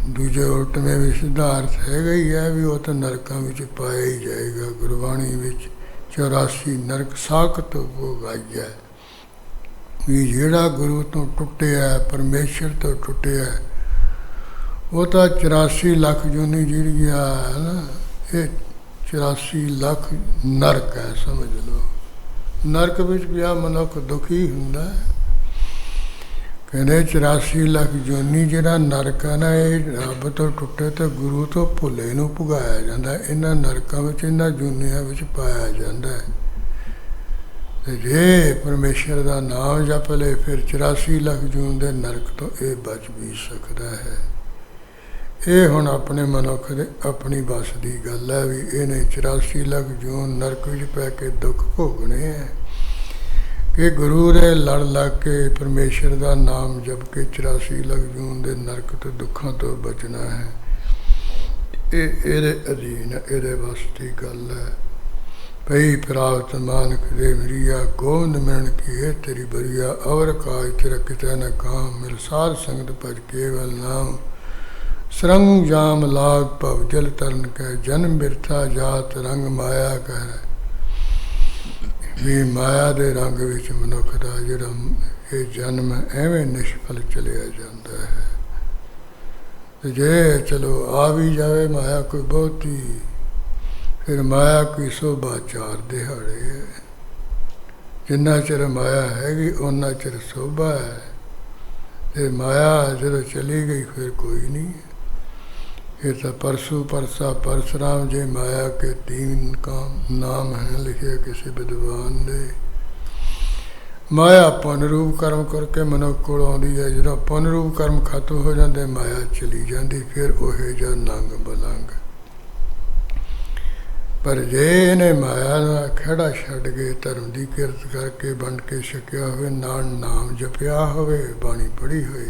ਦੂਜੇ ਉਲਟਵੇਂ ਵੀ ਸਿਧਾਰਥ ਹੈਗਾ ਹੀ ਹੈ ਵੀ ਉਹ ਤਾਂ ਨਰਕਾਂ ਵਿੱਚ ਪਾਇਆ ਹੀ ਜਾਏਗਾ। ਗੁਰਬਾਣੀ ਵਿੱਚ 84 ਨਰਕ ਸਾਖਤ ਭੋਗਾਈਆ ਵੀ ਜਿਹੜਾ ਗੁਰੂ ਤੋਂ ਟੁੱਟਿਆ, ਪਰਮੇਸ਼ਰ ਤੋਂ ਟੁੱਟਿਆ, ਉਹ ਤਾਂ 84 ਲੱਖ ਜੂਨੀ ਜਿਹੜੀਆਂ ਹੈ ਨਾ, ਇਹ 84 ਲੱਖ ਨਰਕ ਹੈ, ਸਮਝ ਲਓ। ਨਰਕ ਵਿੱਚ ਪਿਆ ਮਨੁੱਖ ਦੁਖੀ ਹੁੰਦਾ ਹੈ। ਕਹਿੰਦੇ 84 ਲੱਖ ਜੂਨੀ ਜਿਹੜਾ ਨਰਕ ਹੈ ਨਾ, ਇਹ ਰੱਬ ਤੋਂ ਟੁੱਟੇ ਤੇ ਗੁਰੂ ਤੋਂ ਭੁੱਲੇ ਨੂੰ ਭੁਗਾਇਆ ਜਾਂਦਾ। ਇਹਨਾਂ ਨਰਕਾਂ ਵਿੱਚ, ਇਹਨਾਂ ਜੂਨੀਆਂ ਵਿੱਚ ਪਾਇਆ ਜਾਂਦਾ ਹੈ। ਤੇ ਜੇ ਪਰਮੇਸ਼ਰ ਦਾ ਨਾਮ ਜਪ ਲਏ ਫਿਰ 84 ਲੱਖ ਜੂਨ ਦੇ ਨਰਕ ਤੋਂ ਇਹ ਬਚ ਵੀ ਸਕਦਾ ਹੈ। ਇਹ ਹੁਣ ਆਪਣੇ ਮਨੁੱਖ ਦੇ ਆਪਣੀ ਬਸ ਦੀ ਗੱਲ ਹੈ ਵੀ ਇਹਨੇ 84 ਲੱਖ ਜੂਨ ਨਰਕ ਵਿੱਚ ਪੈ ਕੇ ਦੁੱਖ ਭੋਗਣੇ ਹੈ ਕਿ ਗੁਰੂ ਦੇ ਲੜ ਲੱਗ ਕੇ ਪਰਮੇਸ਼ਰ ਦਾ ਨਾਮ ਜਪ ਕੇ 84 ਲੱਖ ਜੂਨ ਦੇ ਨਰਕ ਤੋਂ ਦੁੱਖਾਂ ਤੋਂ ਬਚਣਾ ਹੈ। ਇਹ ਇਹਦੇ ਅਧੀਨ, ਇਹਦੇ ਬਸ ਦੀ ਗੱਲ ਹੈ। ਪਈ ਪ੍ਰਾਪਤ ਮਾਨਕ ਦੇ ਮਰੀਆ ਗੋਬਿੰਦ ਮਿਲਣ ਕੀ ਹੈ ਤੇਰੀ ਬਰੀਆ ਅਵਰ ਕਾਜ ਤੇਰਾ ਕਿਤੇ ਨ ਕਾਮ ਮਿਲ ਸਾਧ ਸੰਗਤ ਭਜ ਕੇਵਲ ਨਾਮ ਸਰੰਗ ਜਾਮ ਲਾਗ ਭਵ ਜਲ ਤਰਨ ਕੈ ਜਨਮ ਬਿਰਥਾ ਜਾਤ ਰੰਗ ਮਾਇਆ ਕਹਿ। ਵੀ ਮਾਇਆ ਦੇ ਰੰਗ ਵਿੱਚ ਮਨੁੱਖ ਦਾ ਜਿਹੜਾ ਇਹ ਜਨਮ ਐਵੇਂ ਨਿਸ਼ਫਲ ਚਲਿਆ ਜਾਂਦਾ ਹੈ। ਤੇ ਜੇ ਚਲੋ ਆ ਵੀ ਜਾਵੇ ਮਾਇਆ ਕੋਈ ਬਹੁਤੀ, ਫਿਰ ਮਾਇਆ ਕੀ ਸੋਭਾ 4 ਦਿਹਾੜੇ ਹੈ। ਜਿੰਨਾ ਚਿਰ ਮਾਇਆ ਹੈਗੀ ਓਨਾ ਚਿਰ ਸੋਭਾ ਹੈ, ਤੇ ਮਾਇਆ ਜਦੋਂ ਚਲੀ ਗਈ ਫਿਰ ਕੋਈ ਨਹੀਂ। ਇਹ ਤਾਂ ਪਰਸੂ ਪਰਸਾ ਪਰਸਰਾਮ ਜੇ ਮਾਇਆ ਕੇ 3 काम ਨਾਮ ਹੈ ਲਿਖੇ ਕਿਸੇ ਵਿਦਵਾਨ ਨੇ। ਮਾਇਆ ਪੁਨਰੂਪ ਕਰਮ ਕਰਕੇ ਮਨੁੱਖ ਕੋਲ ਆਉਂਦੀ ਹੈ। ਜਦੋਂ ਪੁਨਰੂਪ ਕਰਮ ਖਤਮ ਹੋ ਜਾਂਦੇ ਮਾਇਆ ਚਲੀ ਜਾਂਦੀ, ਫਿਰ ਉਹ ਜਿਹਾ ਨੰਗ ਬਲੰਗ। ਪਰ ਜੇ ਇਹਨੇ ਮਾਇਆ ਦਾ ਖਹਿੜਾ ਛੱਡ ਕੇ ਧਰਮ ਦੀ ਕਿਰਤ ਕਰਕੇ ਵੰਡ ਕੇ ਛਕਿਆ ਹੋਵੇ, ਨਾਲ ਨਾਮ ਜਪਿਆ ਹੋਵੇ, ਬਾਣੀ ਪੜ੍ਹੀ ਹੋਏ,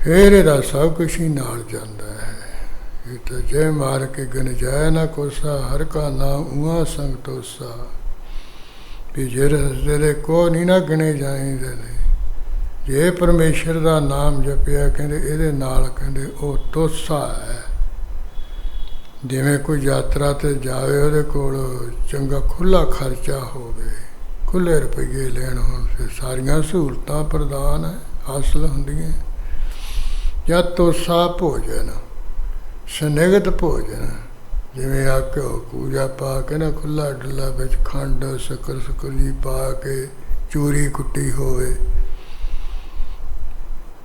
ਫਿਰ ਇਹਦਾ ਸਭ ਕੁਛ ਹੀ ਨਾਲ ਜਾਂਦਾ ਹੈ। ਇਹ ਤਾਂ ਜੈ ਮਾਰ ਕੇ ਗਨ ਜਾਏ ਨਾ ਕੋਸਾ, ਹਰ ਕਾ ਨਾਮ ਉਹਾਂ ਸੰਗ ਤੋਸਾ। ਵੀ ਜਿਹੜੇ ਕੋ ਨਹੀਂ ਨਾ ਗਿਣੇ ਜਾਂਦੇ ਨੇ, ਜੇ ਪਰਮੇਸ਼ਰ ਦਾ ਨਾਮ ਜਪਿਆ ਕਹਿੰਦੇ ਇਹਦੇ ਨਾਲ ਕਹਿੰਦੇ ਉਹ ਤੋਸਾ ਹੈ। ਜਿਵੇਂ ਕੋਈ ਯਾਤਰਾ 'ਤੇ ਜਾਵੇ, ਉਹਦੇ ਕੋਲ ਚੰਗਾ ਖੁੱਲ੍ਹਾ ਖਰਚਾ ਹੋਵੇ, ਖੁੱਲ੍ਹੇ ਰੁਪਈਏ ਲੈਣ ਹੋਣ, ਫਿਰ ਸਾਰੀਆਂ ਸਹੂਲਤਾਂ ਪ੍ਰਦਾਨ ਹੈ ਹਾਸਲ ਹੁੰਦੀਆਂ। ਜਾਂ ਤੋਸਾ ਭੋਜਨ, ਸਨਿਗਤ ਭੋਜਨ, ਜਿਵੇਂ ਆ ਘਿਓ ਪੂਜਾ ਪਾ ਕੇ ਨਾ ਖੁੱਲ੍ਹਾ ਡੁੱਲਾ ਵਿੱਚ ਖੰਡ ਸ਼ੱਕਰ ਸ਼ੁਕਰੀ ਪਾ ਕੇ ਚੂਰੀ ਕੁੱਟੀ ਹੋਵੇ।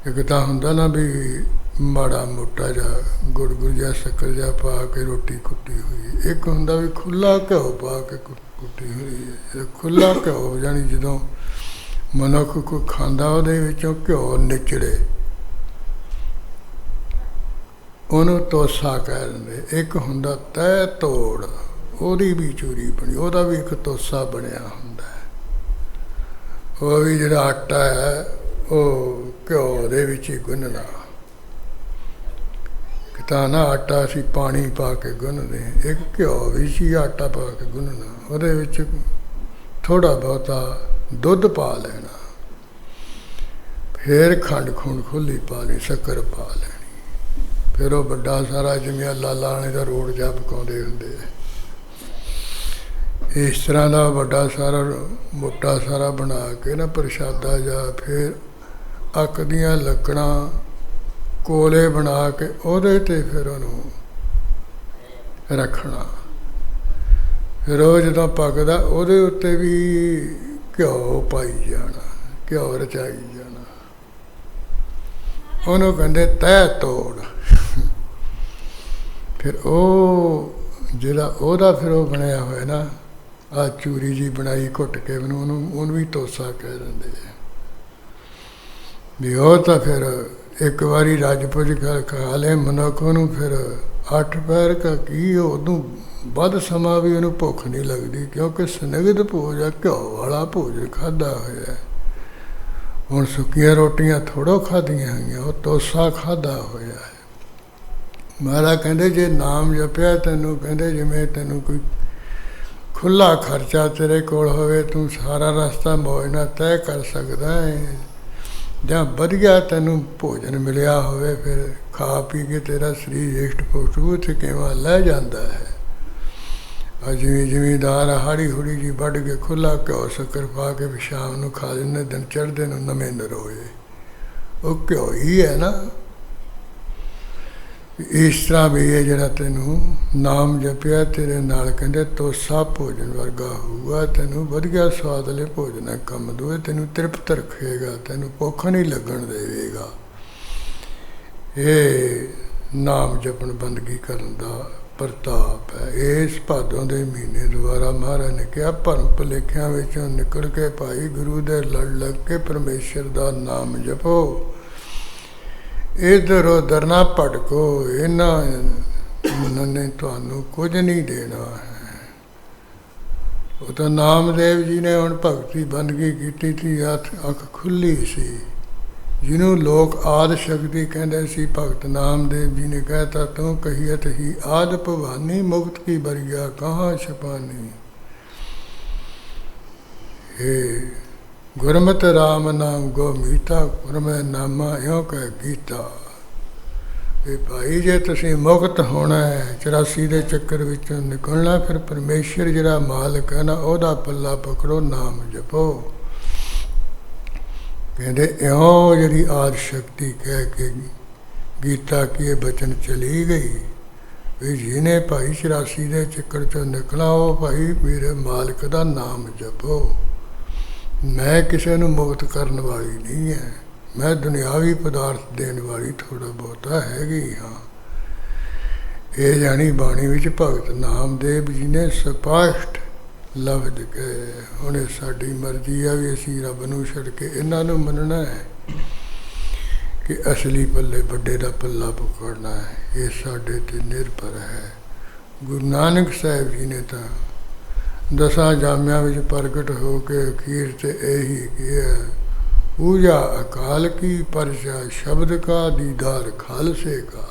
ਇੱਕ ਤਾਂ ਹੁੰਦਾ ਨਾ ਵੀ ਮਾੜਾ ਮੋਟਾ ਜਿਹਾ ਗੁੜ ਗੁੜ ਜਿਹਾ ਸ਼ੱਕਰ ਜਿਹਾ ਪਾ ਕੇ ਰੋਟੀ ਕੁੱਟੀ ਹੋਈ। ਇੱਕ ਹੁੰਦਾ ਵੀ ਖੁੱਲ੍ਹਾ ਘਿਓ ਪਾ ਕੇ ਕੁੱਟੀ ਹੋਈ ਹੈ। ਖੁੱਲ੍ਹਾ ਘਿਓ ਜਾਣੀ ਜਦੋਂ ਮਨੁੱਖ ਕੋਈ ਖਾਂਦਾ ਉਹਦੇ ਵਿੱਚੋਂ ਘਿਓ ਨਿਚੜੇ, ਉਹਨੂੰ ਤੋਸਾ ਕਹਿ ਦਿੰਦੇ। ਇੱਕ ਹੁੰਦਾ ਤਹਿ ਤੋੜ, ਉਹਦੀ ਵੀ ਚੂਰੀ ਬਣੀ, ਉਹਦਾ ਵੀ ਇੱਕ ਤੋਸਾ ਬਣਿਆ ਹੁੰਦਾ ਹੈ। ਉਹ ਵੀ ਜਿਹੜਾ ਆਟਾ ਹੈ ਉਹ ਘਿਓ ਦੇ ਵਿੱਚ ਹੀ ਗੁੰਨਣਾ। ਤਾਂ ਨਾ ਆਟਾ ਅਸੀਂ ਪਾਣੀ ਪਾ ਕੇ ਗੁੰਨਦੇ, ਇੱਕ ਘਿਓ ਵਿੱਚ ਹੀ ਆਟਾ ਪਾ ਕੇ ਗੁੰਨਣਾ। ਉਹਦੇ ਵਿੱਚ ਥੋੜ੍ਹਾ ਬਹੁਤਾ ਦੁੱਧ ਪਾ ਲੈਣਾ, ਫਿਰ ਖੰਡ ਖੂੰਡ ਖੁੱਲ੍ਹੀ ਪਾ ਲਈ, ਸ਼ੱਕਰ ਪਾ ਲੈਣੀ। ਫਿਰ ਉਹ ਵੱਡਾ ਸਾਰਾ ਜਿਵੇਂ ਲਾਲਾ ਵਾਲੇ ਦਾ ਰੋਡ ਜਾ ਪਕਾਉਂਦੇ ਹੁੰਦੇ ਆ, ਇਸ ਤਰ੍ਹਾਂ ਦਾ ਵੱਡਾ ਸਾਰਾ ਮੋਟਾ ਸਾਰਾ ਬਣਾ ਕੇ ਨਾ ਪ੍ਰਸ਼ਾਦਾ ਜਾ, ਫਿਰ ਅੱਕ ਦੀਆਂ ਲੱਕੜਾਂ ਕੋਲੇ ਬਣਾ ਕੇ ਉਹਦੇ 'ਤੇ ਫਿਰ ਉਹਨੂੰ ਰੱਖਣਾ। ਫਿਰ ਉਹ ਜਦੋਂ ਪੱਕਦਾ ਉਹਦੇ ਉੱਤੇ ਵੀ ਘਿਓ ਪਾਈ ਜਾਣਾ, ਘਿਓ ਰਚਾਈ ਜਾਣਾ। ਉਹਨੂੰ ਕਹਿੰਦੇ ਤਹਿ ਤੋੜ। ਫਿਰ ਉਹ ਜਿਹੜਾ ਉਹਦਾ ਫਿਰ ਉਹ ਬਣਿਆ ਹੋਇਆ ਨਾ, ਆਹ ਚੂਰੀ ਜੀ ਬਣਾਈ ਘੁੱਟ ਕੇ ਉਹਨੂੰ ਵੀ ਤੋਸਾ ਕਹਿ ਦਿੰਦੇ ਆ। ਵੀ ਉਹ ਤਾਂ ਫਿਰ ਇੱਕ ਵਾਰੀ ਰੱਜ ਪੁੱਜ ਖਾ ਲਏ ਮਨੁੱਖ, ਉਹਨੂੰ ਫਿਰ 8 ਪਹਿਰ ਕਾ ਕੀ ਉਦੋਂ ਵੱਧ ਸਮਾਂ ਵੀ ਉਹਨੂੰ ਭੁੱਖ ਨਹੀਂ ਲੱਗਦੀ, ਕਿਉਂਕਿ ਸਨਿਗਧ ਭੋਜ ਆ, ਘਿਓ ਵਾਲਾ ਭੋਜਨ ਖਾਧਾ ਹੋਇਆ। ਹੁਣ ਸੁੱਕੀਆਂ ਰੋਟੀਆਂ ਥੋੜ੍ਹੋ ਖਾਧੀਆਂ ਹੋਈਆਂ, ਉਹ ਤੋਸਾ ਖਾਧਾ ਹੋਇਆ ਹੈ। ਮਹਾਰਾਜ ਕਹਿੰਦੇ ਜੇ ਨਾਮ ਜਪਿਆ ਤੈਨੂੰ, ਕਹਿੰਦੇ ਜਿਵੇਂ ਤੈਨੂੰ ਕੋਈ ਖੁੱਲ੍ਹਾ ਖਰਚਾ ਤੇਰੇ ਕੋਲ ਹੋਵੇ, ਤੂੰ ਸਾਰਾ ਰਸਤਾ ਮੌਜ ਨਾਲ ਤੈਅ ਕਰ ਸਕਦਾ ਹੈ, ਜਾਂ ਵਧੀਆ ਤੈਨੂੰ ਭੋਜਨ ਮਿਲਿਆ ਹੋਵੇ, ਫਿਰ ਖਾ ਪੀ ਕੇ ਤੇਰਾ ਸਰੀਰ ਇਸ਼ਟ ਪੁਸ਼ਟ ਉੱਥੇ ਕਿਵੇਂ ਲੈ ਜਾਂਦਾ ਹੈ। ਜਿਵੇਂ ਜ਼ਿਮੀਂਦਾਰ ਹਾੜੀ ਹੁੜੀ ਜੀ ਵੱਢ ਕੇ ਖੁੱਲ੍ਹਾ ਘਿਓ ਸ਼ੱਕਰ ਪਾ ਕੇ ਵੀ ਸ਼ਾਮ ਨੂੰ ਖਾ ਲੈਂਦੇ, ਦਿਨ ਚੜ੍ਹਦੇ ਨੂੰ ਨਵੇਂ ਨਰੋਏ, ਉਹ ਘਿਓ ਹੀ ਹੈ ਨਾ। ਇਸ ਤਰ੍ਹਾਂ ਵੀ ਇਹ ਜਿਹੜਾ ਤੈਨੂੰ ਨਾਮ ਜਪਿਆ ਤੇਰੇ ਨਾਲ ਕਹਿੰਦੇ ਤੋਸਾ ਭੋਜਨ ਵਰਗਾ ਹੋਊਗਾ, ਤੈਨੂੰ ਵਧੀਆ ਸਵਾਦਲੇ ਭੋਜਨ ਹੈ ਕੰਮ ਦੂਏ, ਤੈਨੂੰ ਤ੍ਰਿਪਤ ਰੱਖੇਗਾ, ਤੈਨੂੰ ਭੁੱਖ ਨਹੀਂ ਲੱਗਣ ਦੇਵੇਗਾ। ਇਹ ਨਾਮ ਜਪਣ ਬੰਦਗੀ ਕਰਨ ਦਾ ਪ੍ਰਤਾਪ ਹੈ। ਇਸ ਭਾਦੋਂ ਦੇ ਮਹੀਨੇ ਦੁਆਰਾ ਮਹਾਰਾਜ ਨੇ ਕਿਹਾ ਭਰਮ ਭੁਲੇਖਿਆਂ ਵਿੱਚੋਂ ਨਿਕਲ ਕੇ ਭਾਈ ਗੁਰੂ ਦੇ ਲੜ ਲੱਗ ਕੇ ਪਰਮੇਸ਼ਰ ਦਾ ਨਾਮ ਜਪੋ, ਇੱਧਰ ਉੱਧਰ ਨਾ ਭਟਕੋ, ਇਹਨਾਂ ਨੇ ਤੁਹਾਨੂੰ ਕੁਝ ਨਹੀਂ ਦੇਣਾ ਹੈ। ਉਹ ਤਾਂ ਨਾਮਦੇਵ ਜੀ ਨੇ ਹੁਣ ਭਗਤੀ ਬੰਦਗੀ ਕੀਤੀ ਸੀ, ਅੱਖ ਖੁੱਲ੍ਹੀ ਸੀ, ਜਿਹਨੂੰ ਲੋਕ ਆਦਿ ਸ਼ਕਤੀ ਕਹਿੰਦੇ ਸੀ, ਭਗਤ ਨਾਮਦੇਵ ਜੀ ਨੇ ਕਹਿਤਾ ਤੂੰ ਕਹੀਅਤ ਹੀ ਆਦਿ ਭਵਾਨੀ, ਮੁਕਤ ਕੀ ਬਰੀਆ ਕਹਾਂ ਛਪਾਨੀ। ਇਹ ਗੁਰਮਤਿ ਰਾਮ ਨਾਮ ਗੋ ਮੀਤਾ, ਗੁਰਮੈ ਨਾਮਾ ਇਉਂ ਕਹਿ ਗੀਤਾ। ਇਹ ਭਾਈ ਜੇ ਤੁਸੀਂ ਮੁਕਤ ਹੋਣਾ ਹੈ, 84 ਦੇ ਚੱਕਰ ਵਿੱਚੋਂ ਨਿਕਲਣਾ, ਫਿਰ ਪਰਮੇਸ਼ਰ ਜਿਹੜਾ ਮਾਲਕ ਹੈ ਨਾ, ਉਹਦਾ ਪੱਲਾ ਪਕੜੋ, ਨਾਮ ਜਪੋ। ਕਹਿੰਦੇ ਇਉਂ ਜਿਹੜੀ ਆਦਿ ਸ਼ਕਤੀ ਕਹਿ ਕੇ ਗੀਤਾ ਕੀ ਇਹ ਬਚਨ ਚਲੀ ਗਈ ਵੀ ਜਿਹਨੇ ਭਾਈ 84 ਦੇ ਚੱਕਰ 'ਚੋਂ ਨਿਕਲਾ, ਉਹ ਭਾਈ ਮੇਰੇ ਮਾਲਕ ਦਾ ਨਾਮ ਜਪੋ। ਮੈਂ ਕਿਸੇ ਨੂੰ ਮੁਕਤ ਕਰਨ ਵਾਲੀ ਨਹੀਂ ਹੈ, ਮੈਂ ਦੁਨਿਆਵੀ ਪਦਾਰਥ ਦੇਣ ਵਾਲੀ ਥੋੜ੍ਹਾ ਬਹੁਤਾ ਹੈਗੀ ਹਾਂ। ਇਹ ਜਾਣੀ ਬਾਣੀ ਵਿੱਚ ਭਗਤ ਨਾਮਦੇਵ ਜੀ ਨੇ ਸਪਸ਼ਟ ਲਫ਼ਜ਼ ਕਹੇ। ਹੁਣ ਇਹ ਸਾਡੀ ਮਰਜ਼ੀ ਆ ਵੀ ਅਸੀਂ ਰੱਬ ਨੂੰ ਛੱਡ ਕੇ ਇਹਨਾਂ ਨੂੰ ਮੰਨਣਾ ਹੈ ਕਿ ਅਸਲੀ ਪੱਲੇ ਵੱਡੇ ਦਾ ਪੱਲਾ ਪਕੜਨਾ ਹੈ, ਇਹ ਸਾਡੇ 'ਤੇ ਨਿਰਭਰ ਹੈ। ਗੁਰੂ ਨਾਨਕ ਸਾਹਿਬ ਜੀ ਨੇ ਤਾਂ 10 ਜਾਮਿਆਂ ਵਿੱਚ ਪ੍ਰਗਟ ਹੋ ਕੇ ਅਖੀਰ 'ਤੇ ਇਹੀ ਕਿਹਾ, ਪੂਜਾ ਅਕਾਲ ਕੀ ਪਰਚਾ ਸ਼ਬਦ ਕਾ ਦੀਦਾਰ ਖਾਲਸੇ ਕਾ।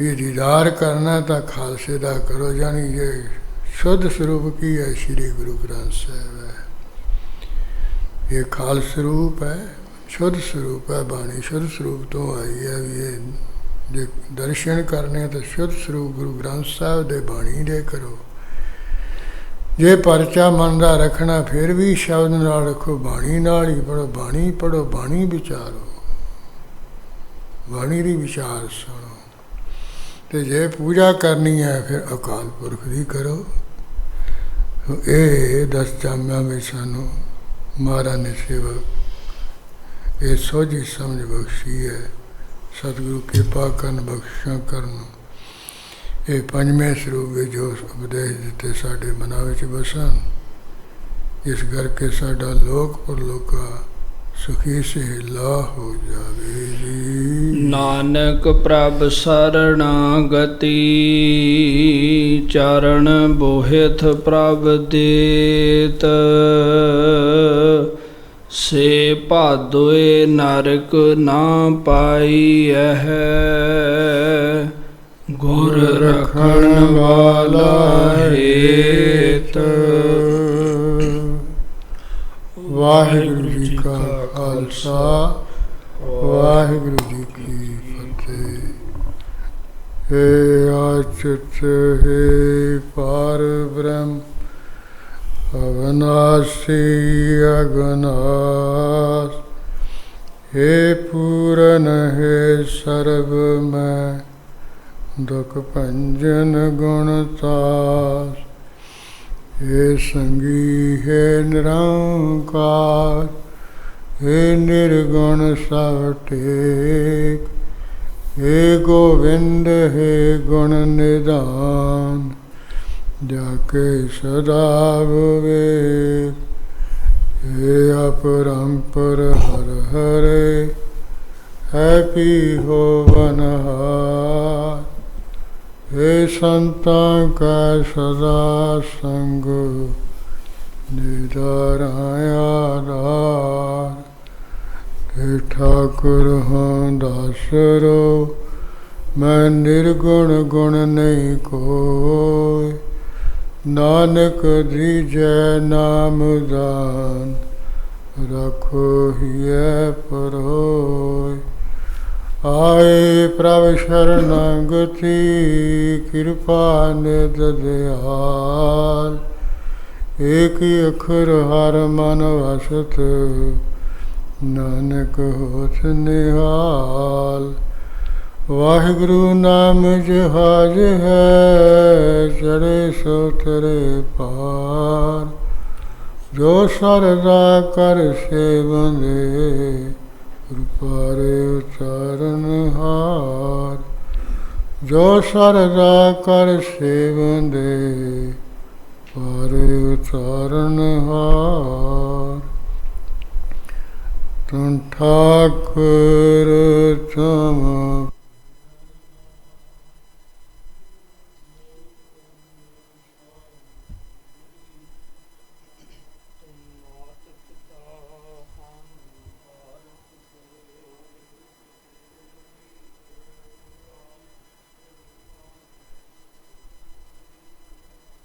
ਇਹ ਦੀਦਾਰ ਕਰਨਾ ਤਾਂ ਖਾਲਸੇ ਦਾ ਕਰੋ, ਜਾਣੀ ਇਹ ਸ਼ੁੱਧ ਸਰੂਪ ਕੀ ਹੈ, ਸ਼੍ਰੀ ਗੁਰੂ ਗ੍ਰੰਥ ਸਾਹਿਬ ਹੈ। ਇਹ ਖਾਲਸ ਸਰੂਪ ਹੈ, ਸ਼ੁੱਧ ਸਰੂਪ ਹੈ, ਬਾਣੀ ਸ਼ੁੱਧ ਸਰੂਪ ਤੋਂ ਆਈ ਹੈ। ਵੀ ਇਹ ਜੇ ਦਰਸ਼ਨ ਕਰਨੇ ਤਾਂ ਸ਼ੁੱਧ ਸਰੂਪ ਗੁਰੂ ਗ੍ਰੰਥ ਸਾਹਿਬ ਦੇ ਬਾਣੀ ਦੇ ਕਰੋ। ਜੇ ਪਰਚਾ ਮਨ ਦਾ ਰੱਖਣਾ ਫਿਰ ਵੀ ਸ਼ਬਦ ਨਾਲ ਰੱਖੋ, ਬਾਣੀ ਨਾਲ ਹੀ ਪੜ੍ਹੋ, ਬਾਣੀ ਪੜ੍ਹੋ, ਬਾਣੀ ਵਿਚਾਰੋ, ਬਾਣੀ ਦੀ ਵਿਚਾਰ ਸੁਣੋ। ਅਤੇ ਜੇ ਪੂਜਾ ਕਰਨੀ ਹੈ ਫਿਰ ਅਕਾਲ ਪੁਰਖ ਦੀ ਕਰੋ। ਇਹ 10 ਜਾਮਿਆਂ ਵਿੱਚ ਸਾਨੂੰ ਮਹਾਰਾਜ ਨੇ ਸੇਵਕ ਇਹ ਸੋਝੀ ਸਮਝ ਬਖਸ਼ੀ ਹੈ। ਸਤਿਗੁਰੂ ਕਿਰਪਾ ਕਰਨ, ਬਖਸ਼ਾਂ ਕਰਨ। ਇਹ ਪੰਜਵੇਂ ਸਰੂਪ ਵਿੱਚ ਜੋ ਉਪਦੇਸ਼ ਦਿੱਤੇ ਸਾਡੇ ਮਨਾਂ ਵਿੱਚ ਬਸਣ, ਇਸ ਕਰਕੇ ਸਾਡਾ ਲੋਕ ਪਰਲੋਕਾ ਸੁਖੀ ਸਹਿਲਾ ਹੋ ਜਾਵੇ ਜੀ। ਨਾਨਕ ਪ੍ਰਭ ਸਰਣਾਗਤੀ, ਚਰਨ ਬੋਹਿਥ ਪ੍ਰਭ ਦੇਤ। ਸੇ ਭਾਦੋਏ ਨਰਕ ਨਾ ਪਾਈਐ, ਗੁਰ ਰਖਣ ਵਾਲਾ ਹੇਤ। ਵਾਹਿਗੁਰੂ ਜੀ ਕਾ ਖਾਲਸਾ, ਵਾਹਿਗੁਰੂ ਜੀ ਕੀ ਫਤਿਹ। ਹੇ ਆਚਿਤ ਹੇ ਪਾਰ ਬ੍ਰਹਮ, ਅਵਨਾਸੀ ਅਗਨਾਸ। ਹੇ ਪੂਰਨ ਹੈ ਸਰਬ ਮੈਂ, ਦੁਖ ਭੰਜਨ ਗੁਣਤਾਸ। ਹੇ ਸੰਗੀ ਹੈ ਨਿਰੰਕਾਰ, ਹੇ ਨਿਰਗੁਣ ਸਭ ਟੇਕ। ਹੇ ਗੋਵਿੰਦ ਹੈ ਗੁਣ ਨਿਧਾਨ, ਜਾ ਕੇ ਸਦਾ ਵਿਵੇਕ। ਹੇ ਅਪਰੰਪਰ ਹਰ ਹਰੇ, ਹੈ ਪੀ ਹੋਵਨਹਾਰ। ਹੇ ਸੰਤਾਂ ਕਾ ਸਦਾ ਸੰਗ, ਨਿਦਾਰ ਆਧਾਰ। ਹੇ ਠਾਕੁਰ ਹਾਂ ਦਾਸਰੋ, ਮੈਂ ਨਿਰਗੁਣ ਗੁਣ ਨਹੀਂ ਕੋਈ। नानक दीजै नाम दान रखो हिय परोय। आए प्रभ शरणागति कृपा निध दयाल। एक अखर हर मन वसत नानक होत निहाल। वाहिगुरु नाम जहाज है चढ़े सो तरे पार। जो सरदा कर सेवंदे पारे उचारण हार। जो सरदा कर सेवंदे पारे उचारण हार। तुम ठाकुर चम